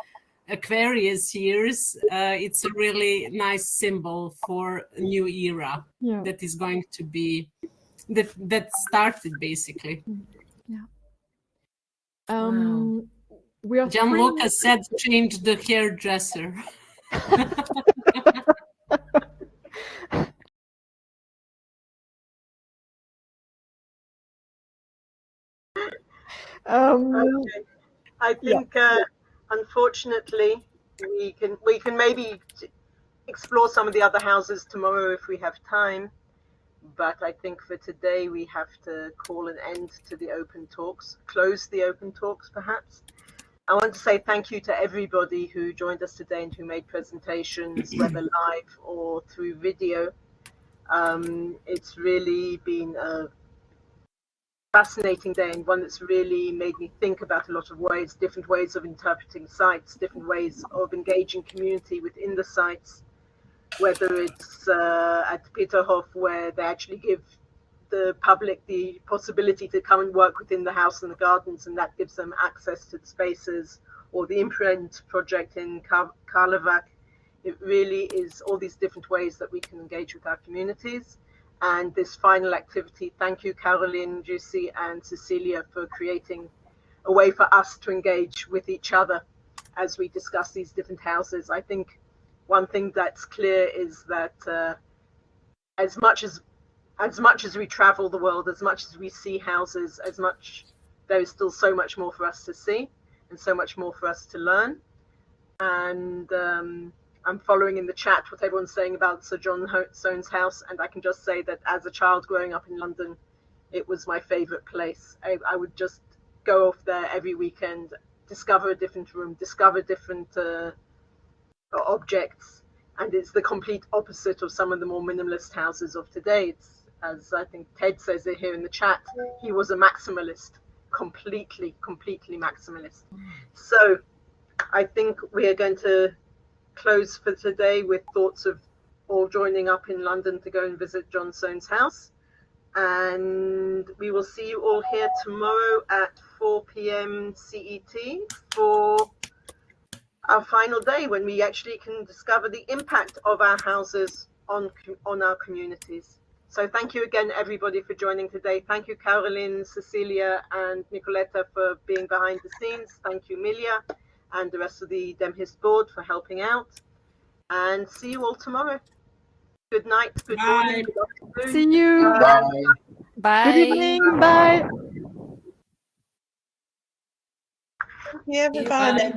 Aquarius years, it's a really nice symbol for a new era that is going to be that started basically. Gianluca said change the hairdresser. Okay. I think unfortunately we can maybe explore some of the other houses tomorrow if we have time, but I think for today we have to call an end to the open talks, close the open talks perhaps. I want to say thank you to everybody who joined us today and who made presentations, whether live or through video. It's really been a fascinating day, and one that's really made me think about a lot of ways, different ways of interpreting sites, different ways of engaging community within the sites, whether it's at Peterhof, where they actually give the public the possibility to come and work within the house and the gardens, and that gives them access to the spaces, or the Imprint project in Karlovac. It really is all these different ways that we can engage with our communities. And this final activity, thank you, Caroline, Jussi, and Cecilia, for creating a way for us to engage with each other as we discuss these different houses. I think one thing that's clear is that as much as we travel the world, as much as we see houses, there is still so much more for us to see and so much more for us to learn. And I'm following in the chat what everyone's saying about Sir John Soane's house, and I can just say that as a child growing up in London, it was my favorite place. I would just go off there every weekend, discover a different room, discover different objects, and it's the complete opposite of some of the more minimalist houses of today. It's, as I think Ted says it here in the chat, he was a maximalist, completely maximalist. So I think we are going to close for today with thoughts of all joining up in London to go and visit John Soane's house. And we will see you all here tomorrow at 4 p.m. CET for our final day, when we actually can discover the impact of our houses on our communities. So thank you again, everybody, for joining today. Thank you, Caroline, Cecilia, and Nicoletta for being behind the scenes. Thank you, Milia, and the rest of the DEMHIST board for helping out. And see you all tomorrow. Good night, good morning, good afternoon. See you. Bye. Bye. Good evening. Bye. Thank you, everybody.